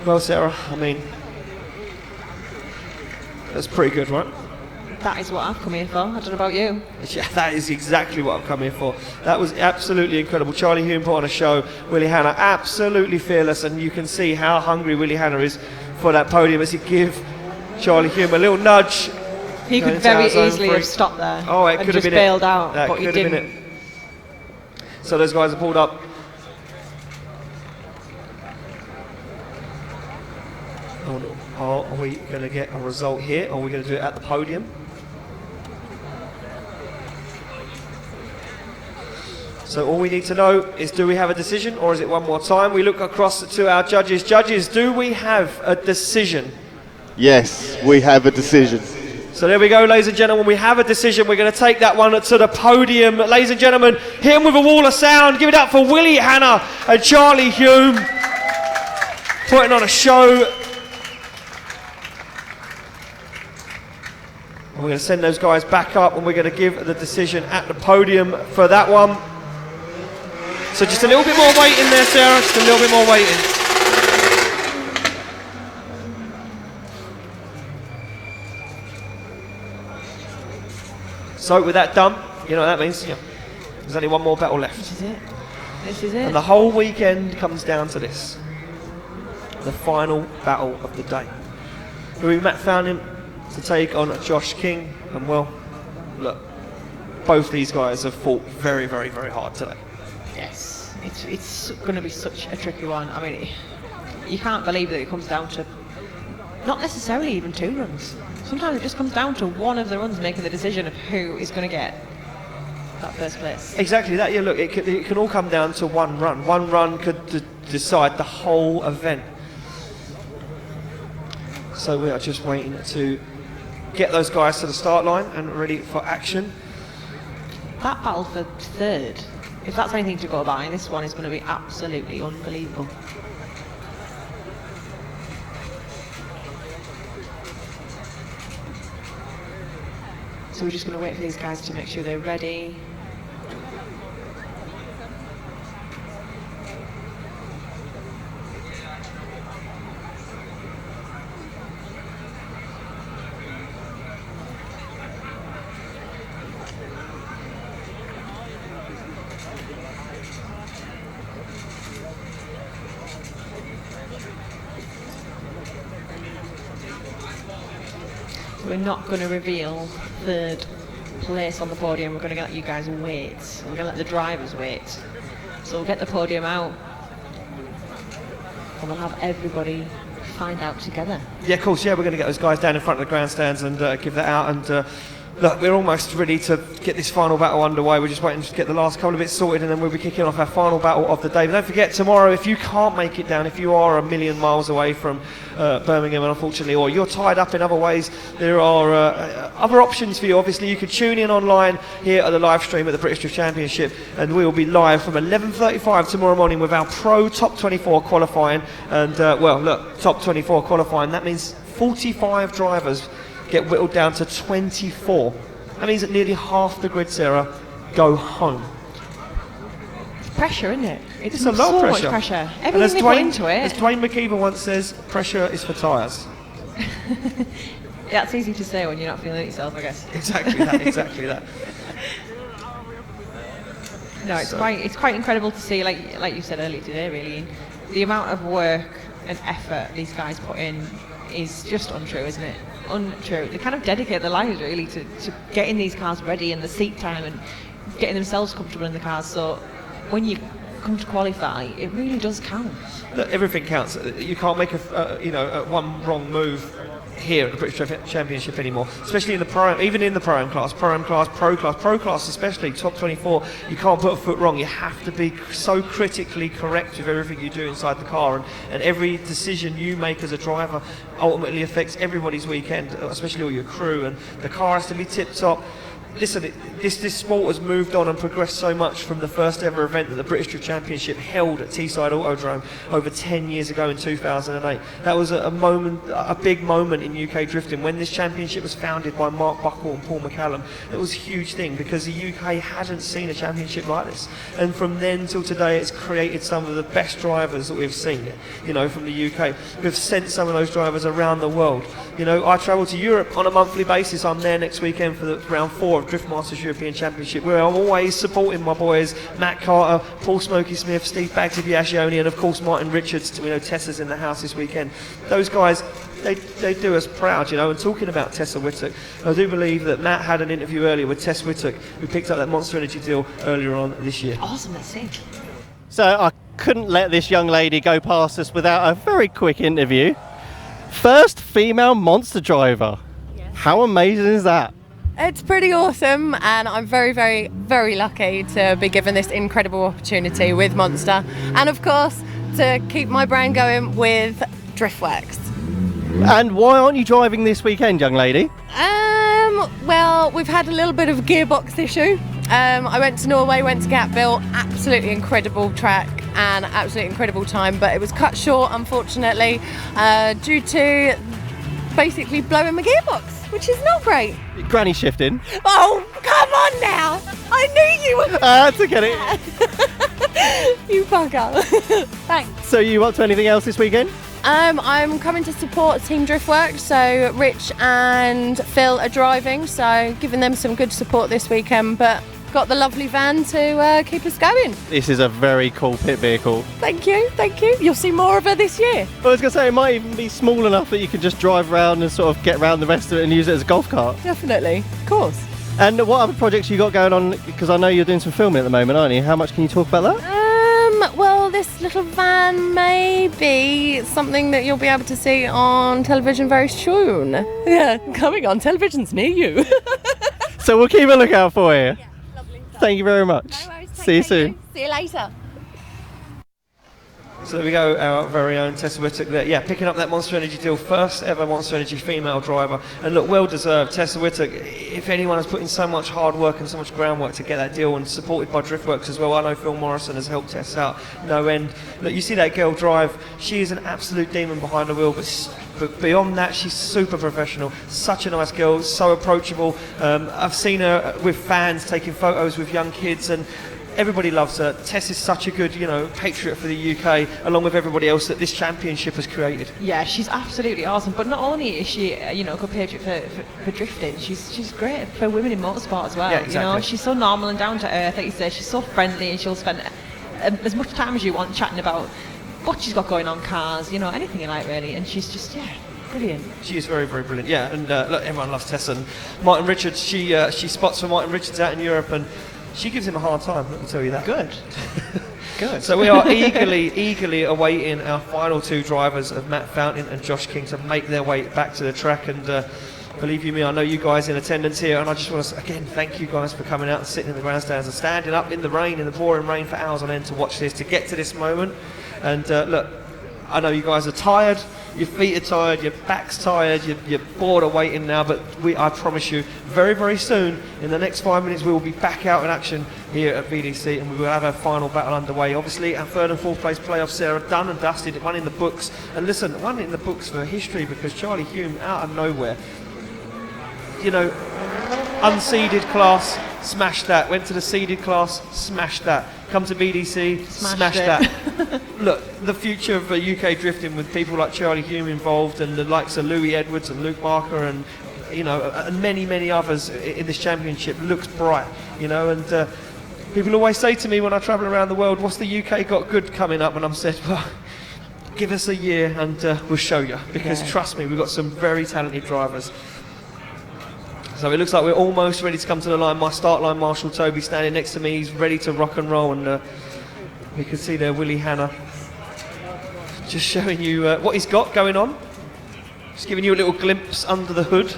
Speaker 5: Well, Sarah, I mean, that's pretty good, right?
Speaker 4: That is what I've come here for. I don't know about you.
Speaker 5: Yeah, that is exactly what I've come here for. That was absolutely incredible. Charlie Hume put on a show. Willie Hanna absolutely fearless, and you can see how hungry Willie Hanna is for that podium as he gives Charlie Hume a little nudge.
Speaker 4: He could very easily have stopped there.
Speaker 5: Oh, it could have been it.
Speaker 4: Bailed out,
Speaker 5: that
Speaker 4: but he
Speaker 5: could have
Speaker 4: didn't.
Speaker 5: been it. So those guys are pulled up. Are we going to get a result here, or are we going to do it at the podium? So all we need to know is, do we have a decision, or is it one more time? We look across to our judges. Judges, do we have a decision?
Speaker 7: Yes, we have a decision.
Speaker 5: So there we go, ladies and gentlemen, we have a decision. We're going to take that one to the podium. Ladies and gentlemen, hit him with a wall of sound. Give it up for Willie Hanna and Charlie Hume, putting on a show. And we're going to send those guys back up, and we're going to give the decision at the podium for that one. So just a little bit more waiting there, Sarah. Just a little bit more waiting. So with that done, you know what that means? Yeah. There's only one more battle left.
Speaker 4: This is it. This is it.
Speaker 5: And the whole weekend comes down to this. The final battle of the day. Louis Matt found him to take on Josh King, and well, look, both these guys have fought very, very, very hard today.
Speaker 4: Yes, it's going to be such a tricky one. I mean, you can't believe that it comes down to not necessarily even 2 runs. Sometimes it just comes down to one of the runs making the decision of who is going to get that first place.
Speaker 5: Exactly that. Yeah, look, it can all come down to one run. One run could decide the whole event. So we are just waiting to get those guys to the start line and ready for action.
Speaker 4: That battle for third, if that's anything to go by, this one is going to be absolutely unbelievable. So we're just going to wait for these guys to make sure they're ready. We're not going to reveal third place on the podium. We're going to let you guys wait. We're going to let the drivers wait. So we'll get the podium out and we'll have everybody find out together.
Speaker 5: Yeah, of course. Yeah, we're going to get those guys down in front of the grandstands and give that out. And look, we're almost ready to get this final battle underway. We're just waiting to get the last couple of bits sorted, and then we'll be kicking off our final battle of the day. But don't forget, tomorrow, if you can't make it down, if you are a million miles away from Birmingham, unfortunately, or you're tied up in other ways, there are other options for you. Obviously, you could tune in online here at the live stream at the British Drift Championship, and we will be live from 11:35 tomorrow morning with our Pro Top 24 qualifying. And, well, look, Top 24 qualifying, that means 45 drivers get whittled down to 24. That means that nearly half the grid, Sarah, go home.
Speaker 4: It's pressure, isn't it?
Speaker 5: It's a lot of pressure.
Speaker 4: So much pressure.
Speaker 5: And as
Speaker 4: Everything they put into
Speaker 5: As
Speaker 4: it.
Speaker 5: Dwayne McKeever once says, pressure is for tyres.
Speaker 4: Yeah, it's easy to say when you're not feeling it yourself, I guess.
Speaker 5: Exactly that, exactly that.
Speaker 4: No, it's quite incredible to see, like you said earlier today, really, the amount of work and effort these guys put in is just untrue, isn't it? Untrue. They kind of dedicate their lives really to getting these cars ready and the seat time and getting themselves comfortable in the cars. So when you come to qualify, it really does count.
Speaker 5: Look, everything counts. You can't make a one wrong move here at the British Drift Championship anymore, especially in the pro, even in the pro class, pro class especially, top 24. You can't put a foot wrong. You have to be so critically correct with everything you do inside the car, and every decision you make as a driver ultimately affects everybody's weekend, especially all your crew, and the car has to be tip top. Listen, this sport has moved on and progressed so much from the first ever event that the British Drift Championship held at Teesside Autodrome over 10 years ago in 2008. That was a big moment in UK drifting when this championship was founded by Mark Buckle and Paul McCallum. It was a huge thing because the UK hadn't seen a championship like this. And from then till today, it's created some of the best drivers that we've seen, from the UK. We've sent some of those drivers around the world. I travel to Europe on a monthly basis. I'm there next weekend for the round 4 of Drift Masters European Championship, where I'm always supporting my boys Matt Carter, Paul Smokey Smith, Steve Baggsy Biaggioni, and of course Martin Richards. Tessa's in the house this weekend. Those guys, they do us proud, and talking about Tessa Whittock, I do believe that Matt had an interview earlier with Tess Whittock, who picked up that Monster Energy deal earlier on this year.
Speaker 4: Awesome, let's see.
Speaker 2: So I couldn't let this young lady go past us without a very quick interview. First female monster driver.
Speaker 11: Yes.
Speaker 2: How amazing is that?
Speaker 11: It's pretty awesome, and I'm very, very, very lucky to be given this incredible opportunity with Monster, and of course to keep my brain going with Driftworks.
Speaker 2: And why aren't you driving this weekend, young lady?
Speaker 11: Well, we've had a little bit of a gearbox issue. I went to Norway, went to Gatville, absolutely incredible track and absolutely incredible time, but it was cut short, unfortunately, due to basically blowing my gearbox, which is not great.
Speaker 2: Granny shifting.
Speaker 11: Oh, come on now! I knew you were...
Speaker 2: That's okay.
Speaker 11: You bugger. Thanks.
Speaker 2: So you up to anything else this weekend?
Speaker 11: I'm coming to support Team Driftworks, so Rich and Phil are driving, so giving them some good support this weekend, but got the lovely van to keep us going.
Speaker 2: This is a very cool pit vehicle.
Speaker 11: Thank you. You'll see more of her this year.
Speaker 2: I was going to say, it might even be small enough that you can just drive around and sort of get around the rest of it and use it as a golf cart.
Speaker 11: Definitely, of course.
Speaker 2: And what other projects you got going on? Because I know you're doing some filming at the moment, aren't you? How much can you talk about that?
Speaker 11: Well, this little van may be something that you'll be able to see on television very soon. Yeah, coming on televisions near you.
Speaker 2: So we'll keep a lookout for you.
Speaker 11: Yeah, lovely.
Speaker 2: Thank you very much.
Speaker 11: No worries.
Speaker 2: See you soon.
Speaker 11: See you later.
Speaker 5: So there we go, our very own Tessa Whittock there. Yeah, picking up that Monster Energy deal, first ever Monster Energy female driver. And look, well deserved. Tessa Whittock, if anyone has put in so much hard work and so much groundwork to get that deal, and supported by Driftworks as well. I know Phil Morrison has helped Tess out no end. Look, you see that girl drive, she is an absolute demon behind the wheel, but beyond that, she's super professional. Such a nice girl, so approachable. I've seen her with fans taking photos with young kids, and everybody loves her. Tess is such a good, patriot for the UK, along with everybody else that this championship has created.
Speaker 4: Yeah, she's absolutely awesome. But not only is she, a good patriot for drifting, she's great for women in motorsport as well.
Speaker 5: Yeah, exactly.
Speaker 4: She's so normal and down to earth. Like you say, she's so friendly, and she'll spend as much time as you want chatting about what she's got going on, cars, anything you like really. And she's just, brilliant.
Speaker 5: She is very, very brilliant. Yeah, and look, everyone loves Tess. And Martin Richards, she spots for Martin Richards out in Europe, and she gives him a hard time, let me tell you that.
Speaker 4: Good.
Speaker 5: Good. So we are eagerly awaiting our final two drivers of Matt Fountain and Josh King to make their way back to the track. And believe you me, I know you guys in attendance here, and I just want to again thank you guys for coming out and sitting in the grandstands and standing up in the rain, in the pouring rain for hours on end to watch this, to get to this moment. And look, I know you guys are tired, your feet are tired, your back's tired, you're bored of waiting now, but I promise you, very, very soon, in the next 5 minutes, we will be back out in action here at VDC, and we will have our final battle underway. Obviously, our third and fourth place playoffs, Sarah, done and dusted, one in the books. And listen, one in the books for history, because Charlie Hume, out of nowhere, unseeded class, smashed that. Went to the seeded class, smashed that. Come to BDC, smashed that. Look, the future of UK drifting with people like Charlie Hume involved, and the likes of Louis Edwards and Luke Barker, and and many others in this championship looks bright. And people always say to me when I travel around the world, "What's the UK got good coming up?" And I'm said, "Well, give us a year and we'll show you." Because trust me, we've got some very talented drivers. So it looks like we're almost ready to come to the line. My start line marshal Toby standing next to me. He's ready to rock and roll, and we can see there Willie Hanna just showing you what he's got going on. Just giving you a little glimpse under the hood.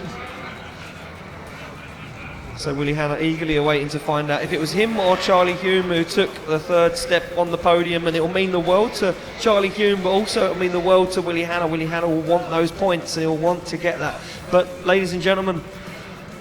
Speaker 5: So Willie Hanna eagerly awaiting to find out if it was him or Charlie Hume who took the third step on the podium, and it will mean the world to Charlie Hume, but also it will mean the world to Willie Hanna. Willie Hanna will want those points, and he'll want to get that. But ladies and gentlemen,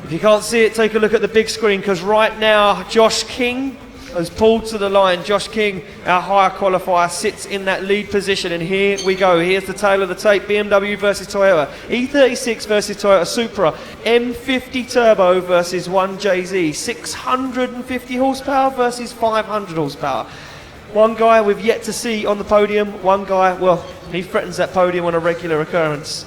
Speaker 5: if you can't see it, take a look at the big screen, because right now Josh King has pulled to the line. Josh King, our hire qualifier, sits in that lead position, and here we go. Here's the tail of the tape. BMW versus Toyota, E36 versus Toyota Supra, M50 Turbo versus 1JZ, 650 horsepower versus 500 horsepower. One guy we've yet to see on the podium, one guy, well, he threatens that podium on a regular occurrence.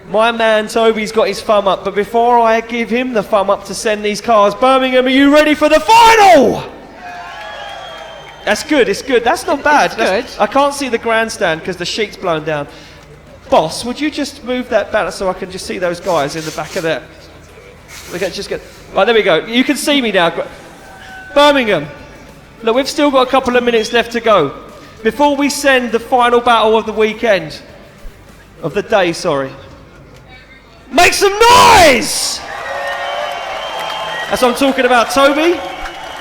Speaker 5: My man Toby's got his thumb up, but before I give him the thumb up to send these cars, Birmingham, are you ready for the final? That's good, it's good. That's not bad.
Speaker 4: Good.
Speaker 5: I can't see the grandstand because the sheet's blown down. Boss, would you just move that banner so I can just see those guys in the back of there? Okay, just get. Right, there we go. You can see me now. Birmingham, look, we've still got a couple of minutes left to go before we send the final battle of the weekend, of the day, sorry. Make some noise! That's what I'm talking about, Toby.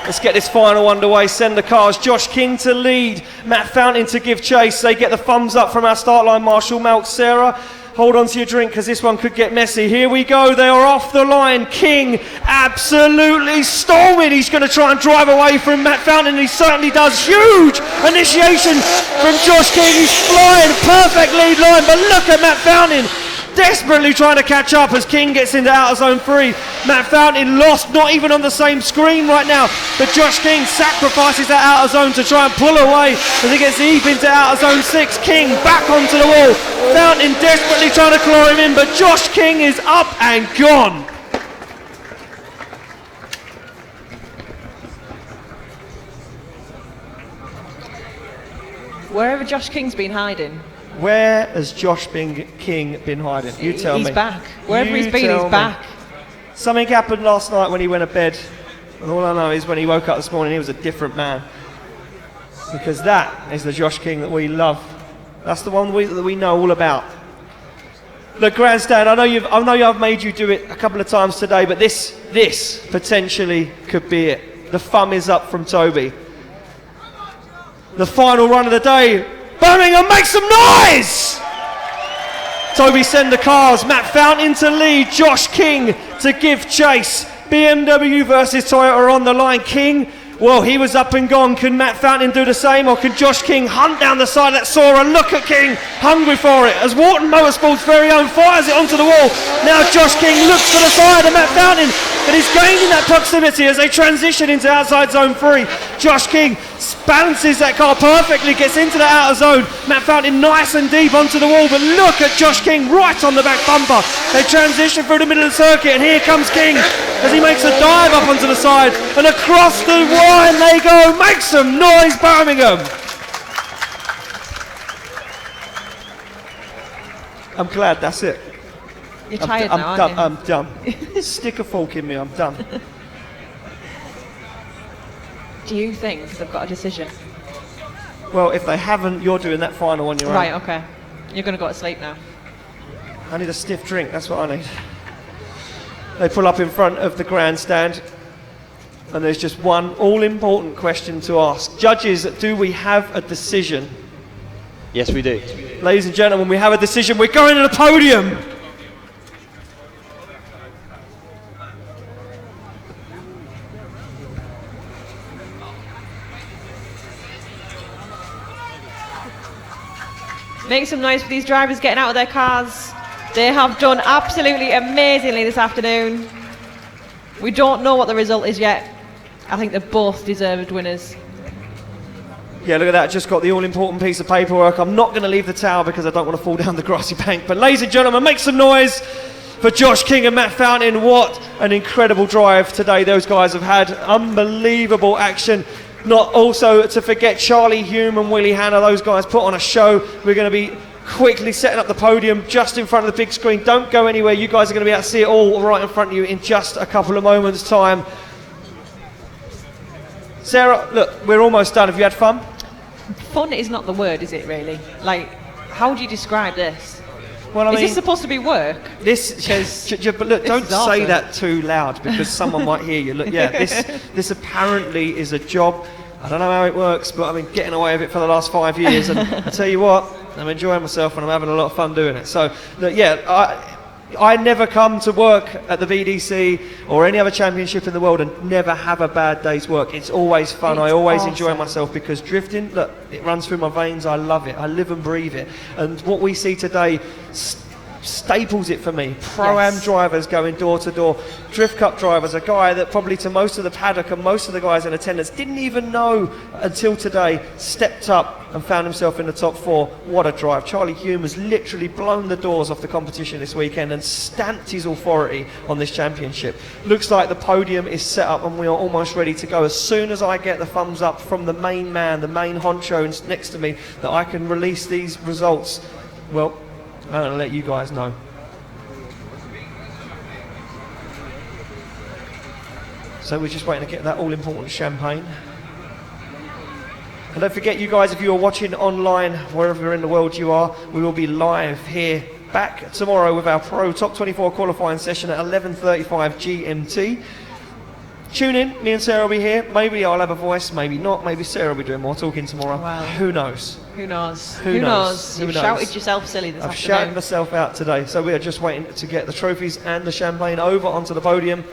Speaker 5: Let's get this final underway. Send the cars. Josh King to lead. Matt Fountain to give chase. They get the thumbs up from our start line marshal, Malk Sarah. Hold on to your drink because this one could get messy. Here we go. They are off the line. King absolutely storming. He's going to try and drive away from Matt Fountain. He certainly does. Huge initiation from Josh King. He's flying. Perfect lead line. But look at Matt Fountain. Desperately trying to catch up as King gets into outer zone 3. Matt Fountain lost, not even on the same screen right now, but Josh King sacrifices that outer zone to try and pull away as he gets deep into outer zone 6. King back onto the wall. Fountain desperately trying to claw him in, but Josh King is up and gone.
Speaker 4: Wherever Josh King's been hiding.
Speaker 5: Where has Josh King been hiding? You tell me.
Speaker 4: He's back. Wherever he's been, he's back.
Speaker 5: Something happened last night when he went to bed. And all I know is when he woke up this morning, he was a different man. Because that is the Josh King that we love. That's the one that we know all about. The grandstand, I know I've made you do it a couple of times today, but this potentially could be it. The thumb is up from Toby. The final run of the day. Birmingham, make some noise! Toby send the cars, Matt Fountain to lead, Josh King to give chase. BMW versus Toyota on the line. King, well, he was up and gone. Can Matt Fountain do the same, or can Josh King hunt down the side of that Sora? Look at King, hungry for it, as Wharton Motorsport's very own fires it onto the wall. Now Josh King looks for the side of Matt Fountain, but he's gaining that proximity as they transition into outside zone 3. Josh King balances that car perfectly, gets into the outer zone. Matt Fountain nice and deep onto the wall, but look at Josh King right on the back bumper. They transition through the middle of the circuit, and here comes King as he makes a dive up onto the side, and across the line they go. Make some noise, Birmingham! I'm glad that's it.
Speaker 4: You're tired now, aren't you?
Speaker 5: I'm done. Stick a fork in me, I'm done.
Speaker 4: Do you think they've got a decision?
Speaker 5: Well, if they haven't, you're doing that final on your own.
Speaker 4: Right, okay. You're going to go to sleep now.
Speaker 5: I need a stiff drink, that's what I need. They pull up in front of the grandstand, and there's just one all-important question to ask. Judges, do we have a decision?
Speaker 9: Yes, we do.
Speaker 5: Ladies and gentlemen, we have a decision. We're going to the podium.
Speaker 4: Make some noise for these drivers getting out of their cars. They have done absolutely amazingly this afternoon. We don't know what the result is yet. I think they're both deserved winners.
Speaker 5: Yeah, look at that. Just got the all-important piece of paperwork. I'm not going to leave the tower because I don't want to fall down the grassy bank. But ladies and gentlemen, make some noise for Josh King and Matt Fountain. What an incredible drive today those guys have had. Unbelievable action. Not also to forget Charlie Hume and Willie Hanna. Those guys put on a show. We're going to be quickly setting up the podium just in front of the big screen. Don't go anywhere. You guys are going to be able to see it all right in front of you in just a couple of moments' time. Sarah, look, we're almost done. Have you had fun?
Speaker 4: Fun is not the word, is it really? Like, how do you describe this?
Speaker 5: Well, I mean,
Speaker 4: is this supposed to be work?
Speaker 5: But look, don't say that too loud because someone might hear you. Look, yeah, this apparently is a job. I don't know how it works, but I've been getting away with it for the last 5 years, and I tell you what, I'm enjoying myself and I'm having a lot of fun doing it. So, look, yeah, I never come to work at the VDC or any other championship in the world and never have a bad day's work. It's always fun. I always enjoy myself because drifting, look, it runs through my veins. I love it. I live and breathe it. And what we see today staples it for me. Pro-Am drivers going door to door. Drift Cup drivers, a guy that probably to most of the paddock and most of the guys in attendance didn't even know until today, stepped up and found himself in the top 4. What a drive. Charlie Hume has literally blown the doors off the competition this weekend and stamped his authority on this championship. Looks like the podium is set up and we are almost ready to go. As soon as I get the thumbs up from the main man, the main honcho next to me, that I can release these results, well, I'm going to let you guys know. So we're just waiting to get that all-important champagne. And don't forget, you guys, if you are watching online, wherever in the world you are, we will be live here back tomorrow with our Pro Top 24 qualifying session at 11:35 GMT. Tune in, me and Sarah will be here. Maybe I'll have a voice, maybe not. Maybe Sarah will be doing more talking tomorrow.
Speaker 4: Wow.
Speaker 5: Who knows?
Speaker 4: Who knows?
Speaker 5: Who knows?
Speaker 4: You've shouted yourself silly this
Speaker 5: I've
Speaker 4: afternoon.
Speaker 5: shouted myself out today. So we are just waiting to get the trophies and the champagne over onto the podium.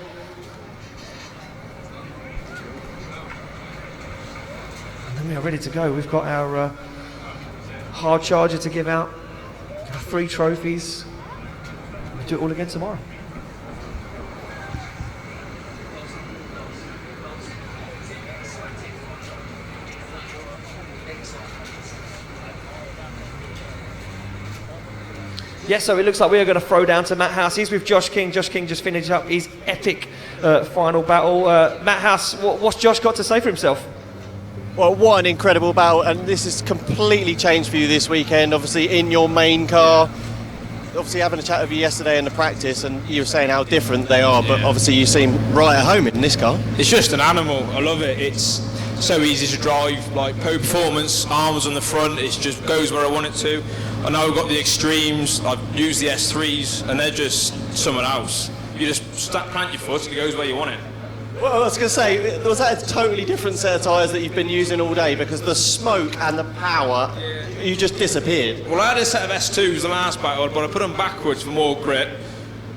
Speaker 5: And then we are ready to go. We've got our hard charger to give out, our 3 trophies. We'll do it all again tomorrow. Yes, so it looks like we are going to throw down to Matt House. He's with Josh King. Josh King just finished up his epic final battle. Matt House, what's Josh got to say for himself?
Speaker 2: Well, what an incredible bout, and this has completely changed for you this weekend, obviously in your main car. Obviously having a chat with you yesterday in the practice, and you were saying how different they are, but obviously you seem right at home in this car.
Speaker 12: It's just an animal. I love it. It's so easy to drive, like Pro Performance, arms on the front, it just goes where I want it to. I know I've got the Extremes, I've used the S3s, and they're just someone else. You just plant your foot, it goes where you want it.
Speaker 2: Well, I was going to say, was that a totally different set of tyres that you've been using all day? Because the smoke and the power, you just disappeared.
Speaker 12: Well, I had a set of S2s the last battle, but I put them backwards for more grip.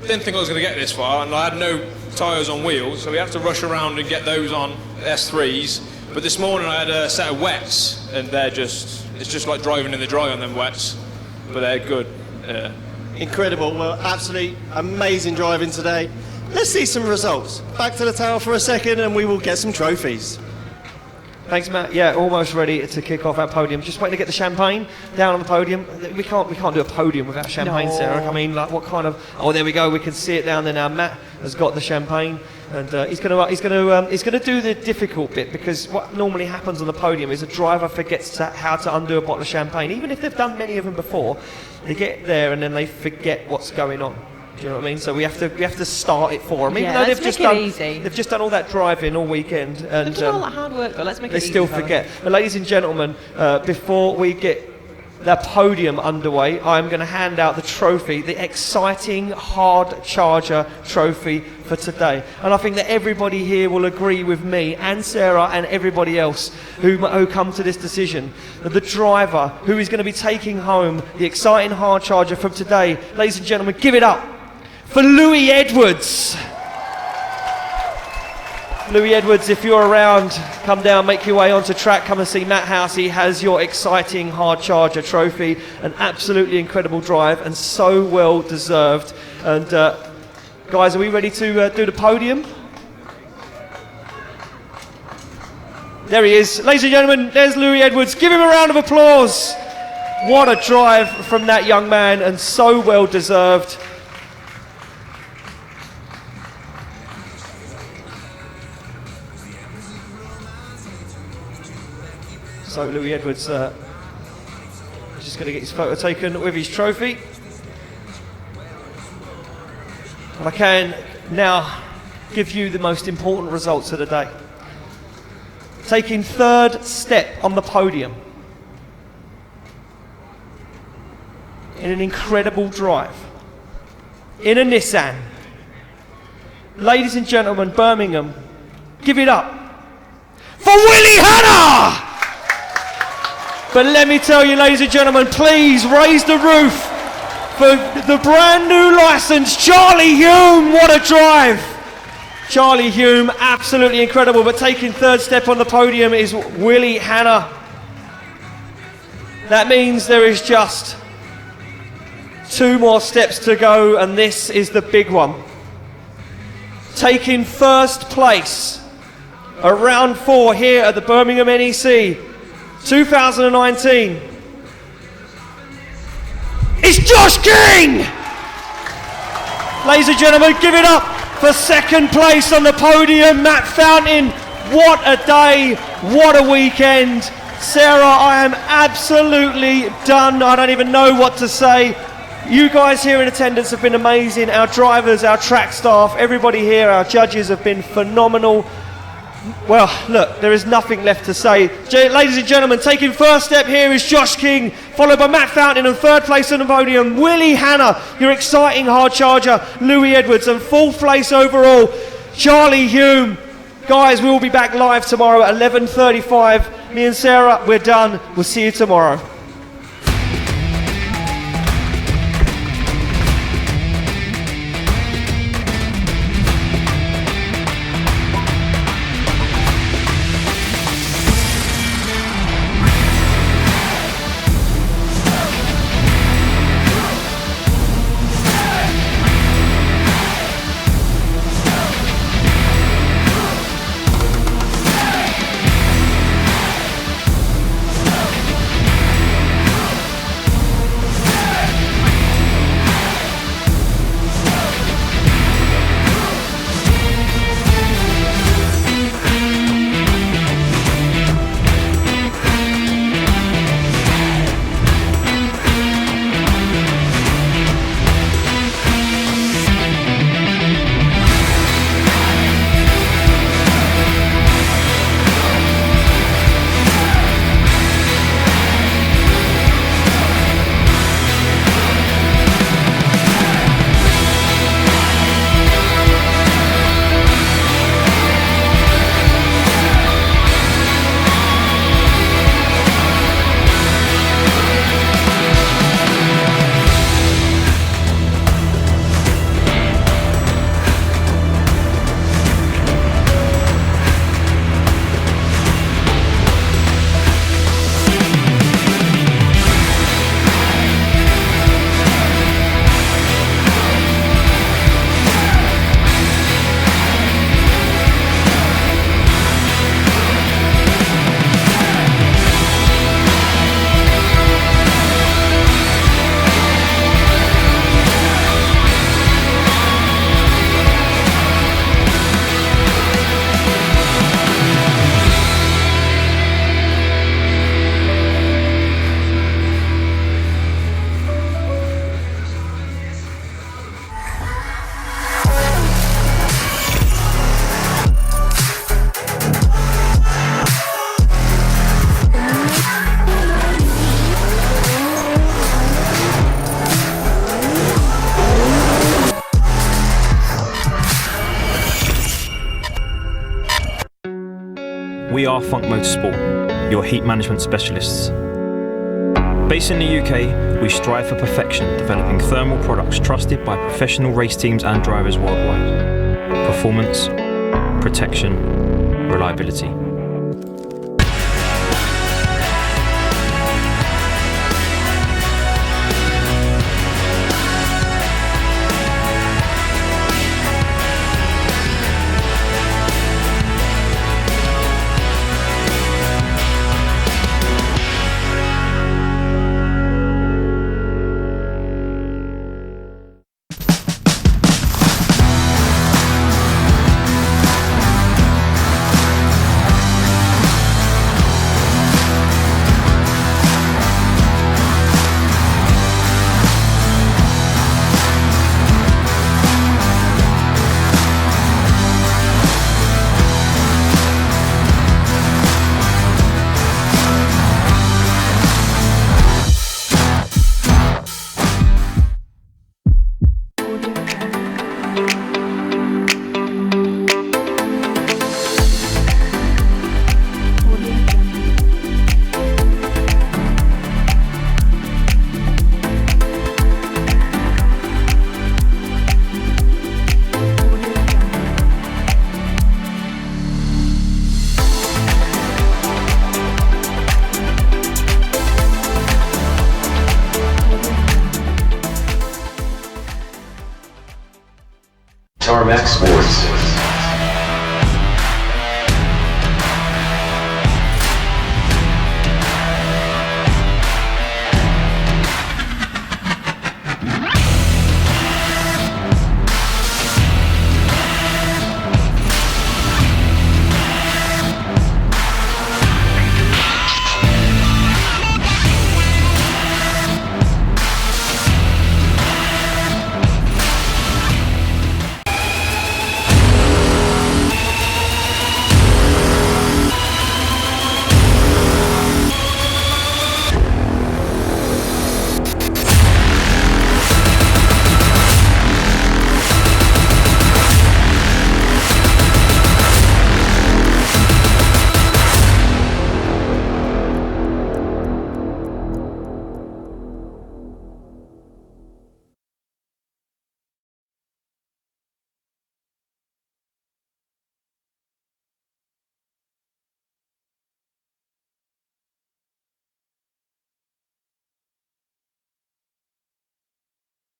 Speaker 12: Didn't think I was going to get this far, and I had no tyres on wheels, so we had to rush around and get those on S3s. But this morning I had a set of wets, and it's just like driving in the dry on them wets, but they're good. Yeah.
Speaker 2: Incredible. Well, absolutely amazing driving today. Let's see some results. Back to the tower for a second and we will get some trophies.
Speaker 5: Thanks, Matt. Yeah, almost ready to kick off our podium. Just waiting to get the champagne down on the podium. We can't do a podium without champagne,
Speaker 4: No.
Speaker 5: Sarah. I mean, like, what kind of? Oh, there we go. We can see it down there now. Matt has got the champagne, and he's gonna do the difficult bit, because what normally happens on the podium is a driver forgets how to undo a bottle of champagne. Even if they've done many of them before, they get there and then they forget what's going on. Do you know what I mean? So we have to start it for them. Even though
Speaker 4: let's make it easy.
Speaker 5: They've just done all that driving all weekend, and
Speaker 4: They've done all that hard work, though. Let's make it
Speaker 5: they
Speaker 4: easy.
Speaker 5: still
Speaker 4: for them.
Speaker 5: forget. But ladies and gentlemen, before we get the podium underway, I'm going to hand out the trophy, the exciting Hard Charger trophy for today. And I think that everybody here will agree with me and Sarah and everybody else who come to this decision, that the driver who is going to be taking home the exciting Hard Charger from today, ladies and gentlemen, give it up for Louis Edwards. Louis Edwards, if you're around, come down, make your way onto track, come and see Matt House. He has your exciting Hard Charger trophy. An absolutely incredible drive and so well deserved. And guys, are we ready to do the podium? There he is. Ladies and gentlemen, there's Louis Edwards. Give him a round of applause. What a drive from that young man, and so well deserved. So Louis Edwards just going to get his photo taken with his trophy. And I can now give you the most important results of the day. Taking third step on the podium in an incredible drive in a Nissan. Ladies and gentlemen, Birmingham, give it up for Willie Hanna! But let me tell you, ladies and gentlemen, please raise the roof for the brand new licence, Charlie Hume. What a drive! Charlie Hume, absolutely incredible. But taking third step on the podium is Willie Hanna. That means there is just 2 more steps to go, and this is the big one. Taking first place at round 4 here at the Birmingham NEC 2019. It's Josh King! Ladies and gentlemen, give it up for second place on the podium, Matt Fountain. What a day, what a weekend. Sarah, I am absolutely done. I don't even know what to say. You guys here in attendance have been amazing. Our drivers, our track staff, everybody here, our judges have been phenomenal. Well, look, there is nothing left to say. Ladies and gentlemen, taking first step here is Josh King, followed by Matt Fountain, and third place on the podium, Willie Hanna, your exciting Hard Charger, Louis Edwards, and fourth place overall, Charlie Hume. Guys, we will be back live tomorrow at 11:35. Me and Sarah, we're done. We'll see you tomorrow.
Speaker 1: We are Funk Motorsport, your heat management specialists. Based in the UK, we strive for perfection, developing thermal products trusted by professional race teams and drivers worldwide. Performance, protection, reliability.
Speaker 13: Tarmac Sports.